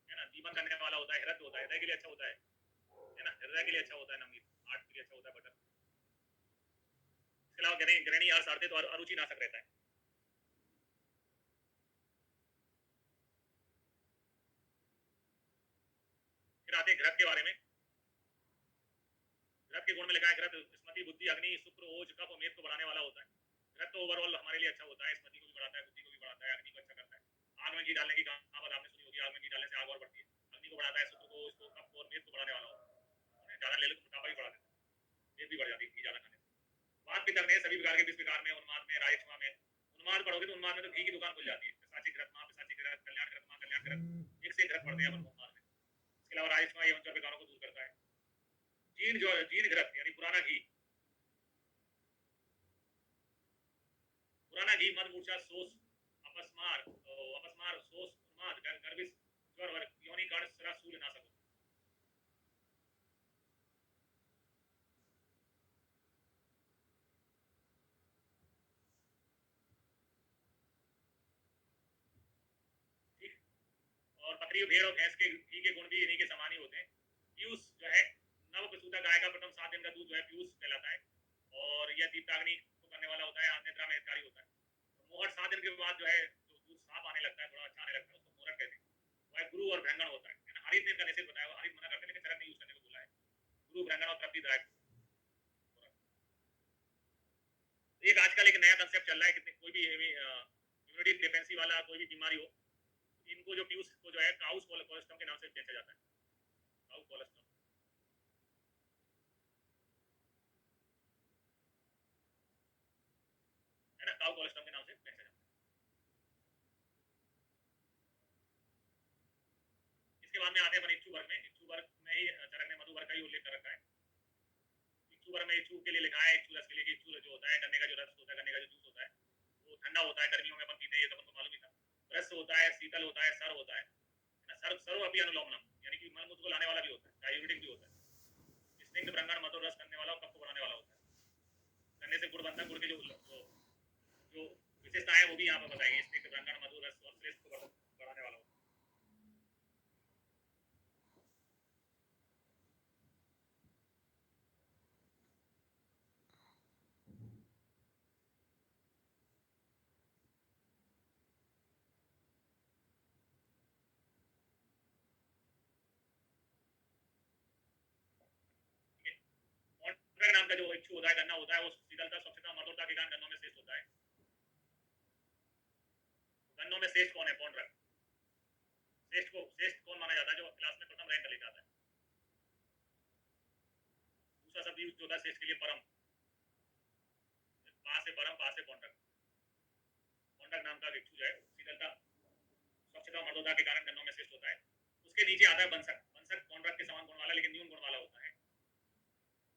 ना, जीवन करने वाला होता है, हृदय होता है, हृदय के लिए अच्छा होता है ना, हृदय के लिए अच्छा होता है नवनीत, हार्ट के लिए अच्छा होता है बटर। इसके अलावा ग्रहणी अर्श आते तो अरुचि नाशक रहता है। फिर आते घृत के बारे में। घृत के गुण में लिखा है घृत स्मृति, बुद्धि, अग्नि, शुक्र, ओज, कफ और मेद को बढ़ाने वाला होता है। घृत तो ओवरऑल हमारे लिए अच्छा होता है, स्मृति को भी बढ़ाता है, बुद्धि को भी बढ़ाता है, अग्नि को अच्छा करता है। आग में घी डालने की कहावत आपने सुनी होगी, आग में घी डालने से आग और बढ़ती है। अग्नि को बढ़ाता है, शुक्र को, ओज को, कफ और मेद को बढ़ाने वाला होता है। ज्यादा ले लो तो मोटापा भी बढ़ा देता है, मेद भी बढ़ जाती है घी ज्यादा खाने से। बात पितर ने सभी प्रकार के, किस प्रकार में, उन्माद में, रायक्षमा में। उन्माद पढ़ोगे तो उन्माद में तो घी की दुकान खुल जाती है, पिशाची घृत मां, पिशाची घृत, कल्याण घृत मां, कल्याण घृत, एक से घृत पढ़ते हैं अपन उन्माद में। इसके अलावा रायक्षमा एवं चर्म विकारों को दूर करता है। जीर्ण जो जीर्ण घृत यानी पुराना घी, पुराना घी मद मूर्छा शोष अपस्मार शोष उन्माद गर्भिश ज्वर और योनि कांड सरा शूल नाशक। ठीक। और बकरी भेड़ और भैंस के घी के गुण भी इन्हीं के समान ही होते हैं। पीयूष जो है नव प्रसूता गाय का प्रथम 7 दिन का दूध जो है पीयूष कहलाता है, और यह दीप्ताग्नि को करने वाला होता है, निद्रा में हितकारी होता है। तो मोहर 7 दिन के बाद जो है जो दूध साफ आने लगता है, थोड़ा अच्छा आने लगता है, उसको मोहर कहते हैं। वह गुरु और भ्रंगण होता है। हरित ने इनका निषेध बताया, हरित मना करते हैं, लेकिन चरक ने यूज करने को बोला है। गुरु भ्रंगण और तृप्तिदायक। एक आजकल एक नया कंसेप्ट चल रहा है कि कोई भी इम्यूनिटी डिफेंसी वाला कोई भी बीमारी हो, इनको जो पीयूष को जो है काउस कोलेस्ट्रॉम के नाम से बेचा जाता है। काउ कोलेस्ट्रॉम, है ना, काउ कोलेस्ट्रॉम के नाम से बेचा जाता है। इसके बाद में आते हैं अपन इच्छु वर्ग में। इच्छु वर्ग में ही चरक ने मधु वर्ग का ही उल्लेख कर रखा है। इच्छु वर्ग में इच्छु के लिए लिखा है, इच्छु रस के लिए, इच्छु जो होता है गन्ने का जो रस होता है, गन्ने का जो जूस होता है वो ठंडा होता है, गर्मियों में अपन पीते हैं, ये तो अपन को मालूम ही था। रस होता है, शीतल होता है, सर होता है ना, सर्व अभी अनुलोमनम यानी कि मल मूत्र को लाने वाला भी होता है, डायूरेटिक भी होता है। स्निग्ध भ्रंगण मधुर रस करने वाला और कफ को बढ़ाने वाला होता है। गन्ने से गुड़ बनता है, गुड़ के जो विशेषताएं वो भी यहाँ पर बताई है। स्निग्ध भ्रंगण मधुर रस और श्रेष्ठ को बढ़ाने वाला होता है। नाम का जो इच्छु होता है, गन्ना होता है, वो शीतलता, स्वच्छता, मधुरता के कारण गन्नों में श्रेष्ठ होता है। गन्नों में श्रेष्ठ कौन है? पौंड्रक। श्रेष्ठ कौन माना जाता है? जो क्लास में प्रथम रैंक लेके आता है। दूसरा शब्द यूज होता है श्रेष्ठ के लिए, परम। पा से परम, पा से पौंड्रक। पौंड्रक नाम का इच्छु जो है शीतलता, स्वच्छता, मधुरता के कारण गन्नों में श्रेष्ठ होता है। उसके नीचे आता है बंसक। बंसक पौंड्रक के समान गुण वाला लेकिन न्यून गुण वाला होता है।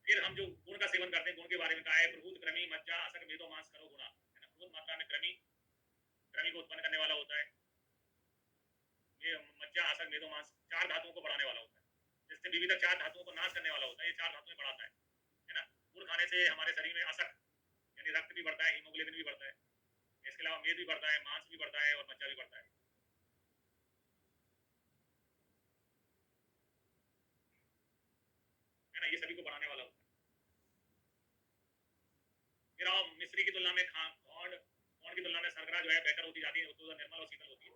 फिर हम जो गुण का सेवन करते हैं, गुण के बारे में कहा है, प्रभूत, कृमि, मज्जा, असक, मेदो, मांस, करो गुणा, है ना। बहुत मात्रा में कृमि को उत्पन्न करने वाला होता है। ये मज्जा, असक, मेदो, मांस 4 धातुओं को बढ़ाने वाला होता है। जिससे विविध 4 धातुओं को नाश करने वाला होता है, ये 4 धातुएं बढ़ाता है ना। गुड़ खाने से हमारे शरीर में असक यानी रक्त भी बढ़ता है, हीमोग्लोबिन भी बढ़ता है। इसके अलावा मेद भी बढ़ता है, मांस भी बढ़ता है और मज्जा भी बढ़ता है। ये सभी को बढ़ाने वाला होता है। फिर आओ मिश्री की तुलना में खॉन्ड की तुलना में शर्करा जो है बेहतर होती जाती है, तो निर्मल और शीतल होती है।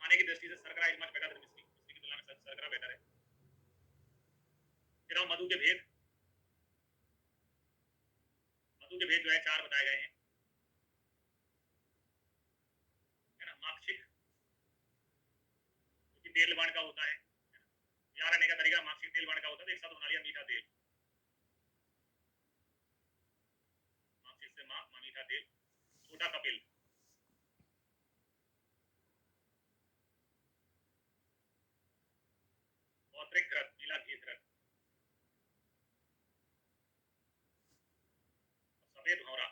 खाने की दृष्टि से शर्करा इज मच बेटर देन मिश्री की तुलना में शर्करा बेहतर है। फिर आओ मधु के भेद जो है 4 बताए गए हैं, है ना। माक्षिक जो कि तेल वर्ण का होता है, यार रहने का तरीका माक्षिक तेल वर्ण का होता है, तो एक साथ बना लिया मीठा तेल, माक्षिक से मीठा तेल। छोटा कपिल, पौत्रिक घृत पीला घी घृत, सफेद भौरा।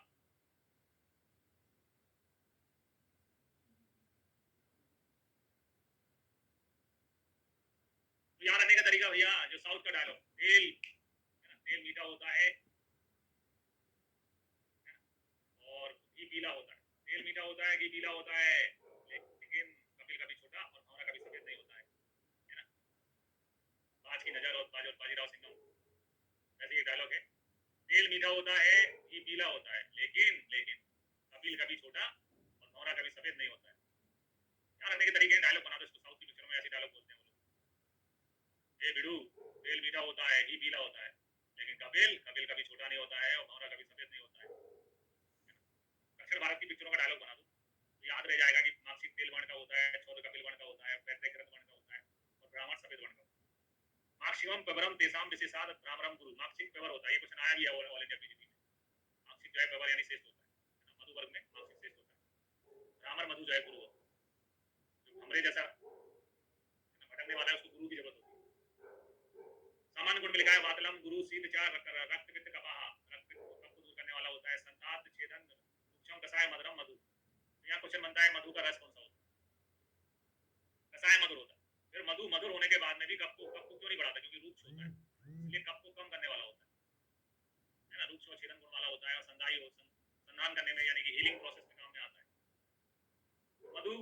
तो यहाँ रहने का तरीका भैया जो साउथ का डायलॉग, तेल तेल मीठा होता है और घी पीला होता है। तेल मीठा होता है, घी पीला होता है, लेकिन कपिल कभी छोटा और भौरा कभी सफेद नहीं होता है ना। बाज की नजर और बाजीराव सिंघम, ऐसे एक डायलॉग है, तेल मीठा होता है, घी पीला होता है, लेकिन कपिल कभी छोटा और भौरा कभी सफेद नहीं होता है। यहाँ रहने के तरीके डायलॉग बना दो इसको, साउथ की पिक्चरों में ऐसे डायलॉग बोलते हैं वो लोग। ए बिडू, तेल मीठा होता है, घी पीला होता है, लेकिन कपिल कभी छोटा नहीं होता है और भौरा कभी सफेद नहीं होता है। दक्षिण भारत की पिक्चरों का डायलॉग बना दो तो याद रह जाएगा कि मार्क्सिक तेल वर्ण का होता है, छौद कपिल वर्ण का होता है, पैतृक रथ वर्ण का होता है और ब्राह्मण सफेद वर्ण का होता है। मार्क्सिमम पेवरम तेसाम विशेषाद ब्राह्मणम गुरु, मार्क्सिक पेवर होता है, ये क्वेश्चन आया भी है ऑल इंडिया पीजीटी में। मार्क्सिक जो है पेवर यानी श्रेष्ठ होता है, मधु वर्ग में मार्क्सिक श्रेष्ठ होता है। ब्राह्मण मधु जो है गुरु होता है, जो हमरे जैसा भटकने वाला है उसको गुरु की जरूरत होती है। सामान्य गुण में लिखा है वातलम गुरु शीत चार रक्त पित्त कपाह, रक्त कफ को दूर करने वाला होता है। संतात छेदन सूक्ष्म कसाय मधुरम मधु, यहाँ क्वेश्चन बनता है मधु का रस कौन सा होता है, कसाय मधुर होता है। फिर मधु मधुर होने के बाद में भी कफ को क्यों नहीं बढ़ाता, क्योंकि रूक्ष होता है, इसलिए कफ को कम करने वाला होता है ना। रूक्ष और छेदन गुण वाला होता है और संधान करने में यानी कि हीलिंग प्रोसेस में काम में आता है। मधु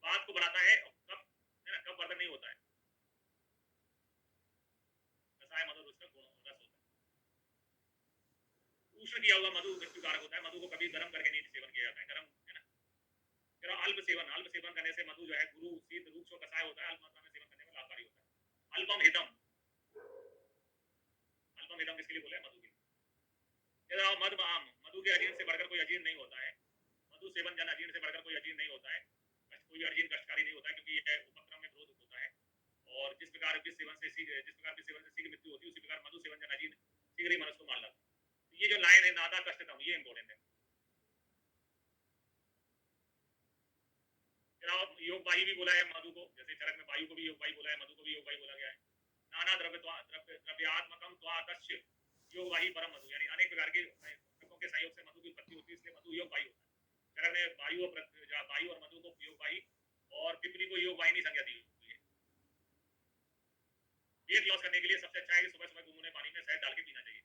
बात को बढ़ाता है और कफ है ना, कफ वर्धन नहीं होता है। कसाय मधुर उसका गुण रस होता है। उष्ण किया हुआ मधु मृत्यु कारक होता है, मधु को कभी गर्म करके नहीं सेवन किया जाता है, गर्म है ना। फिर अल्प सेवन करने से मधु जो है गुरु शीत रूक्ष और कसाय होता है, अल्प मात्रा में सेवन करने में लाभकारी होता है। अल्पम हितम, अल्पम हितम किसके लिए बोले, मधु के लिए। मद आम, मधु के अजीर्ण से बढ़कर कोई अजीर्ण नहीं होता है, मधु सेवन जन अजीर्ण से बढ़कर कोई अजीर्ण नहीं होता है, कोई अजीर्ण कष्टकारी नहीं होता है, क्योंकि यह उपक्रम में विरोध होता है। और जिस प्रकार विष सेवन से शीघ्र मृत्यु होती है, उसी प्रकार मधु सेवन जन अजीर्ण शीघ्र ही मनुष्य को मार लाता है। ये जो लाइन है नादा कष्टतम, ये इंपॉर्टेंट है। योगवाही भी बोला है मधु को, जैसे चरक में वायु को भी योगवाही बोला है, मधु को भी योगवाही बोला गया है। नाना द्रव्यात्मकम त्वातस्य योगवाही परम मधु, यानी अनेक प्रकार के घटकों के सहयोग से मधु की उत्पत्ति होती है, इसलिए मधु योगवाही होता है। चरक ने वायु और मधु को योगवाही और पिपली को योगवाही नहीं संज्ञा दी हुई है। वेट लॉस करने के लिए सबसे अच्छा है कि सुबह सुबह गुनगुने पानी में शहद डाल के पीना चाहिए,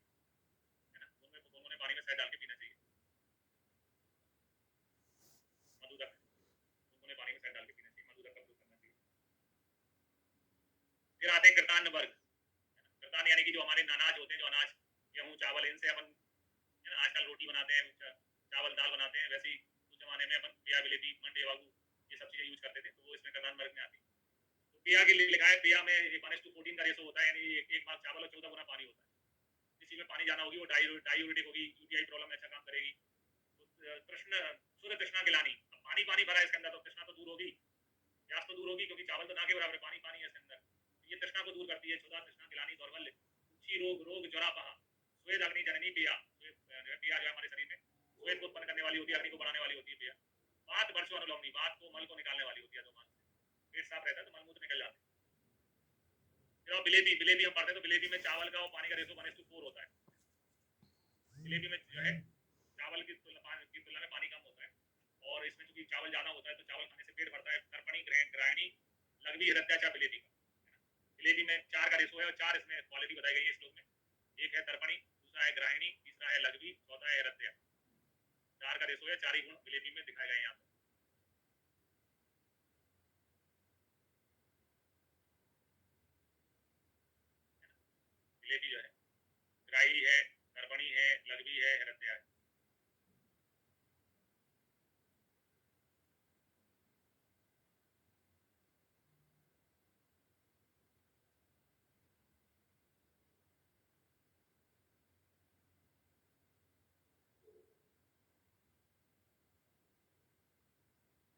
है ना। गुनगुने पानी में शहद डाल के पीना चाहिए, मधु तक गुनगुने पानी में शहद डाल के पीना चाहिए, मधु तक का प्रयोग करना चाहिए। फिर आते हैं कृतान्न वर्ग, कृतान्न यानी कि जो हमारे अनाज होते हैं, जो अनाज गेहूं चावल, इनसे अपन आजकल रोटी बनाते हैं, चावल दाल बनाते हैं, वैसे ही उस जमाने में अपन पिया बिलेती मंडे बाबू ये सब चीजें यूज करते थे, तो वो इसमें कृतान्न वर्ग में आती है। तो पिया के लिए लिखा है, पिया में 1:14 का रेशो होता है, यानी एक भाग चावल और 14 गुना पानी होता है। किसी में पानी जाना होगी वो डायूरेटिक होगी, यूटीआई प्रॉब्लम में अच्छा काम करेगी। तो कृष्ण शुद्ध कृष्णा गिलानी, पानी पानी भरा है इसके अंदर, तो कृष्णा तो दूर होगी, प्यास तो दूर होगी, क्योंकि चावल तो ना के बराबर पानी पानी है इसके अंदर, ये तृष्णा को दूर करती है। क्षुधा तृष्णा गिलानी दौर्बल्य उच्ची रोग जरापहा, स्वेद अग्नि जननी पिया, पिया जो हमारे शरीर में स्वेद को उत्पन्न करने वाली होती है, अग्नि को बढ़ाने वाली होती है पिया। बात वर्षो अनुलोमनी, बात को मल को निकालने वाली होती है, तो पेट साफ रहता है तो मलमूत्र निकल जाते हैं। बिलेबी हम पढ़ते हैं, तो बिलेबी में चावल का और पानी का रेशो 1:4 होता है। बिलेबी में जो है चावल की तुलना में पानी कम होता है, और इसमें चूंकि चावल ज्यादा होता है तो चावल खाने से पेट भरता है। तर्पणी ग्राहिणी लघवी हृदयाचा बिलेबी का, बिलेबी में 4 का रेशो है, और 4 इसमें क्वालिटी बताई गई है श्लोक में। एक है तर्पणी, दूसरा है ग्राहिणी, तीसरा है लघवी, चौथा है हृदय। 4 का रेशो है, 4 ही गुण बिलेबी में दिखाए गए यहाँ पर। बिलेबी जो है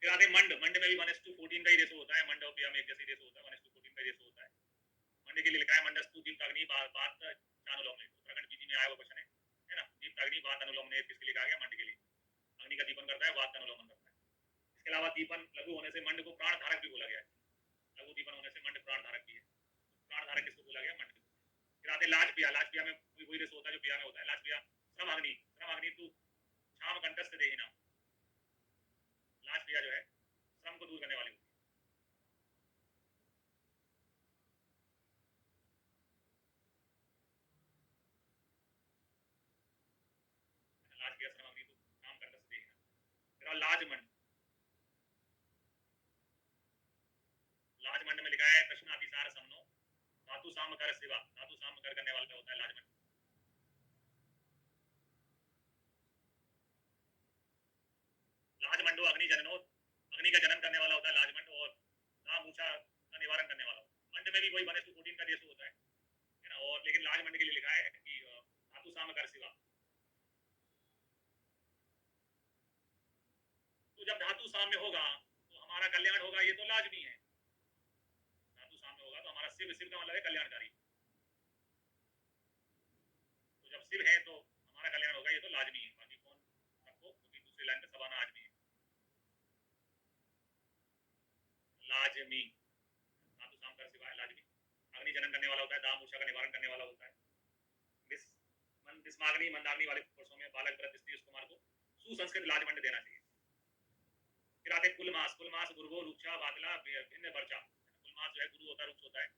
फिर आते हैं मंड। मंड में भी 1:14 का ही रेशो होता है। मंड और पिया में एक जैसे रेशो होता है, 1:14 का रेशो होता है। मंड के लिए लिखा है मंडस्तु दीप्ताग्नि बात चानुलोमने। उत्तराखंड पीजी में आया हुआ क्वेश्चन है ना। दीप्ताग्नि बात अनुलोमने किसके लिए कहा गया? मंड के लिए। अग्नि का दीपन करता है, वात का अनुलोमन करता है। इसके अलावा दीपन लघु होने से मंड को प्राण धारक भी बोला गया है। लघु दीपन होने से मंड प्राण धारक भी है। प्राण धारक किसको बोला गया? मंड। फिर आते लाज पिया। लाज पिया में वही रेशो होता है जो पिया में होता है। लाज पिया श्रम अग्नि। श्रम अग्नि तू छाम कंठस्थ देहिना। लाज पिया जो है श्रम को दूर करने वाली होती है। लाज पिया श्रम अग्नि तू छाम कंठस्थ देहिना। फिर लाज मंड। लाज मंड में लिखा है कृष्ण अतिसार समनो धातु साम कर शिवा। धातु साम कर करने वाला होता है लाज मंड। लाज मंडो अग्नि जननो। अग्नि का जन्म करने वाला होता है लाज मंड। और नाम ऊंचा का निवारण करने वाला। मंड में भी वही 1:14 का रेशो होता है ना। और लेकिन लाज मंड के लिए लिखा है कि धातु साम कर शिवा। तो जब धातु साम्य होगा तो हमारा कल्याण होगा, ये तो लाजमी है। धातु साम्य होगा तो हमारा शिव, शिव का मतलब है कल्याणकारी। तो जब शिव है तो हमारा कल्याण होगा, ये तो लाजमी है। बाकी कौन रखो, क्योंकि दूसरी लाइन में सब आना आजमी है। लाजमी धातु साम कर शिवा है, लाजमी। अग्नि जनन करने वाला होता है, दाम ऊषा का निवारण करने वाला होता है। बिस्माग्नि मंदाग्नि वाले पुरुषों में बालक व्रत स्त्री कुमार को सुसंस्कृत लाजमंड देना चाहिए। फिर आते कुलमास। कुलमास गुरुगो रुक्षा बादला भिन्न वर्षा। कुलमास जो है गुरु होता है, रुक्ष होता है,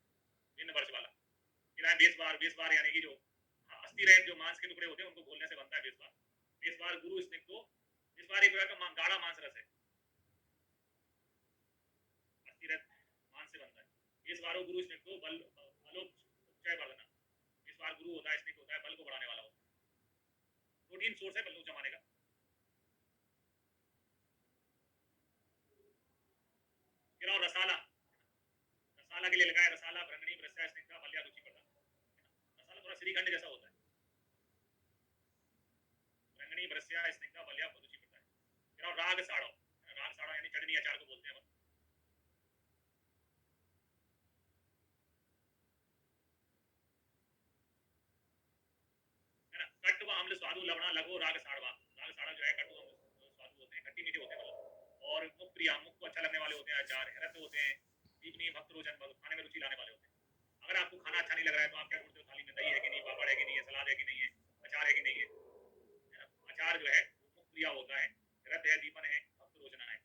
भिन्न वर्ष वाला। फिर है बेसबार। बेसबार यानी कि जो अस्थि रहित जो मांस के टुकड़े होते हैं उनको घोलने से बनता है बेसबार। बेसबार गुरु स्निग्धो। बेसबार एक प्रकार का गाढ़ा मांस रस है, अस्थि रहित मांस से बनता है। बेसबारो गुरु स्निग्धो बल बलोपचय वर्धना। बेसबार गुरु होता है, स्निग्ध होता है, बल को बढ़ाने वाला होता है। प्रोटीन सोर्स है बल्लू जमाने का। फिर और रसाला। रसाला के लिए लगा है रसाला भ्रंगणी वृषा स्निग्धा बल्या रुचि प्रदान। रसाला थोड़ा श्रीखंड जैसा होता है। भ्रंगणी वृषा स्निग्धा बल्या रुचि प्रदान। फिर और राग साड़ो। राग साड़ो यानी चटनी अचार को बोलते हैं। है ना। कट्ट व अम्ल स्वादु लवणा लघु राग साड़वा। राग साड़ा जो है कट्टू अम्ल स्वादु होते हैं, खट्टी मीठे होते हैं मतलब। और मुख प्रिया, मुख को अच्छा लगने वाले होते हैं अचार। रत होते हैं, दीपनी भक्त रोचन, खाने में रुचि लाने वाले होते हैं। अगर आपको खाना अच्छा नहीं लग रहा है तो आप क्या ढूंढते हो? थाली में दही है कि नहीं, पापड़ है कि नहीं है, सलाद है कि नहीं है, अचार है कि नहीं है। अचार जो है मुख प्रिया होता है, रत है, दीपन है, भक्त रोचना है।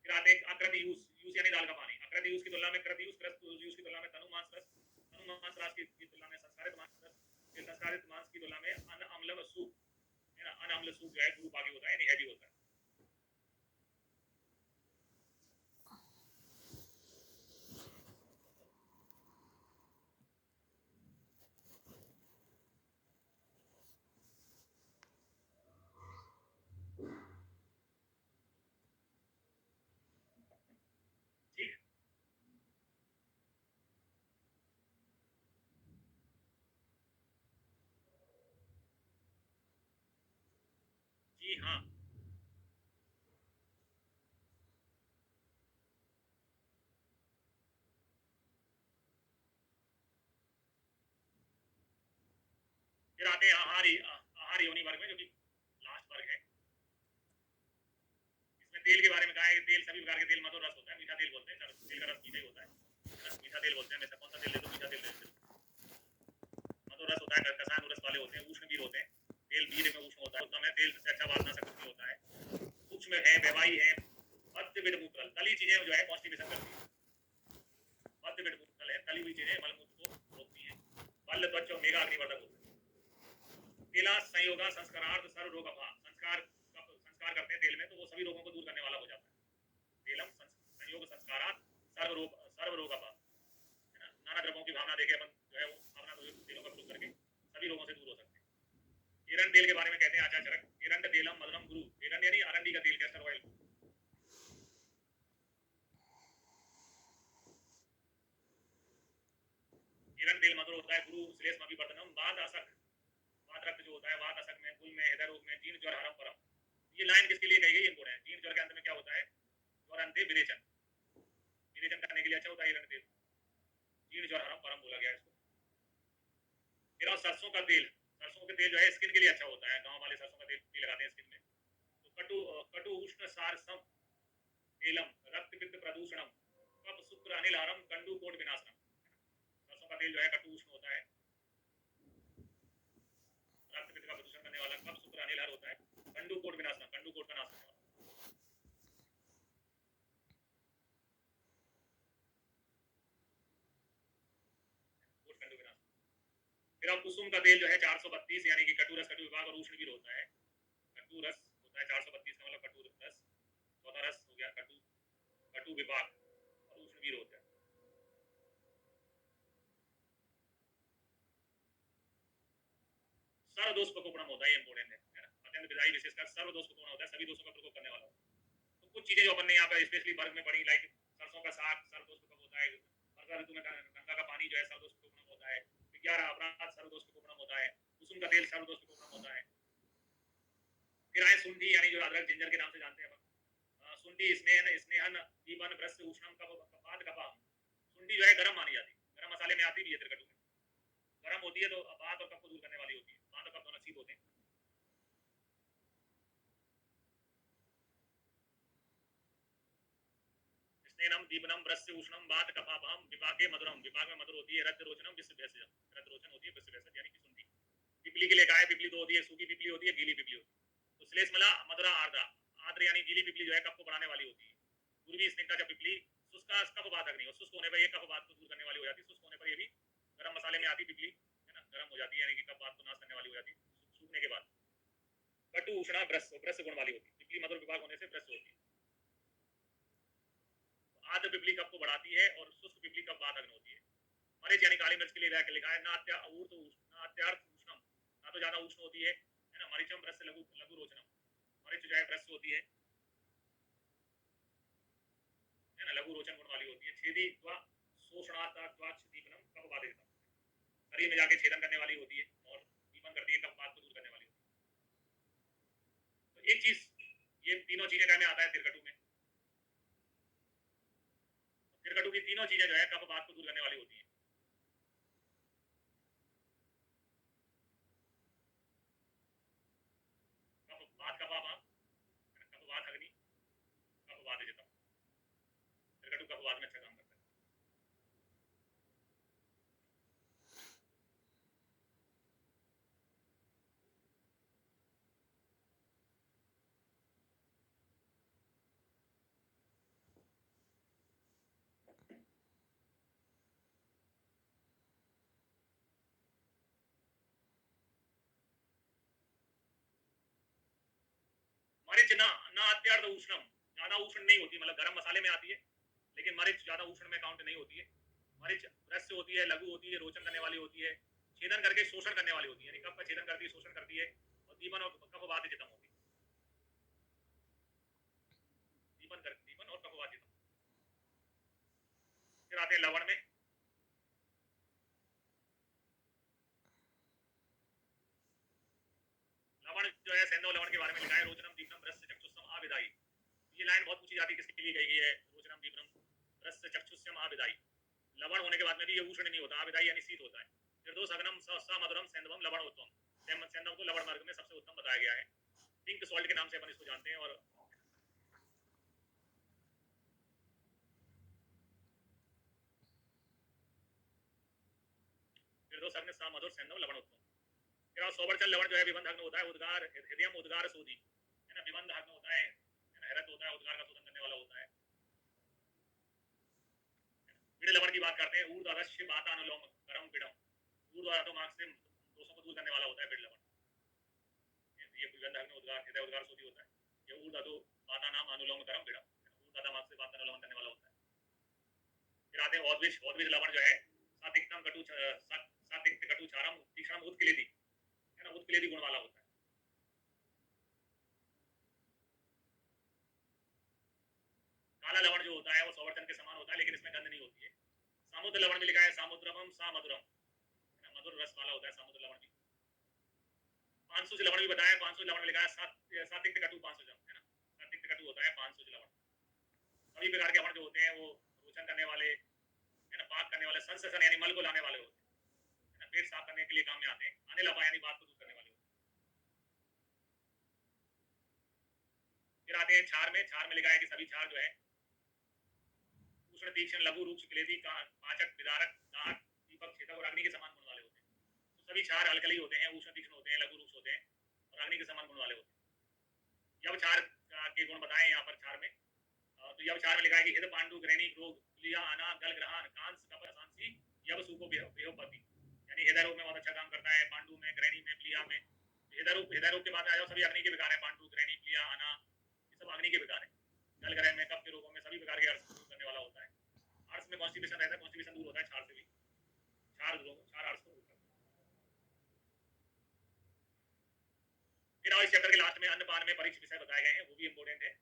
फिर आते हैं अकृत यूज। यूज यानी दाल का पानी। अकृत यूज की तुलना में कृत यूज, कृत यूज की तुलना में तनु मांस रस, तनु मांस रस की तुलना में संस्कारित मांस रस, फिर संस्कारित मांस की तुलना में अन अम्ल सूप। है ना। अन अम्ल सूप जो है गुरु पागी होता है, यानी हैवी होता है। ठीक। जी हाँ। फिर आते हैं आहार। आहार योनि वर्ग में, जो कि लास्ट वर्ग है। इसमें तेल के बारे में कहा है कि तेल सभी प्रकार के तेल मधुर रस होता है, मीठा तेल बोलते हैं। तेल का रस मीठा ही होता है ना। मीठा तेल बोलते हैं। हमेशा कौन सा तेल दे दो? मीठा तेल दे दो। मधुर रस होता है, कसान रस वाले होते हैं, उष्ण वीर होते हैं। तेल वीर में उष्ण होता है, उत्तम है। तेल से अच्छा वासना से कुछ नहीं होता है। सूक्ष्म है, वैवाही है, मध्य विडमूत्रल। तली चीजें जो है कॉन्स्टिपेशन करती है। मध्य विडमूत्रल है, तली हुई चीजें मलमूत्र को रोकती है। बल त्वच और मेघा अग्निवर्धक होता है। तेला संयोगा संस्कारार्थ सर्व रोग अपा। संस्कार करते हैं तेल में तो वो सभी रोगों को दूर करने वाला हो जाता है। तेलम संयोग संस्कारार्थ सर्व रोग अपा। है ना। नाना द्रव्यों की भावना देके अपन जो है वो भावना तेलों का प्रयोग करके सभी रोगों से दूर हो सकते हैं। एरंड तेल के बारे में कहते हैं आचार्य चरक। एरंड तेलम मदनम गुरु। एरंड यानी अरंडी का तेल, कैस्टर ऑयल। एरंड तेल मधुर होता है, गुरु श्लेष अभिवर्धनम। वाद असक। वाद रक्त जो होता है, वाद असक में, कुल में, हृदय रोग में, जीर्ण ज्वर हरम परम। ये लाइन किसके लिए कही गई? इंपोर्टेंट है। जीर्ण ज्वर के अंत में क्या होता है? और अंते विरेचन, विरेचन करने के लिए अच्छा होता है हिरण्य तेल। जीर्ण ज्वर हरम परम बोला गया इसको। फिर और सरसों का तेल, सरसों का तेल जो है स्किन के लिए अच्छा होता है, गांव वाले सरसों का तेल भी लगाते हैं स्किन में। तो कटु कटु उष्ण सारसम तेलम रक्त पित्त प्रदूषणम कफ शुक्र अनिलहरम कंडू कोट विनाशनम। सरसों का तेल जो है कटु उष्ण होता है, रक्त पित्त का प्रदूषण करने वाला, कफ शुक्र अनिलहर होता है, कंडू कोट विनाशनम, कंडू कोट का नाश करने वाला। फिर अब कुसुम का तेल जो है 432 यानी कि कटुरस, कटु विभाग और उष्णवीर होता है। कटुरस होता है 432 का मतलब कटुरस, चौथा रस हो गया कटु, कटु विभाग और उष्णवीर होता है। सर्वदोष प्रकोपणम होता है, ये इंपॉर्टेंट है ना, अत्यंत विधायी विशेषकर सर्वदोष प्रकोपण होता है, सभी दोषों का प्रकोप करने वाला होता है। तो कुछ चीजें जो अपन ने यहाँ पे स्पेशली वर्ग में पढ़ी, लाइक सरसों का साग सर्वदोष प्रकोप होता है, वर्षा ऋतु में गंगा का पानी जो है सर्वदोष प्रकोपणम होता है, विज्ञान अपराध सर्वदोष प्रकोपणम होता है, कुसुम का तेल सर्वदोष प्रकोपणम होता है। फिर आए सुंडी यानी जो अदरक जिंजर के नाम से जानते हैं अपन, सुंडी स्नेहन दीपन भ्रष्ट उष्णम कपात कपाम। सुंडी जो है गर्म मानी जाती है, गर्म मसाले में आती भी है त्रिकटु में, गर्म होती है तो बात और कफ को दूर करने वाली होती है, बात और कफ दोनों शीत होते हैं। स्नेहनम दीपनम भ्रष्ट उष्णम बात कपाम विपाके मधुरम, विपाक में मधुर होती है, रक्त रोचनम विश्व भेषजम, रक्त रोचन होती है विश्व भेषज यानी कि सुंडी। पिपली के लिए कहा है, पिपली दो होती है, सूखी पिपली होती है, गीली पिपली होती है। तो श्लेष मला मधुरा आर्द्रा, आर्द्र यानी गीली पिपली जो है कफ को बढ़ाने वाली होती है। पूर्वी स्निग्धा जब पिपली शुष्क कफ बात अग्नि, और शुष्क होने पर ये कफ बात को दूर करने वाली हो जाती है, शुष्क होने पर ये भी गर्म मसाले में आती पिपली है ना, गर्म हो जाती है यानी कि कफ बात को नाश करने वाली हो जाती है सूखने के बाद। कटु उष्णा भ्रष्ट, भ्रष्ट गुण वाली होती है, पिपली मधुर विभाग होने से भ्रष्ट होती है। आर्द्र पिपली कफ को बढ़ाती है और शुष्क पिपली कफ बात अग्नि होती है। मरीच यानी काली मिर्च के लिए लिखा है ना अत्यार्थ उष्णम, ना तो ज्यादा उष्ण होती है ना, मरीचम भ्रष्ट लघु लघु रोचनम, मरीच जो है भ्रष्ट होती है ना, लघु रोचन गुण वाली होती है। छेदी त्वा शोषणात्वाक्ष दीपनम कफ बाधितम, शरीर में जाके छेदन करने वाली होती है और दीपन करती है, कफ बात को दूर करने वाली होती है। तो एक चीज, ये तीनों चीजें कहने आता है त्रिकटु में, त्रिकटु की तीनों चीजें जो है कफ बात को दूर करने वाली होती है। कफ बात कफ बात अग्नि, कफ बात जतम, त्रिकटु कफ बात में अच्छा काम करता है। मरीच ना ना अत्यार्थ उष्णम, ज्यादा उष्ण नहीं होती, मतलब गर्म मसाले में आती है लेकिन मरीच ज्यादा उष्ण में काउंट नहीं होती है। मरीच भ्रष्ट होती है, लघु होती है, रोचन करने वाली होती है, छेदन करके शोषण करने वाली होती है, यानी कफ का छेदन करती है, शोषण करती है, और दीपन और कफ बात जितम होती है, दीपन और कफ बात जितम। फिर आते हैं लवण में, लवण जो है सैंधव लवण के बारे में लिखा है, रोचनम दीपनम भ्रष्ट चक्षुषम आविदाई। ये लाइन बहुत पूछी जाती है, किसके लिए गई है, रोचनम दीपनम भ्रष्ट चक्षुषम आविदाई। लवण होने के बाद में भी ये उष्ण नहीं होता, आविदाई यानी शीत होता है। निर्दोष अग्नम स मधुरम सैंधवम लवण उत्तम, सैंधव को लवण मार्ग में सबसे उत्तम बताया गया है, पिंक सॉल्ट के नाम से अपन इसको जानते हैं। और निर्दोष अग्नि स मधुर सैंधव लवण उत्तम। फिर सोबरचल लवण जो है विबंध अग्नि होता है, उद्गार हृदयम उद्गार सोधी है ना, विबंध अग्नि होता है, हैरत होता है, उद्गार का शोधन करने वाला होता है। पीड़े लवण की बात करते हैं, ऊर्ध्व अवश्य वातानुलोम करम पीड़म, ऊर्ध्व अधोमार्ग से दोषों को दूर करने वाला होता है पीड़े लवण। ये विबंध अग्नि उद्गार हृदय उद्गार सोधी होता है। ये ऊर्ध्व अधो वातानाम अनुलोम करम पीड़म, ऊर्ध्व अधोमार्ग से वातानुलोम करने वाला होता है। फिर आते हैं औद्विज, औद्विज लवण जो है सातिक्तम कटु सातिक्त कटु चारम तीक्ष्णम उत्किलेदी है ना, उत्किलेदी गुण वाला होता है। काला लवण जो होता है वो सोवर्चन के समान होता है लेकिन इसमें गंध नहीं होती है। समुद्र लवण में लिखा है सामुद्रम सा मधुरम, मधुर रस वाला होता है समुद्र लवण भी। 500 लवण भी बताया, 500 लवण में लिखा है सातिक्त कटु 500 है ना, सातिक्त कटु होता है 500 लवण। सभी प्रकार के हवन जो होते हैं वो रोशन करने वाले, है ना, पाक करने वाले, संसेशन यानी मल को लाने वाले होते हैं, है ना, पेट साफ करने के लिए काम में आते हैं, आने लपा यानी बात को दूर करने वाले होते हैं। फिर आते हैं क्षार में। क्षार में लिखा है कि सभी क्षार जो है उष्ण, तीक्ष्ण, लघु, रूक्ष, क्लेदी, पाचक, विदारक, दाहक, दीपक, छेदक और अग्नि के समान गुण वाले होते हैं। तो सभी क्षार अल्कली होते हैं, उष्ण, तीक्ष्ण होते हैं, लघु, रूक्ष होते हैं और अग्नि के समान गुण वाले होते हैं। यव क्षार के गुण बताए यहाँ पर क्षार में। तो यव क्षार में लिखा है कि हित, पांडु, ग्रहणी, क्रोध, लिया, आना, गल, ग्रहण, कांस, कप, सांसी, यव, सुको, बेहोपति, यानी हृदय रोग में बहुत अच्छा काम करता है, पांडु में, ग्रहणी में, प्लिया में। हृदय रोग के बाद आ जाओ, सभी अग्नि के विकार है, पांडु, ग्रहणी, प्लिया, आना, ये सब अग्नि के विकार है। गल ग्रहण में, कफ के रोगों में, सभी प्रकार के अर्थ दूर करने वाला होता है। आर्ट्स में कॉन्स्टिपेशन रहता है, कॉन्स्टिपेशन दूर होता है क्षार से भी। क्षार आर्ट्स को दूर करता है। फिर इस चैप्टर के लास्ट में अन्नपान में परीक्ष विषय बताए गए हैं, वो भी इंपॉर्टेंट है।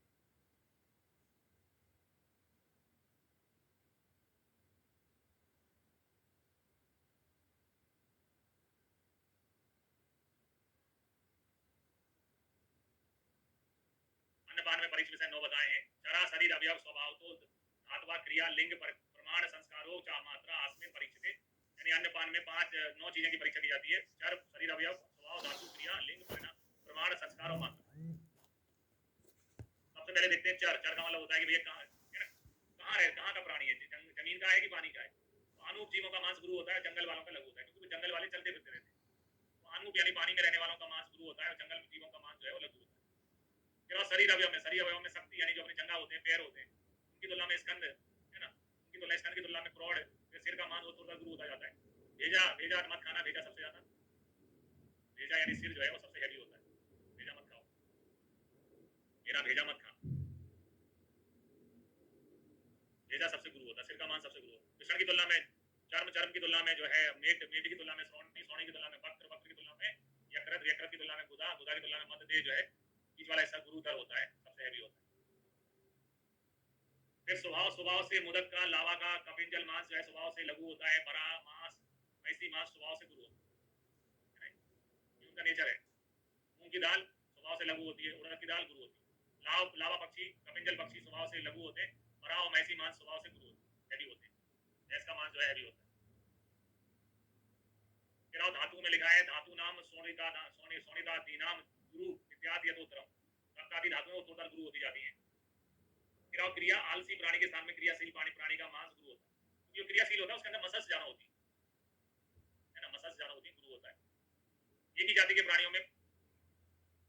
अन्नपान में परीक्ष विषय 9 बताए हैं। चरा, शरीर, अवयव, स्वभाव, तो धातुवा, क्रिया, लिंग, प्रमाण, संस्कारों, चा, मात्रा, आसमें परीक्षित, यानी अन्नपान में 9 चीजें की परीक्षा की जाती है। चर, शरीर, अवयव, स्वभाव, धातु, क्रिया, लिंग, प्रमाण, संस्कार और मात्रा। सबसे पहले देखते हैं चर। चर का मतलब होता है कि भैया कहाँ का प्राणी है, जमीन का है कि पानी का है। तो अनूप जीवों का मांस गुरु होता है, जंगल वालों का लघु होता है, क्योंकि जंगल वाले चलते फिरते रहते हैं। तो अनूप यानी पानी में रहने वालों का मांस गुरु होता है और जंगल जीवों का मांस जो है वो लघु होता है। फिर शरीर अवयव में, शरीर अवयव में शक्ति यानी जो अपनी जंगा होते हैं, पैर होते हैं, उनकी तुलना में स्कंद, है ना, उनकी तुलना स्कंद की तुलना में प्रौढ़, सिर का मांस वो थोड़ा गुरु होता जाता है। भेजा मत खाना, भेजा सबसे ज्यादा, भेजा यानी सिर जो है वो सबसे हैवी होता है, भेजा मत खाओ, मेरा भेजा मत खा, भेजा सबसे गुरु होता है, सिर का मांस सबसे गुरु होता है। कृष्ण की तुलना में चर्म की तुलना में जो है मेट की तुलना में श्रोणी की तुलना में वक्र की तुलना में यकृत की तुलना में गुदा की तुलना में मध्य जो है बीच वाला ऐसा गुरुतर होता है, सबसे हैवी होता है। फिर स्वभाव से मुदक का, लावा का, कपिंजल मांस जो है स्वभाव से लघु होता है। बरा मांस, मैसी मांस स्वभाव से गुरु होता है, ये उनका नेचर है। मूंग की दाल स्वभाव से लघु होती है, उड़द की दाल गुरु होती है। लावा पक्षी, कपिंजल पक्षी स्वभाव से लघु होते हैं। बरा और मैसी मांस स्वभाव से गुरु होते हैं, हैवी होते हैं। भैंस का मांस जो है हैवी होता है। फिर धातु में लिखा है धातु नाम सोनिता दीनाम गुरु इत्यादि यथोत्तरम, सप्तादि धातुएं उत्तरोत्तर गुरु होती जाती हैं। फिर क्रिया, आलसी प्राणी के स्थान में क्रियाशील प्राणी का मांस गुरु होता है। जो क्रियाशील होता है उसके अंदर मसल्स ज्यादा होती है ना, मसल्स ज्यादा होती है, गुरु होता है। एक ही जाति के प्राणियों में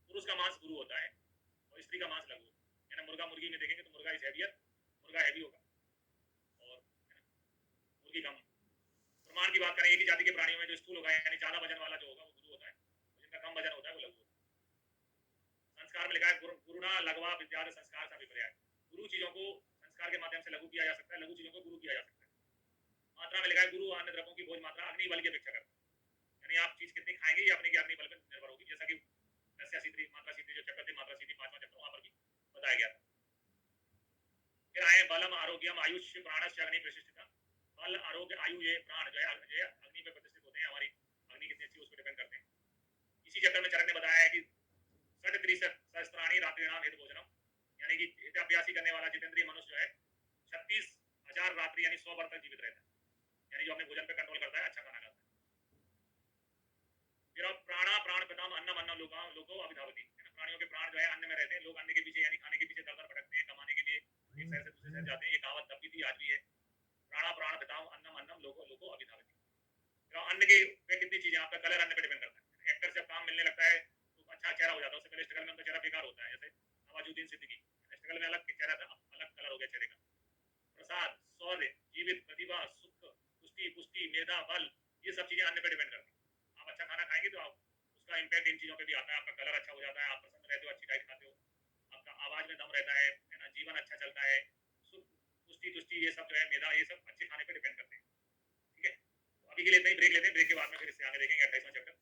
पुरुष का मांस गुरु होता है और स्त्री का मांस लघु होता है। यानी मुर्गा मुर्गी में देखेंगे तो मुर्गा इज हेवियर, मुर्गा हैवी होगा और मुर्गी कम। प्रमाण की बात करें, एक ही जाति के प्राणियों में जो स्थूल होगा यानी ज्यादा वजन वाला जो होगा वो गुरु होता है, जिनका कम वजन होता है वो लघु होता है। संस्कार में लिखा है गुरुणा लघवा विद्याद संस्कार का विपर्य। गुरु चीजों को संस्कार के माध्यम से लघु किया जा सकता है, लघु चीजों को गुरु किया जा सकता है। मात्रा में लिखा है गुरु अन्य द्रव्यों की भोज मात्रा अग्नि बल की अपेक्षा करता है, यानी आप चीज कितनी खाएंगे ये अपने की अग्नि बल पर निर्भर होगी, जैसा कि मात्रा सीधी जो चक्कर थे, मात्रा सीधी 5वां चैप्टर वहां पर भी बताया गया था। फिर आए बलम, आरोग्यम, आयुष, प्राणस्य अग्नि प्रतिष्ठिता। बल, आरोग्य, आयु, ये प्राण जो है अग्नि पे प्रतिष्ठित होते हैं। हमारी अग्नि कितनी अच्छी उस पर डिपेंड करते हैं। इसी चैप्टर में चरक ने बताया है कि 63 सहस्त्राणी रात्रि नाम हित भोजनम, यानी कि हिताभ्यासी करने वाला जितेंद्रिय मनुष्य जो है 36,000 रात्रि यानी 100 वर्ष तक जीवित रहता है, यानी जो अपने भोजन पे कंट्रोल करता है, अच्छा खाना खाता है। फिर अब प्राण पिताम अन्नम अन्नम लोगों अभिधावती, प्राणियों के प्राण जो है अन्न में रहते हैं। लोग अन्न के पीछे यानी खाने के पीछे दर भटकते हैं, कमाने के लिए एक शहर से दूसरे शहर जाते हैं। ये कहावत तब भी थी, आज भी है। प्राण पिताम अन्नम अन्नम लोगों अभिधावती। अन्न के पे कितनी चीजें, आपका कलर अन्न पे डिपेंड करता है। एक्टर से काम मिलने लगता है तो अच्छा चेहरा हो जाता है, उससे पहले स्ट्रगल में उनका चेहरा बेकार होता है। जैसे नवाजुद्दीन सिद्दीकी, स्ट्रगल में अलग चेहरा था, अलग कलर हो गया चेहरे का। प्रसाद, शौर्य, जीवित, प्रतिभा, सुख, पुष्टि, मेधा, बल, ये सब चीजें अन्न पे डिपेंड करती है। आप अच्छा खाना खाएंगे तो आप उसका इम्पैक्ट इन चीजों पे भी आता है। आपका कलर अच्छा हो जाता है, आप प्रसन्न रहते हो, अच्छी डाइट खाते हो, आपका आवाज में दम रहता है ना, जीवन अच्छा चलता है। सुख, पुष्टि, ये सब जो है, मेधा, ये सब अच्छे खाने पे डिपेंड करते हैं। ठीक है, तो अभी के लिए इतना ही, ब्रेक लेते हैं। ब्रेक के बाद में फिर इससे आगे देखेंगे 28वां चैप्टर।